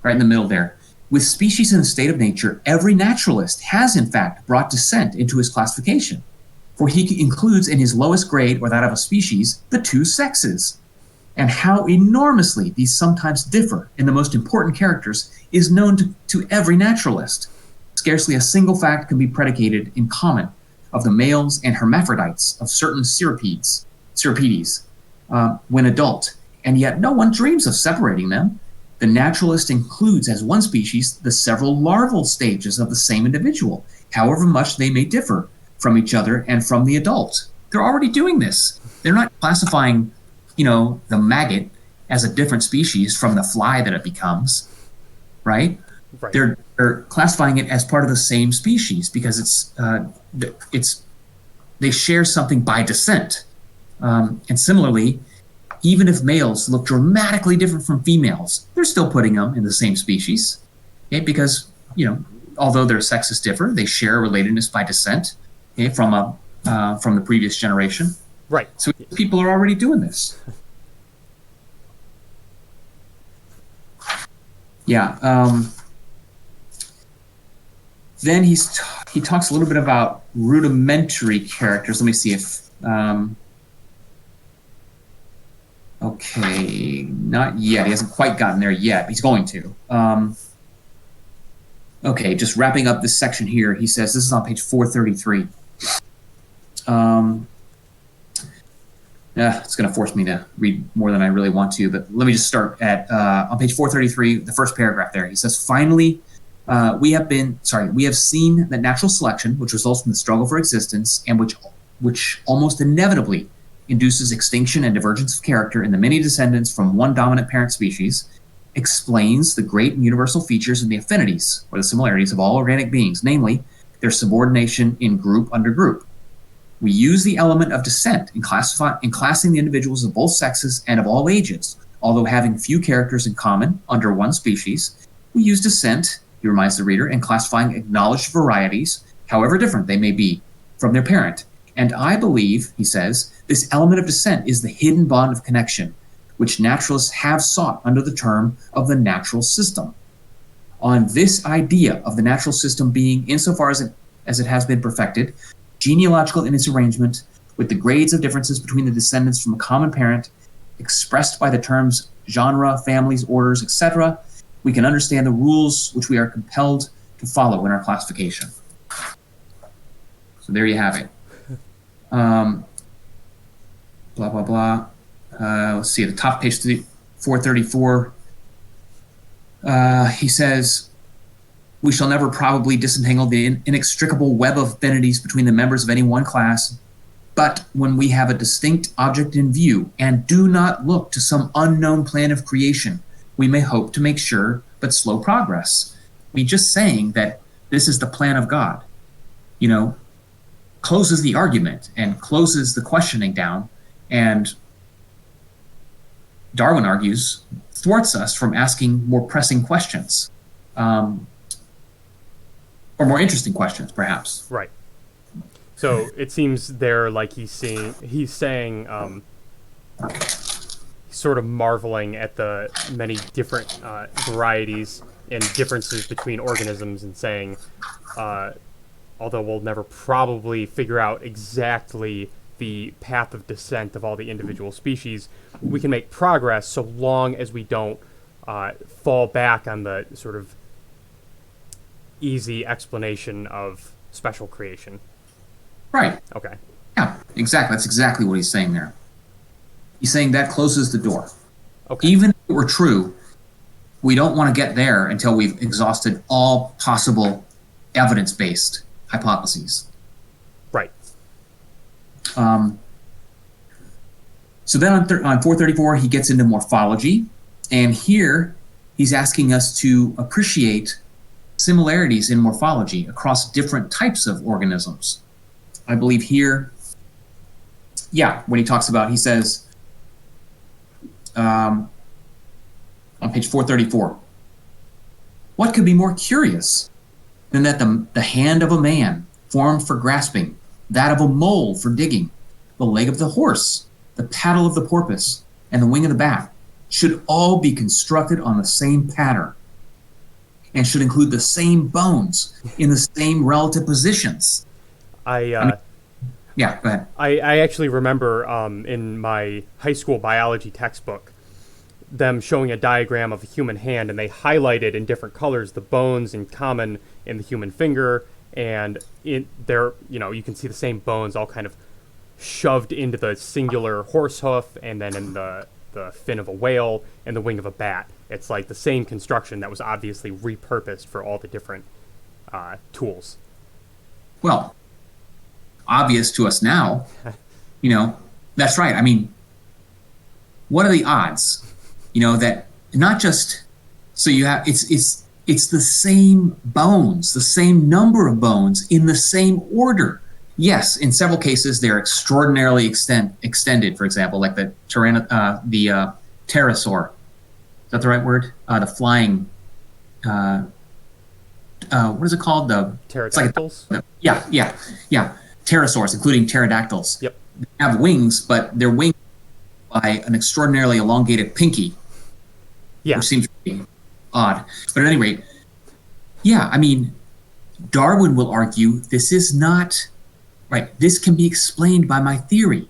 right in the middle there. With species in a state of nature, every naturalist has in fact brought descent into his classification, for he includes in his lowest grade, or that of a species, the two sexes. And how enormously these sometimes differ in the most important characters is known to every naturalist. Scarcely a single fact can be predicated in common of the males and hermaphrodites of certain cirripedes when adult, and yet no one dreams of separating them. The naturalist includes as one species the several larval stages of the same individual, however much they may differ from each other and from the adult. They're already doing this. They're not classifying the maggot as a different species from the fly that it becomes, right? Right. They're classifying it as part of the same species because they share something by descent. And similarly, even if males look dramatically different from females, they're still putting them in the same species, okay? Because although their sexes differ, they share relatedness by descent, okay, from the previous generation. Right. So people are already doing this. Yeah. Then he talks a little bit about rudimentary characters. Let me see if. Okay, not yet. He hasn't quite gotten there yet. He's going to. Okay, just wrapping up this section here. He says, this is on page 433. It's going to force me to read more than I really want to, but let me just start at on page 433, the first paragraph there. He says, finally, we have seen that natural selection, which results from the struggle for existence, and which almost inevitably induces extinction and divergence of character in the many descendants from one dominant parent species, explains the great and universal features and the affinities, or the similarities of all organic beings, namely, their subordination in group under group. We use the element of descent in classing the individuals of both sexes and of all ages. Although having few characters in common under one species, we use descent, he reminds the reader, in classifying acknowledged varieties, however different they may be, from their parent. And I believe, he says, this element of descent is the hidden bond of connection, which naturalists have sought under the term of the natural system. On this idea of the natural system being, insofar as it has been perfected, genealogical in its arrangement, with the grades of differences between the descendants from a common parent, expressed by the terms genre, families, orders, etc., we can understand the rules which we are compelled to follow in our classification. So there you have it. Blah, blah, blah. Let's see, at the top of page 434, he says, we shall never probably disentangle the inextricable web of affinities between the members of any one class, but when we have a distinct object in view and do not look to some unknown plan of creation, we may hope to make sure but slow progress. I mean, just saying that this is the plan of God, closes the argument and closes the questioning down, and Darwin argues, thwarts us from asking more pressing questions, um, or more interesting questions, perhaps. Right. So it seems there like he's saying sort of marveling at the many different varieties and differences between organisms and saying, uh, although we'll never probably figure out exactly the path of descent of all the individual species, we can make progress so long as we don't fall back on the sort of easy explanation of special creation. Right. Okay. Yeah, exactly. That's exactly what he's saying there. He's saying that closes the door. Okay. Even if it were true, we don't want to get there until we've exhausted all possible evidence-based hypotheses. Right. Um, so then on 434, he gets into morphology. And here he's asking us to appreciate similarities in morphology across different types of organisms. I believe here, when he talks about, he says on page 434, what could be more curious than that the hand of a man formed for grasping, that of a mole for digging, the leg of the horse, the paddle of the porpoise, and the wing of the bat should all be constructed on the same pattern and should include the same bones in the same relative positions. I Yeah, go ahead. I actually remember in my high school biology textbook them showing a diagram of a human hand, and they highlighted in different colors the bones in common in the human finger, and in there, you can see the same bones all kind of shoved into the singular horse hoof, and then in the fin of a whale and the wing of a bat. It's like the same construction that was obviously repurposed for all the different tools. Well, obvious to us now, that's right. I mean, what are the odds, that not just, so you have, it's the same bones, the same number of bones in the same order. Yes, in several cases they're extraordinarily extended. For example, like the pterosaur. Is that the right word? The flying. What is it called? The Pterodactyls? Yeah. Pterosaurs, including pterodactyls. Yep. They have wings, but they're winged by an extraordinarily elongated pinky. Yeah. Which seems really odd. But at any rate, Darwin will argue this is not right. This can be explained by my theory.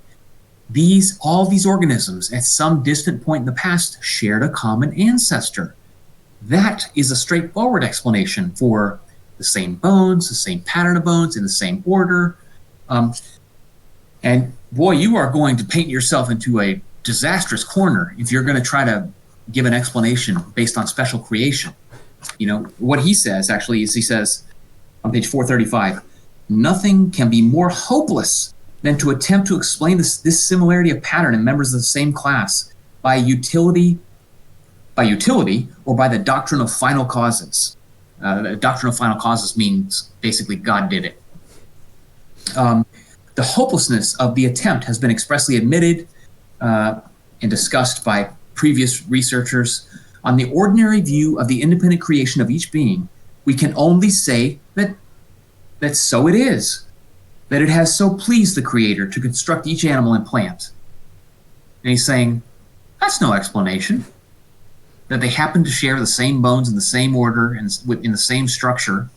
All these organisms at some distant point in the past shared a common ancestor. That is a straightforward explanation for the same bones, the same pattern of bones in the same order. And boy, you are going to paint yourself into a disastrous corner if you're going to try to give an explanation based on special creation. What he says actually is, he says on page 435, nothing can be more hopeless than to attempt to explain this similarity of pattern in members of the same class by utility or by the doctrine of final causes. The doctrine of final causes means basically God did it. The hopelessness of the attempt has been expressly admitted and discussed by previous researchers. On the ordinary view of the independent creation of each being, we can only say that so it is, that it has so pleased the Creator to construct each animal and plant. And he's saying, that's no explanation. That they happen to share the same bones in the same order and in the same structure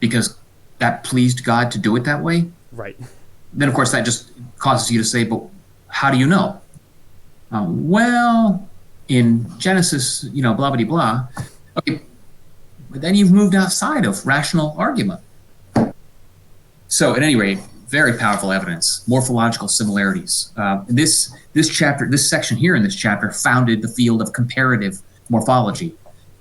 because that pleased God to do it that way. Right. Then, of course, that just causes you to say, but how do you know? Well, in Genesis, blah, blah, blah. Okay, but then you've moved outside of rational argument. So, at any rate, very powerful evidence, morphological similarities. This section here in this chapter founded the field of comparative morphology,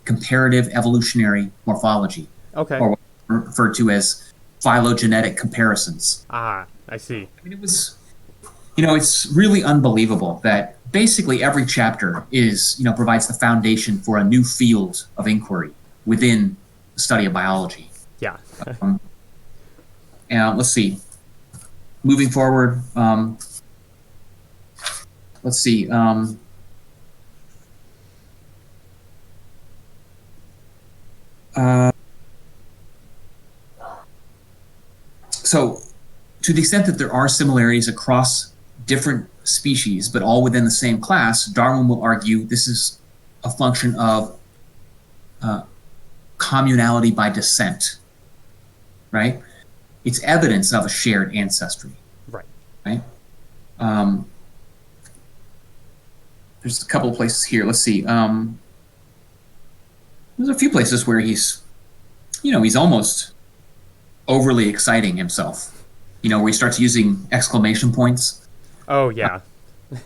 comparative evolutionary morphology, Okay. or what referred to as phylogenetic comparisons. Ah, I see. It was, it's really unbelievable that basically every chapter provides the foundation for a new field of inquiry within the study of biology. Yeah. And let's see. Moving forward, let's see. So, to the extent that there are similarities across different species, but all within the same class, Darwin will argue this is a function of communality by descent, right? It's evidence of a shared ancestry, Right. right? Um, there's a couple of places here. Let's see. There's a few places where he's almost overly exciting himself. Where he starts using exclamation points. Oh yeah. And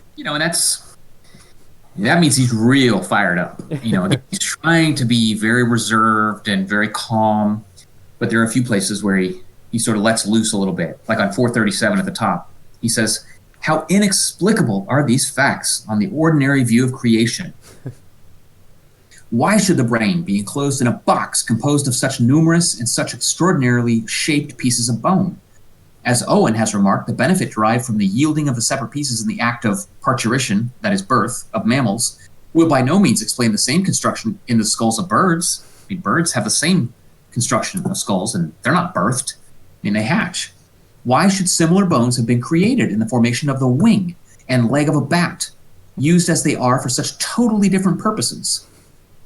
that means he's real fired up. He's trying to be very reserved and very calm, but there are a few places where he sort of lets loose a little bit, like on 437 at the top. He says, "How inexplicable are these facts on the ordinary view of creation? Why should the brain be enclosed in a box composed of such numerous and such extraordinarily shaped pieces of bone? As Owen has remarked, the benefit derived from the yielding of the separate pieces in the act of parturition, that is birth, of mammals, will by no means explain the same construction in the skulls of birds. I mean, birds have the same construction of skulls, and they're not birthed. They hatch. Why should similar bones have been created in the formation of the wing and leg of a bat, used as they are for such totally different purposes?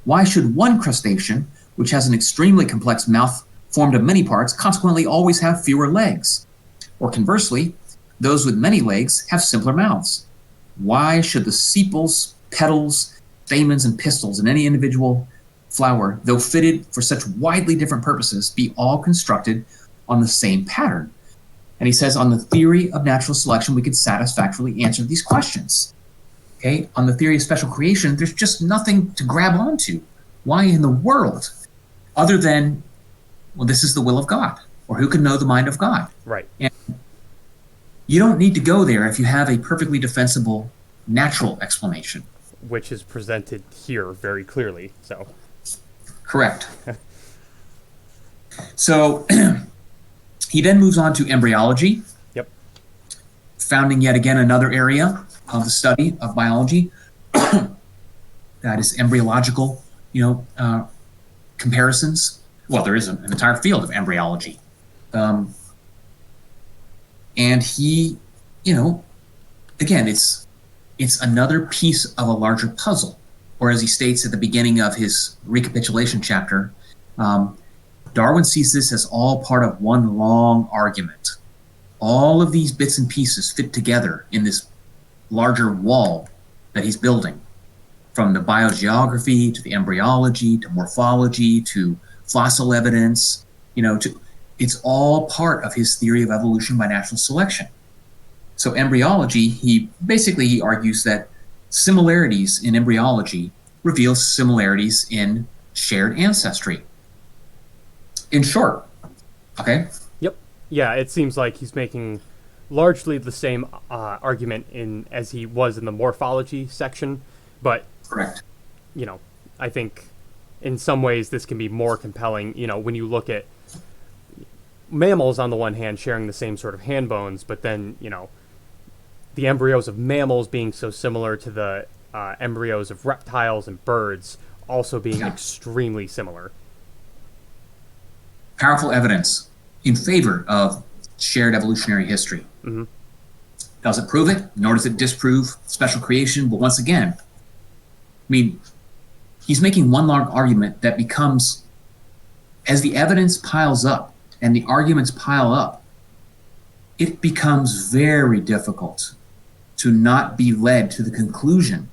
Why should one crustacean, which has an extremely complex mouth formed of many parts, consequently always have fewer legs? Or conversely, those with many legs have simpler mouths? Why should the sepals, petals, stamens, and pistils in any individual flower, though fitted for such widely different purposes, be all constructed on the same pattern?" And he says, on the theory of natural selection, we can satisfactorily answer these questions. Okay, on the theory of special creation, there's just nothing to grab onto. Why in the world? Other than, well, this is the will of God, or who can know the mind of God? Right. And you don't need to go there if you have a perfectly defensible natural explanation. Which is presented here very clearly. So. Correct. So he then moves on to embryology. Yep. Founding yet again another area of the study of biology that is embryological, comparisons. Well, there is an entire field of embryology. And he, again, it's another piece of a larger puzzle. Or as he states at the beginning of his recapitulation chapter, Darwin sees this as all part of one long argument. All of these bits and pieces fit together in this larger wall that he's building, from the biogeography to the embryology to morphology to fossil evidence, it's all part of his theory of evolution by natural selection. So embryology, he argues that similarities in embryology reveal similarities in shared ancestry. In short, okay? Yep. Yeah, it seems like he's making largely the same argument as he was in the morphology section, but correct. I think in some ways this can be more compelling. When you look at mammals on the one hand sharing the same sort of hand bones, but then the embryos of mammals being so similar to the embryos of reptiles and birds also being extremely similar. Powerful evidence in favor of shared evolutionary history. Mm-hmm. Does it prove it? Nor does it disprove special creation. But once again, he's making one long argument that becomes, as the evidence piles up and the arguments pile up, it becomes very difficult to not be led to the conclusion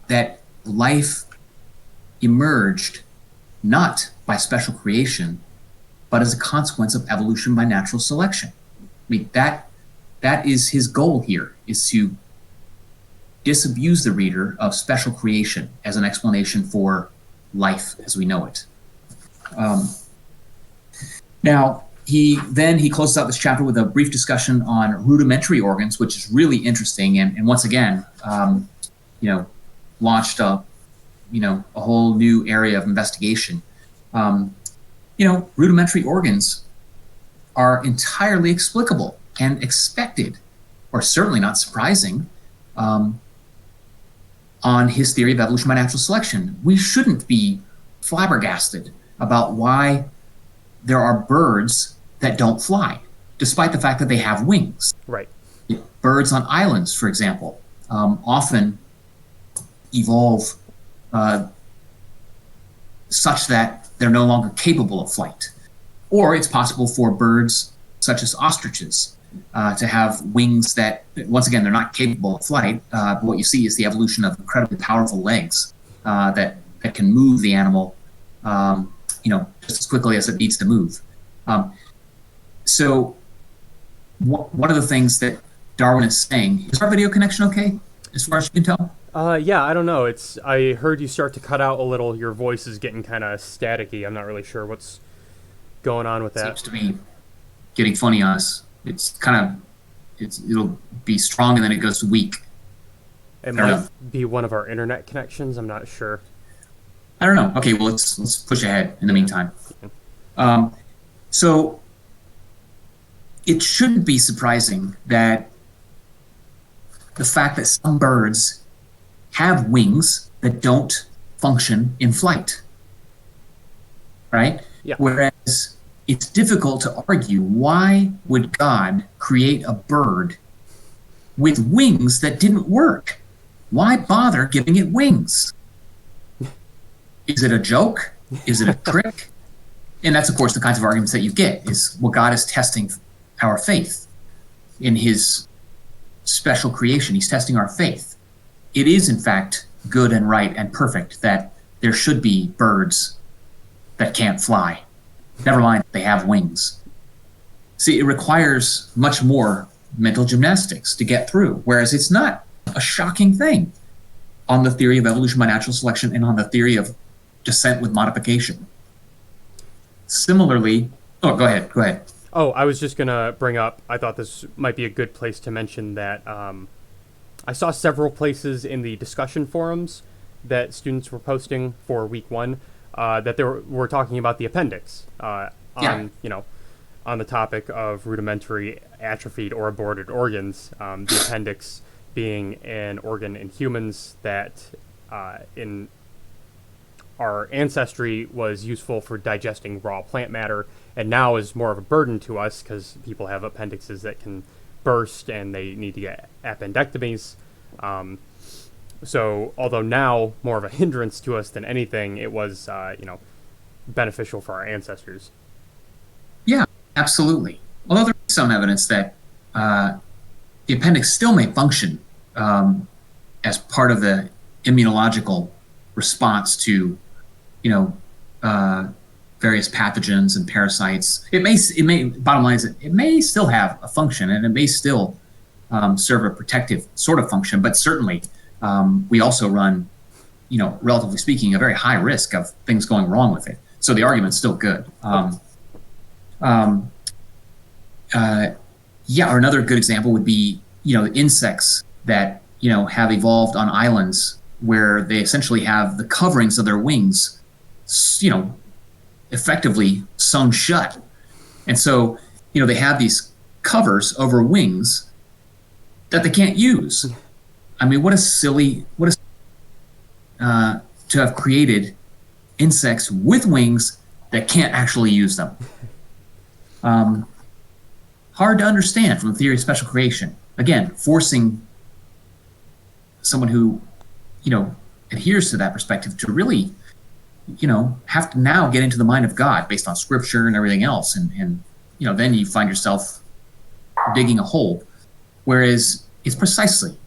that life emerged not by special creation, but as a consequence of evolution by natural selection. That is his goal here, is to disabuse the reader of special creation as an explanation for life as we know it. Now, he closes out this chapter with a brief discussion on rudimentary organs, which is really interesting, and once again, launched a whole new area of investigation. Rudimentary organs are entirely explicable and expected, or certainly not surprising, on his theory of evolution by natural selection. We shouldn't be flabbergasted about why there are birds that don't fly, despite the fact that they have wings. Right. Birds on islands, for example, often evolve such that they're no longer capable of flight. Or it's possible for birds such as ostriches to have wings that, once again, they're not capable of flight. But what you see is the evolution of incredibly powerful legs that can move the animal, just as quickly as it needs to move. So one of the things that Darwin is saying, is our video connection okay, as far as you can tell? Yeah, I don't know. I heard you start to cut out a little. Your voice is getting kind of staticky. I'm not really sure what's going on with that. Seems to be getting funny on us. It'll be strong and then it goes weak. It might be one of our internet connections. I'm not sure. I don't know. Okay, well let's push ahead in the meantime. So it shouldn't be surprising that the fact that some birds have wings that don't function in flight, right? Yeah. Whereas it's difficult to argue, why would God create a bird with wings that didn't work? Why bother giving it wings? Is it a joke? Is it a trick? And that's, of course, the kinds of arguments that you get, is, well, God is testing our faith in his special creation. He's testing our faith. It is, in fact, good and right and perfect that there should be birds that can't fly. Never mind, they have wings. See, it requires much more mental gymnastics to get through, whereas it's not a shocking thing on the theory of evolution by natural selection and on the theory of descent with modification. Similarly, go ahead. Oh, I was just going to bring up, I thought this might be a good place to mention that I saw several places in the discussion forums that students were posting for week 1 that they were talking about the appendix on the topic of rudimentary atrophied or aborted organs. The appendix being an organ in humans that in our ancestry was useful for digesting raw plant matter, and now is more of a burden to us because people have appendixes that can burst and they need to get appendectomies. So although now more of a hindrance to us than anything, it was beneficial for our ancestors. Yeah, absolutely. Although there is some evidence that the appendix still may function as part of the immunological response to various pathogens and parasites. It may. Bottom line is, it may still have a function, and it may still serve a protective sort of function. But certainly, we also run, relatively speaking, a very high risk of things going wrong with it. So the argument's still good. Or another good example would be, the insects that have evolved on islands where they essentially have the coverings of their wings, effectively sewn shut. And so, they have these covers over wings that they can't use. I mean, what to have created insects with wings that can't actually use them. Hard to understand from the theory of special creation. Again, forcing someone who, adheres to that perspective to really, have to now get into the mind of God based on scripture and everything else. And then you find yourself digging a hole. Whereas it's precisely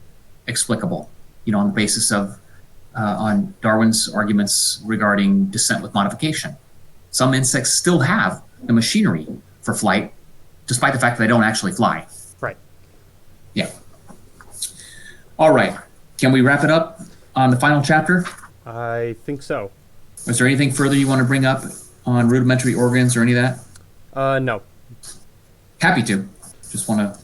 explicable, on the basis of, on Darwin's arguments regarding descent with modification. Some insects still have the machinery for flight, despite the fact that they don't actually fly. Right. Yeah. All right. Can we wrap it up on the final chapter? I think so. Is there anything further you want to bring up on rudimentary organs or any of that? No. Happy to. Just want to...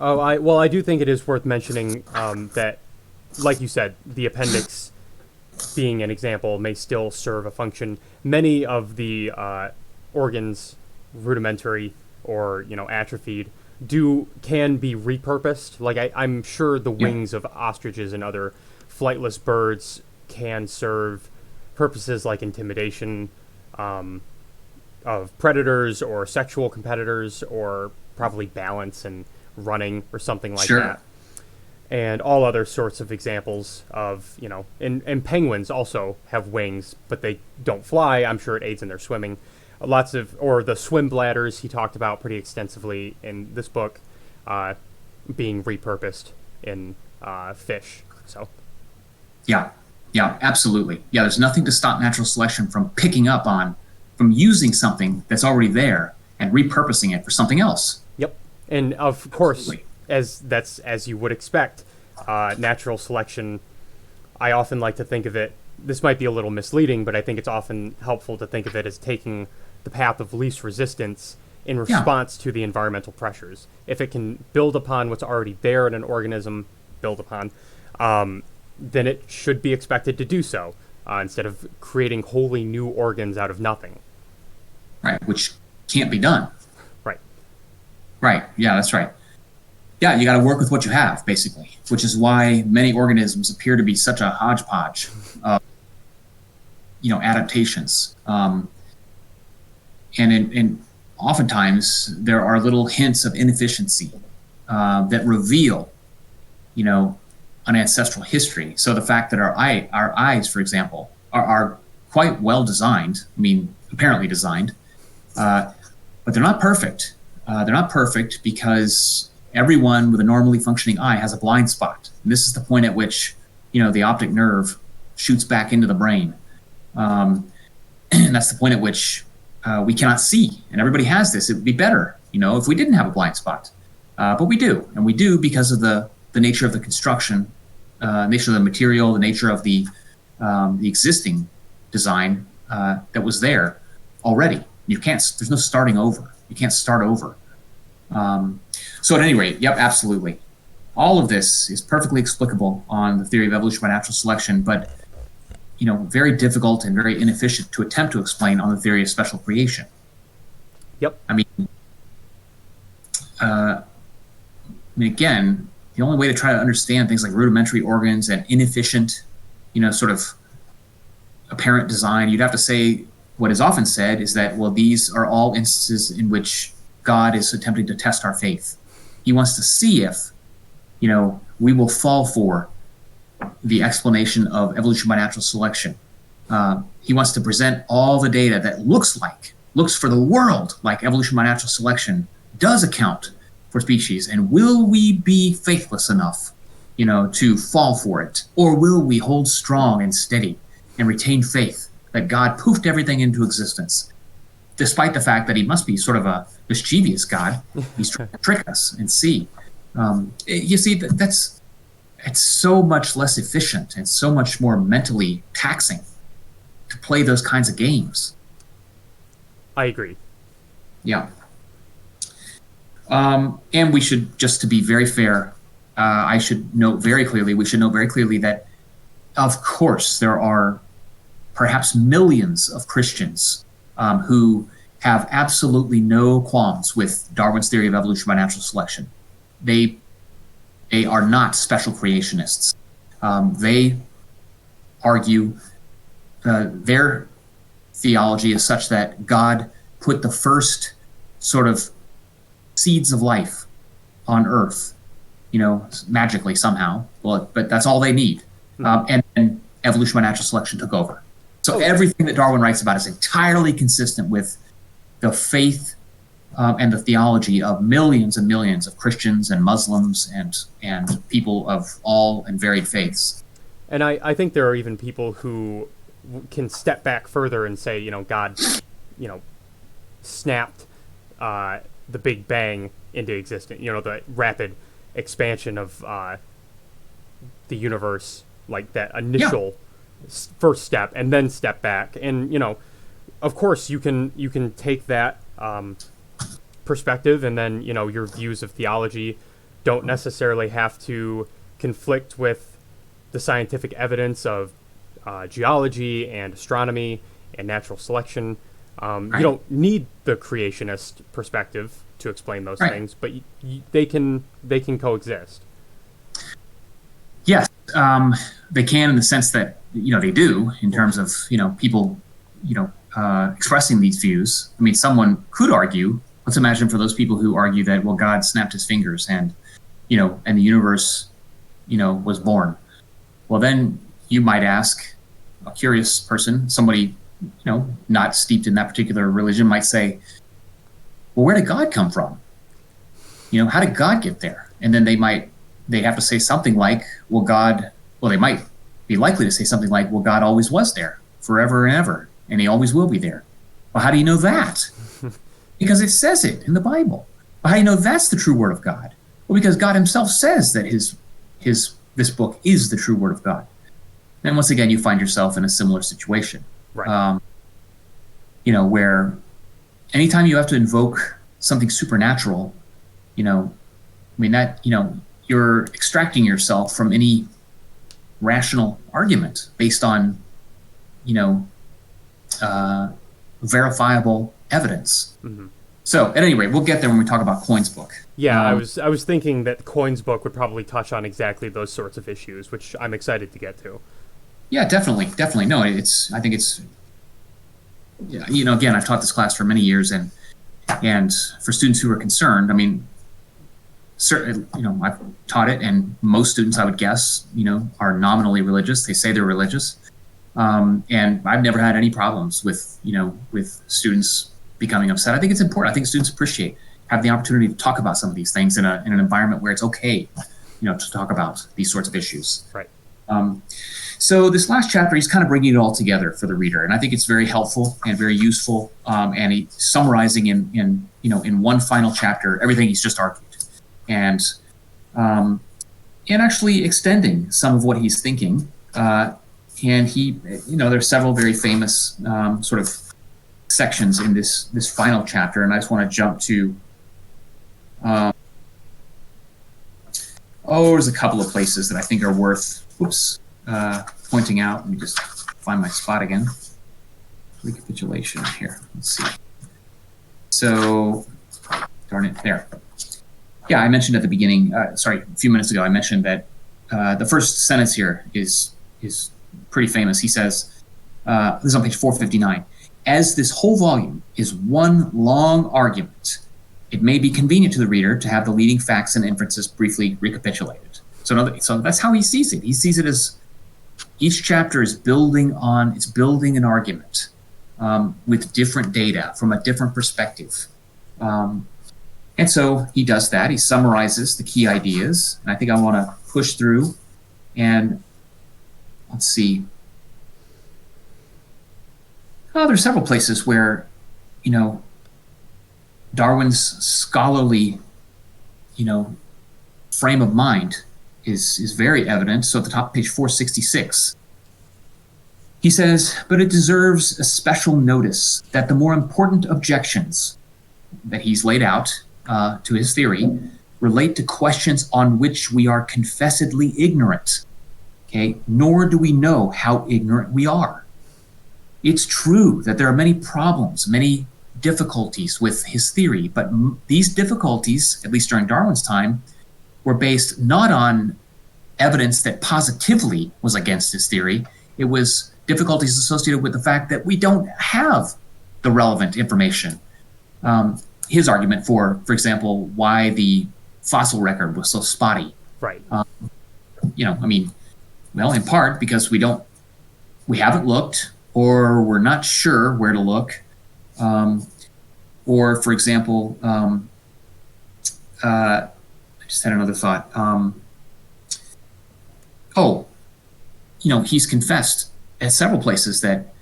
I do think it is worth mentioning that, like you said, the appendix, being an example, may still serve a function. Many of the organs, rudimentary or atrophied, can be repurposed. Like I'm sure the wings of ostriches and other flightless birds can serve purposes like intimidation um, of predators or sexual competitors, or probably balance and running or something like Sure. that. And all other sorts of examples of, and penguins also have wings, but they don't fly. I'm sure it aids in their swimming. Lots of, or the swim bladders he talked about pretty extensively in this book, uh, being repurposed in fish. So, Yeah. Yeah, absolutely. Yeah, there's nothing to stop natural selection from picking up on, from using something that's already there and repurposing it for something else. yep. And of course, Absolutely. as you would expect, natural selection, I often like to think of it, this might be a little misleading, but I think it's often helpful to think of it as taking the path of least resistance in Yeah. response to the environmental pressures. If it can build upon what's already there in an organism, build upon, then it should be expected to do so, instead of creating wholly new organs out of nothing. Right. Which can't be done. Right. Right. Yeah, that's right. Yeah, you got to work with what you have, basically, which is why many organisms appear to be such a hodgepodge of, adaptations. And oftentimes there are little hints of inefficiency that reveal, an ancestral history. So the fact that our eyes, for example, are quite well designed. I mean, apparently designed, but they're not perfect. They're not perfect because everyone with a normally functioning eye has a blind spot. And this is the point at which, the optic nerve shoots back into the brain. And that's the point at which we cannot see. And everybody has this. It would be better, if we didn't have a blind spot. But we do. And we do because of the nature of the construction, nature of the material, the nature of the existing design that was there already. There's no starting over. You can't start over. So at any rate, yep, absolutely. All of this is perfectly explicable on the theory of evolution by natural selection, but very difficult and very inefficient to attempt to explain on the theory of special creation. Yep. I mean, again, the only way to try to understand things like rudimentary organs and inefficient, sort of apparent design, you'd have to say what is often said is that, well, these are all instances in which God is attempting to test our faith. He wants to see if, we will fall for the explanation of evolution by natural selection. He wants to present all the data that looks for the world like evolution by natural selection does account for species. And will we be faithless enough, to fall for it? Or will we hold strong and steady and retain faith that God poofed everything into existence, despite the fact that he must be sort of a mischievous God? He's trying to trick us and see. You see, it's so much less efficient and so much more mentally taxing to play those kinds of games. I agree. Yeah. And we should, just to be very fair, we should note very clearly that, of course, there are perhaps millions of Christians who have absolutely no qualms with Darwin's theory of evolution by natural selection. They are not special creationists. They argue their theology is such that God put the first sort of seeds of life on Earth, magically somehow. Well, but that's all they need. And evolution by natural selection took over. So everything that Darwin writes about is entirely consistent with the faith and the theology of millions and millions of Christians and Muslims and people of all and varied faiths. And I think there are even people who can step back further and say, God, snapped the Big Bang into existence, the rapid expansion of the universe, like that initial first step, and then step back. And, of course, you can take that perspective, and then, your views of theology don't necessarily have to conflict with the scientific evidence of geology and astronomy and natural selection. You don't need the creationist perspective to explain those things, but they can coexist. Yes, They can, in the sense that they do, in terms of people expressing these views. I mean, someone could argue. Let's imagine for those people who argue that, well, God snapped his fingers and and the universe was born. Well, then you might ask a curious person, somebody not steeped in that particular religion, might say, well, where did God come from? How did God get there? And then they have to say something like, they might be likely to say something like, well, God always was there forever and ever, and he always will be there. Well, how do you know that? Because it says it in the Bible. Well, how do you know that's the true word of God? Well, because God himself says that this book is the true word of God. And once again, you find yourself in a similar situation. Right. Where anytime you have to invoke something supernatural, you're extracting yourself from any rational argument based on, verifiable evidence. Mm-hmm. So, at any rate, we'll get there when we talk about Coin's book. Yeah, I was thinking that Coin's book would probably touch on exactly those sorts of issues, which I'm excited to get to. Yeah, definitely. No, I think it's, again, I've taught this class for many years, and for students who are concerned, I mean, certainly, I've taught it, and most students, I would guess, are nominally religious. They say they're religious, and I've never had any problems with students becoming upset. I think it's important. I think students have the opportunity to talk about some of these things in an environment where it's okay, to talk about these sorts of issues. Right. So this last chapter, he's kind of bringing it all together for the reader, and I think it's very helpful and very useful. And he's summarizing in one final chapter everything he's just argued, and actually extending some of what he's thinking. And he, there's several very famous sort of sections in this final chapter, and I just want to jump to. There's a couple of places that I think are worth pointing out. Let me just find my spot again. Recapitulation here. Let's see. So, darn it, there. Yeah, I mentioned at the beginning, a few minutes ago, I mentioned that the first sentence here is pretty famous. He says, this is on page 459, as this whole volume is one long argument, it may be convenient to the reader to have the leading facts and inferences briefly recapitulated. So that's how he sees it. He sees it as each chapter is building an argument with different data from a different perspective. And so he does that. He summarizes the key ideas. And I think I want to push through and let's see. There's several places where, Darwin's scholarly, frame of mind is very evident. So at the top of page 466, he says, but it deserves a special notice that the more important objections that he's laid out to his theory relate to questions on which we are confessedly ignorant. Okay, nor do we know how ignorant we are. It's true that there are many problems, many difficulties with his theory, but these difficulties, at least during Darwin's time, were based not on evidence that positively was against his theory. It was difficulties associated with the fact that we don't have the relevant information. His argument for example, why the fossil record was so spotty. Right. In part because we haven't looked, or we're not sure where to look. Or, for example, I just had another thought. He's confessed at several places that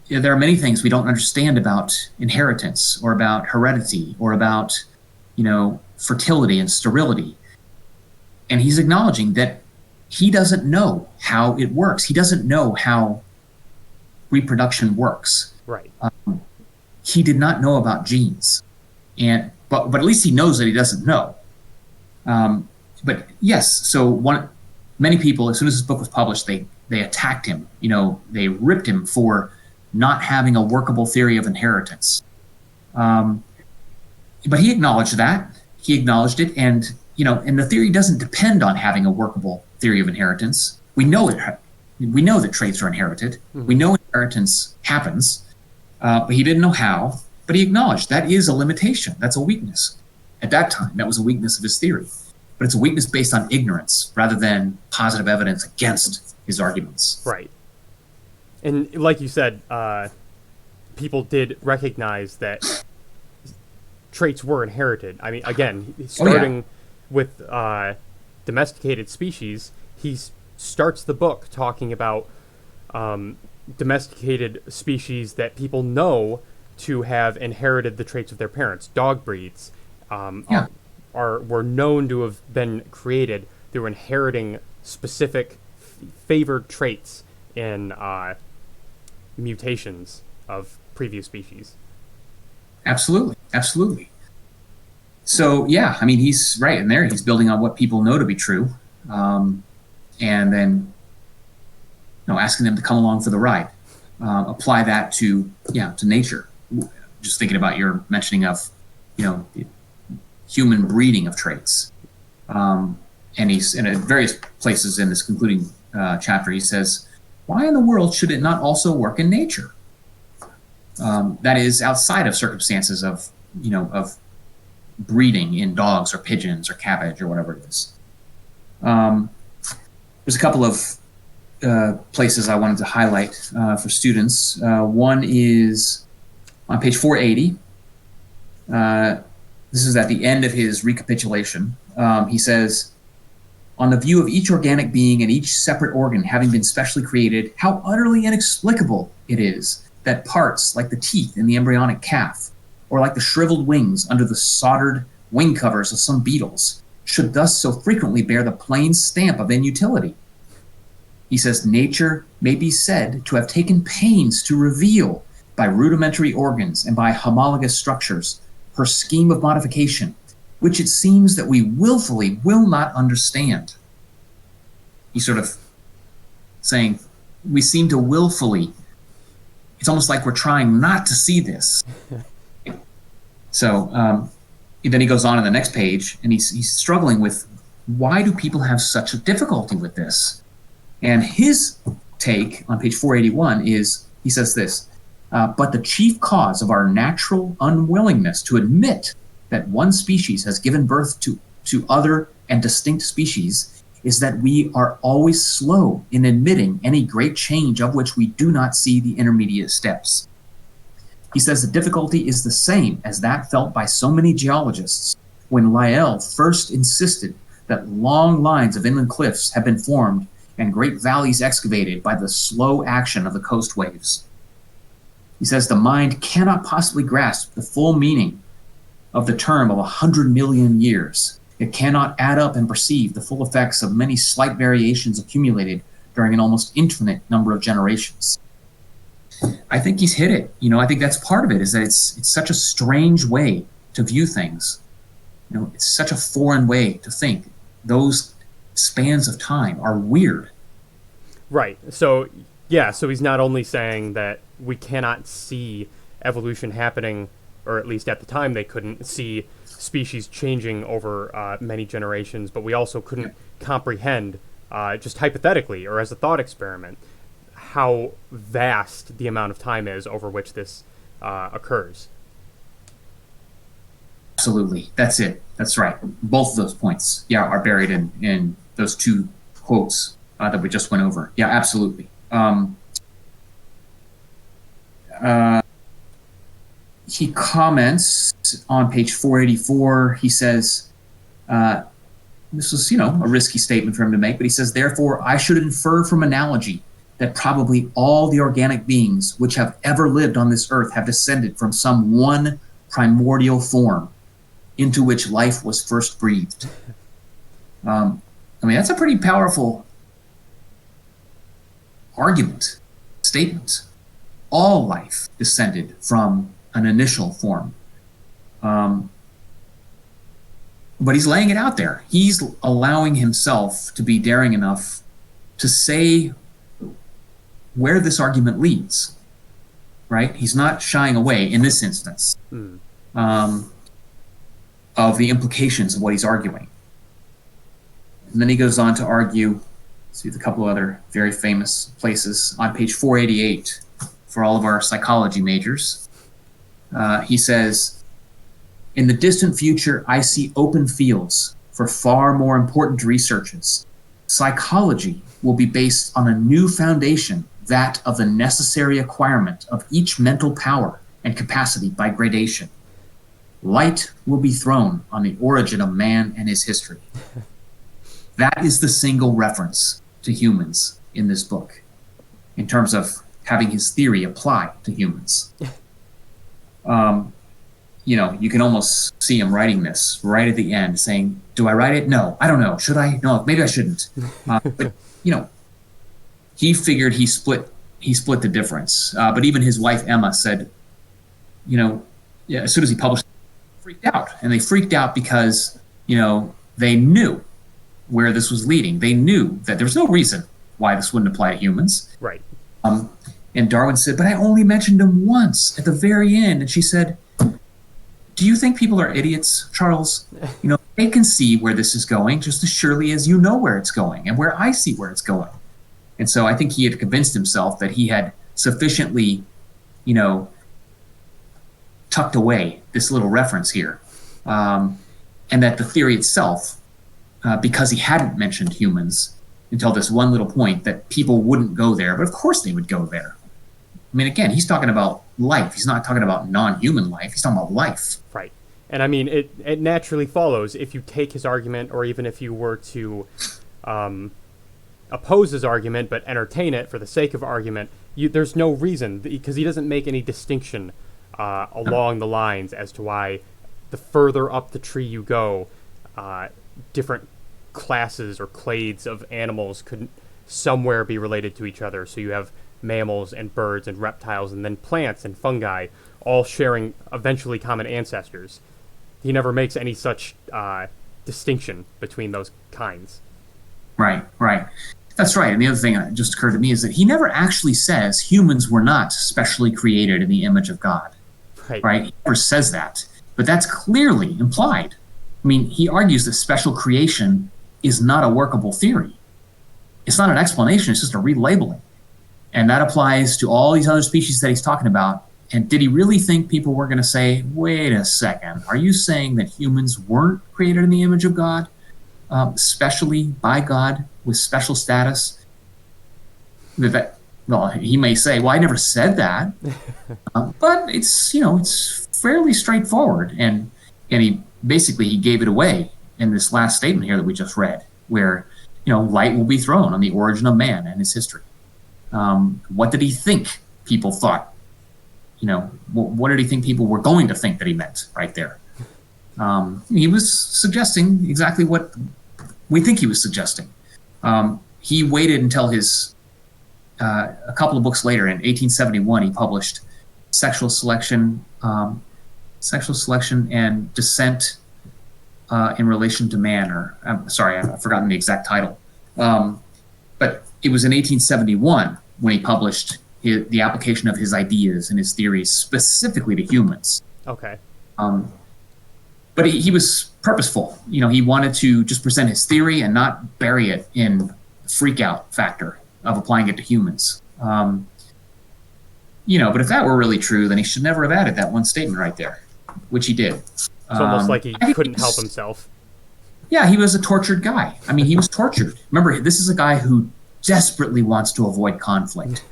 there are many things we don't understand about inheritance or about heredity or about, fertility and sterility. And he's acknowledging that he doesn't know how it works. He doesn't know how reproduction works. Right. He did not know about genes, but at least he knows that he doesn't know. But yes, so many people, as soon as this book was published, they attacked him. They ripped him for not having a workable theory of inheritance. But he acknowledged that. He acknowledged it, and and the theory doesn't depend on having a workable theory of inheritance. We know it. We know that traits are inherited. We know inheritance happens, but he didn't know how. But he acknowledged that is a limitation. That's a weakness. At that time, that was a weakness of his theory. But it's a weakness based on ignorance rather than positive evidence against his arguments. Right. And like you said, people did recognize that traits were inherited. I mean, again, starting with domesticated species, he starts the book talking about domesticated species that people know to have inherited the traits of their parents. Dog breeds were known to have been created through inheriting specific favored traits in mutations of previous species. Absolutely. So I mean, he's right in there. He's building on what people know to be true, and then asking them to come along for the ride. Apply that to nature. Just thinking about your mentioning of human breeding of traits, and he's in various places in this concluding chapter. He says, "Why in the world should it not also work in nature? That is outside of circumstances of breeding in dogs or pigeons or cabbage or whatever it is." There's a couple of places I wanted to highlight for students. One is on page 480. This is at the end of his recapitulation. He says, "On the view of each organic being and each separate organ having been specially created, how utterly inexplicable it is that parts like the teeth in the embryonic calf, or like the shriveled wings under the soldered wing covers of some beetles, should thus so frequently bear the plain stamp of inutility." He says, "Nature may be said to have taken pains to reveal, by rudimentary organs and by homologous structures, her scheme of modification, which it seems that we willfully will not understand." He's sort of saying, we seem to willfully, it's almost like we're trying not to see this. So then he goes on in the next page, and he's struggling with, why do people have such a difficulty with this? And his take on page 481 is, he says this, "But the chief cause of our natural unwillingness to admit that one species has given birth to other and distinct species is that we are always slow in admitting any great change of which we do not see the intermediate steps." He says the difficulty is the same as that felt by so many geologists when Lyell first insisted that long lines of inland cliffs have been formed and great valleys excavated by the slow action of the coast waves. He says the mind cannot possibly grasp the full meaning of the term of 100 million years. It cannot add up and perceive the full effects of many slight variations accumulated during an almost infinite number of generations. I think he's hit it. I think that's part of it, is that it's such a strange way to view things. It's such a foreign way to think. Those spans of time are weird. Right. So he's not only saying that we cannot see evolution happening, or at least at the time they couldn't see species changing over many generations, but we also couldn't comprehend, just hypothetically or as a thought experiment, how vast the amount of time is over which this occurs. Absolutely. That's it. That's right. Both of those points, are buried in those two quotes that we just went over. Yeah, absolutely. He comments on page 484. He says, this was, a risky statement for him to make, but he says, "Therefore, I should infer from analogy that probably all the organic beings which have ever lived on this earth have descended from some one primordial form into which life was first breathed." That's a pretty powerful statement. All life descended from an initial form. But he's laying it out there. He's allowing himself to be daring enough to say where this argument leads, right? He's not shying away in this instance of the implications of what he's arguing. And then he goes on to argue, see, with a couple of other very famous places on page 488 for all of our psychology majors. He says, in the distant future, I see open fields for far more important researches. Psychology will be based on a new foundation, that of the necessary acquirement of each mental power and capacity by gradation. Light will be thrown on the origin of man and his history. That is the single reference to humans in this book, in terms of having his theory apply to humans. You can almost see him writing this right at the end, saying, do I write it? No, I don't know. Should I? No, maybe I shouldn't. But he figured he split the difference. But even his wife, Emma, said, as soon as he published, freaked out. And they freaked out because, they knew where this was leading. They knew that there was no reason why this wouldn't apply to humans. Right. And Darwin said, but I only mentioned him once at the very end. And she said, do you think people are idiots, Charles? They can see where this is going just as surely as you know where it's going and where I see where it's going. And so I think he had convinced himself that he had sufficiently, tucked away this little reference here. And that the theory itself, because he hadn't mentioned humans until this one little point, that people wouldn't go there, but of course they would go there. I mean, again, he's talking about life. He's not talking about non-human life. He's talking about life. Right. And I mean, it naturally follows, if you take his argument, or even if you were to oppose his argument but entertain it for the sake of argument, there's no reason, because he doesn't make any distinction along the lines as to why the further up the tree you go, different classes or clades of animals could somewhere be related to each other. So you have mammals and birds and reptiles, and then plants and fungi, all sharing eventually common ancestors. He never makes any such distinction between those kinds. Right. That's right. And the other thing that just occurred to me is that he never actually says humans were not specially created in the image of God. Right? He never says that. But that's clearly implied. I mean, he argues that special creation is not a workable theory. It's not an explanation, it's just a relabeling. And that applies to all these other species that he's talking about. And did he really think people were going to say, wait a second, are you saying that humans weren't created in the image of God, specially by God, with special status? Well, he may say, well, I never said that. But it's fairly straightforward. And he gave it away in this last statement here that we just read, where, light will be thrown on the origin of man and his history. What did he think people thought? What did he think people were going to think that he meant right there? He was suggesting exactly what we think he was suggesting. He waited until his, a couple of books later, in 1871, he published Sexual Selection and Descent in Relation to Man, or I'm sorry, I've forgotten the exact title. But it was in 1871 when he published the application of his ideas and his theories specifically to humans. Okay. But he was purposeful. He wanted to just present his theory and not bury it in the freak out factor of applying it to humans. But if that were really true, then he should never have added that one statement right there, which he did. It's almost like he couldn't help himself. Yeah, he was a tortured guy. I mean, he was tortured. Remember, this is a guy who desperately wants to avoid conflict.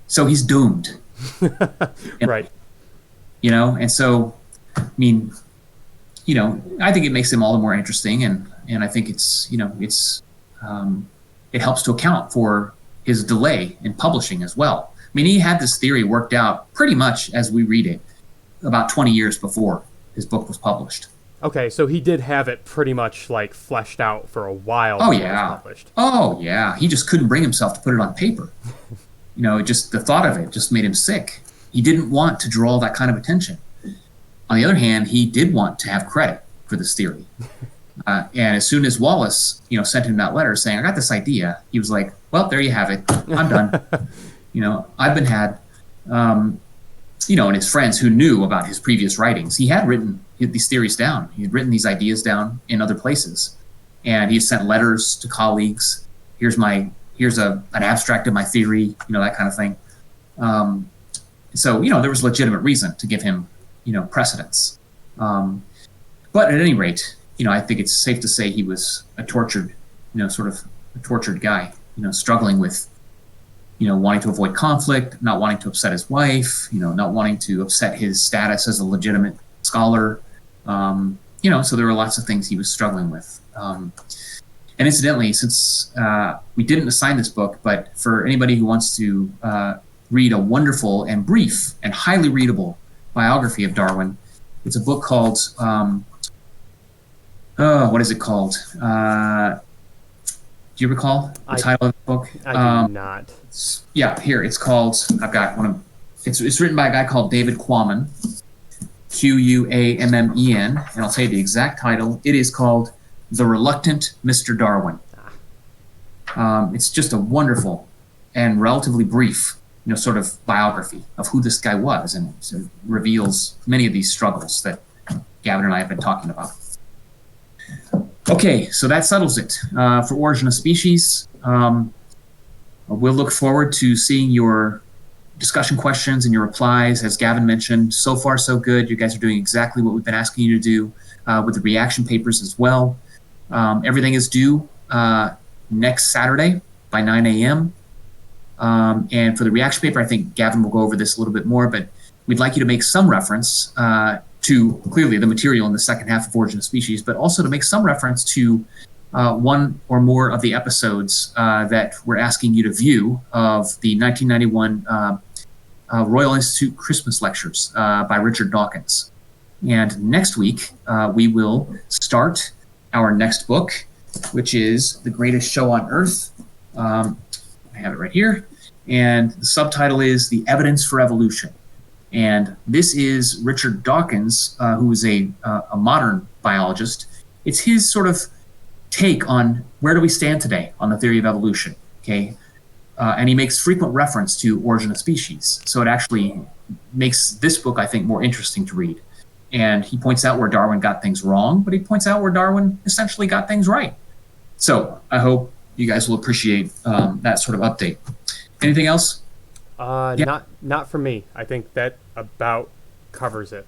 So he's doomed. Right. And so, I mean, I think it makes him all the more interesting, and I think it helps to account for his delay in publishing as well. I mean, he had this theory worked out pretty much as we read it about 20 years before his book was published. Okay, so he did have it pretty much fleshed out for a while. Oh, before yeah. It was published. Oh, yeah. He just couldn't bring himself to put it on paper. Just the thought of it just made him sick. He didn't want to draw that kind of attention. On the other hand, he did want to have credit for this theory. And as soon as Wallace, sent him that letter saying, I got this idea, he was like, well, there you have it. I'm done. I've been had. And his friends who knew about his previous writings, he had written these theories down. He had written these ideas down in other places. and he sent letters to colleagues. Here's an abstract of my theory, that kind of thing. So there was legitimate reason to give him precedence. But at any rate, I think it's safe to say he was a tortured, sort of a tortured guy, struggling with, wanting to avoid conflict, not wanting to upset his wife, not wanting to upset his status as a legitimate scholar. So there were lots of things he was struggling with. And incidentally, since we didn't assign this book, but for anybody who wants to read a wonderful and brief and highly readable biography of Darwin, it's a book called, what is it called? Do you recall the title of the book? I do not. Yeah, here, it's called, I've got one of, it's written by a guy called David Quammen, Quammen, and I'll tell you the exact title. It is called The Reluctant Mr. Darwin. It's just a wonderful and relatively brief, sort of biography of who this guy was, and it reveals many of these struggles that Gavin and I have been talking about. Okay, so that settles it for Origin of Species. We'll look forward to seeing your discussion questions and your replies. As Gavin mentioned, so far so good. You guys are doing exactly what we've been asking you to do with the reaction papers as well. Everything is due next Saturday by 9 a.m. And for the reaction paper, I think Gavin will go over this a little bit more, but we'd like you to make some reference to clearly the material in the second half of Origin of Species, but also to make some reference to one or more of the episodes that we're asking you to view of the 1991 Royal Institute Christmas Lectures by Richard Dawkins. And next week, we will start our next book, which is The Greatest Show on Earth. I have it right here. And the subtitle is The Evidence for Evolution. And this is Richard Dawkins, who is a modern biologist. It's his sort of take on where do we stand today on the theory of evolution, okay? And he makes frequent reference to Origin of Species. So it actually makes this book, I think, more interesting to read. And he points out where Darwin got things wrong, but he points out where Darwin essentially got things right. So I hope you guys will appreciate that sort of update. Anything else? Yeah. Not for me. I think that about covers it.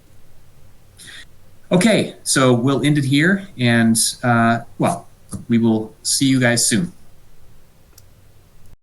Okay, so we'll end it here, and we will see you guys soon.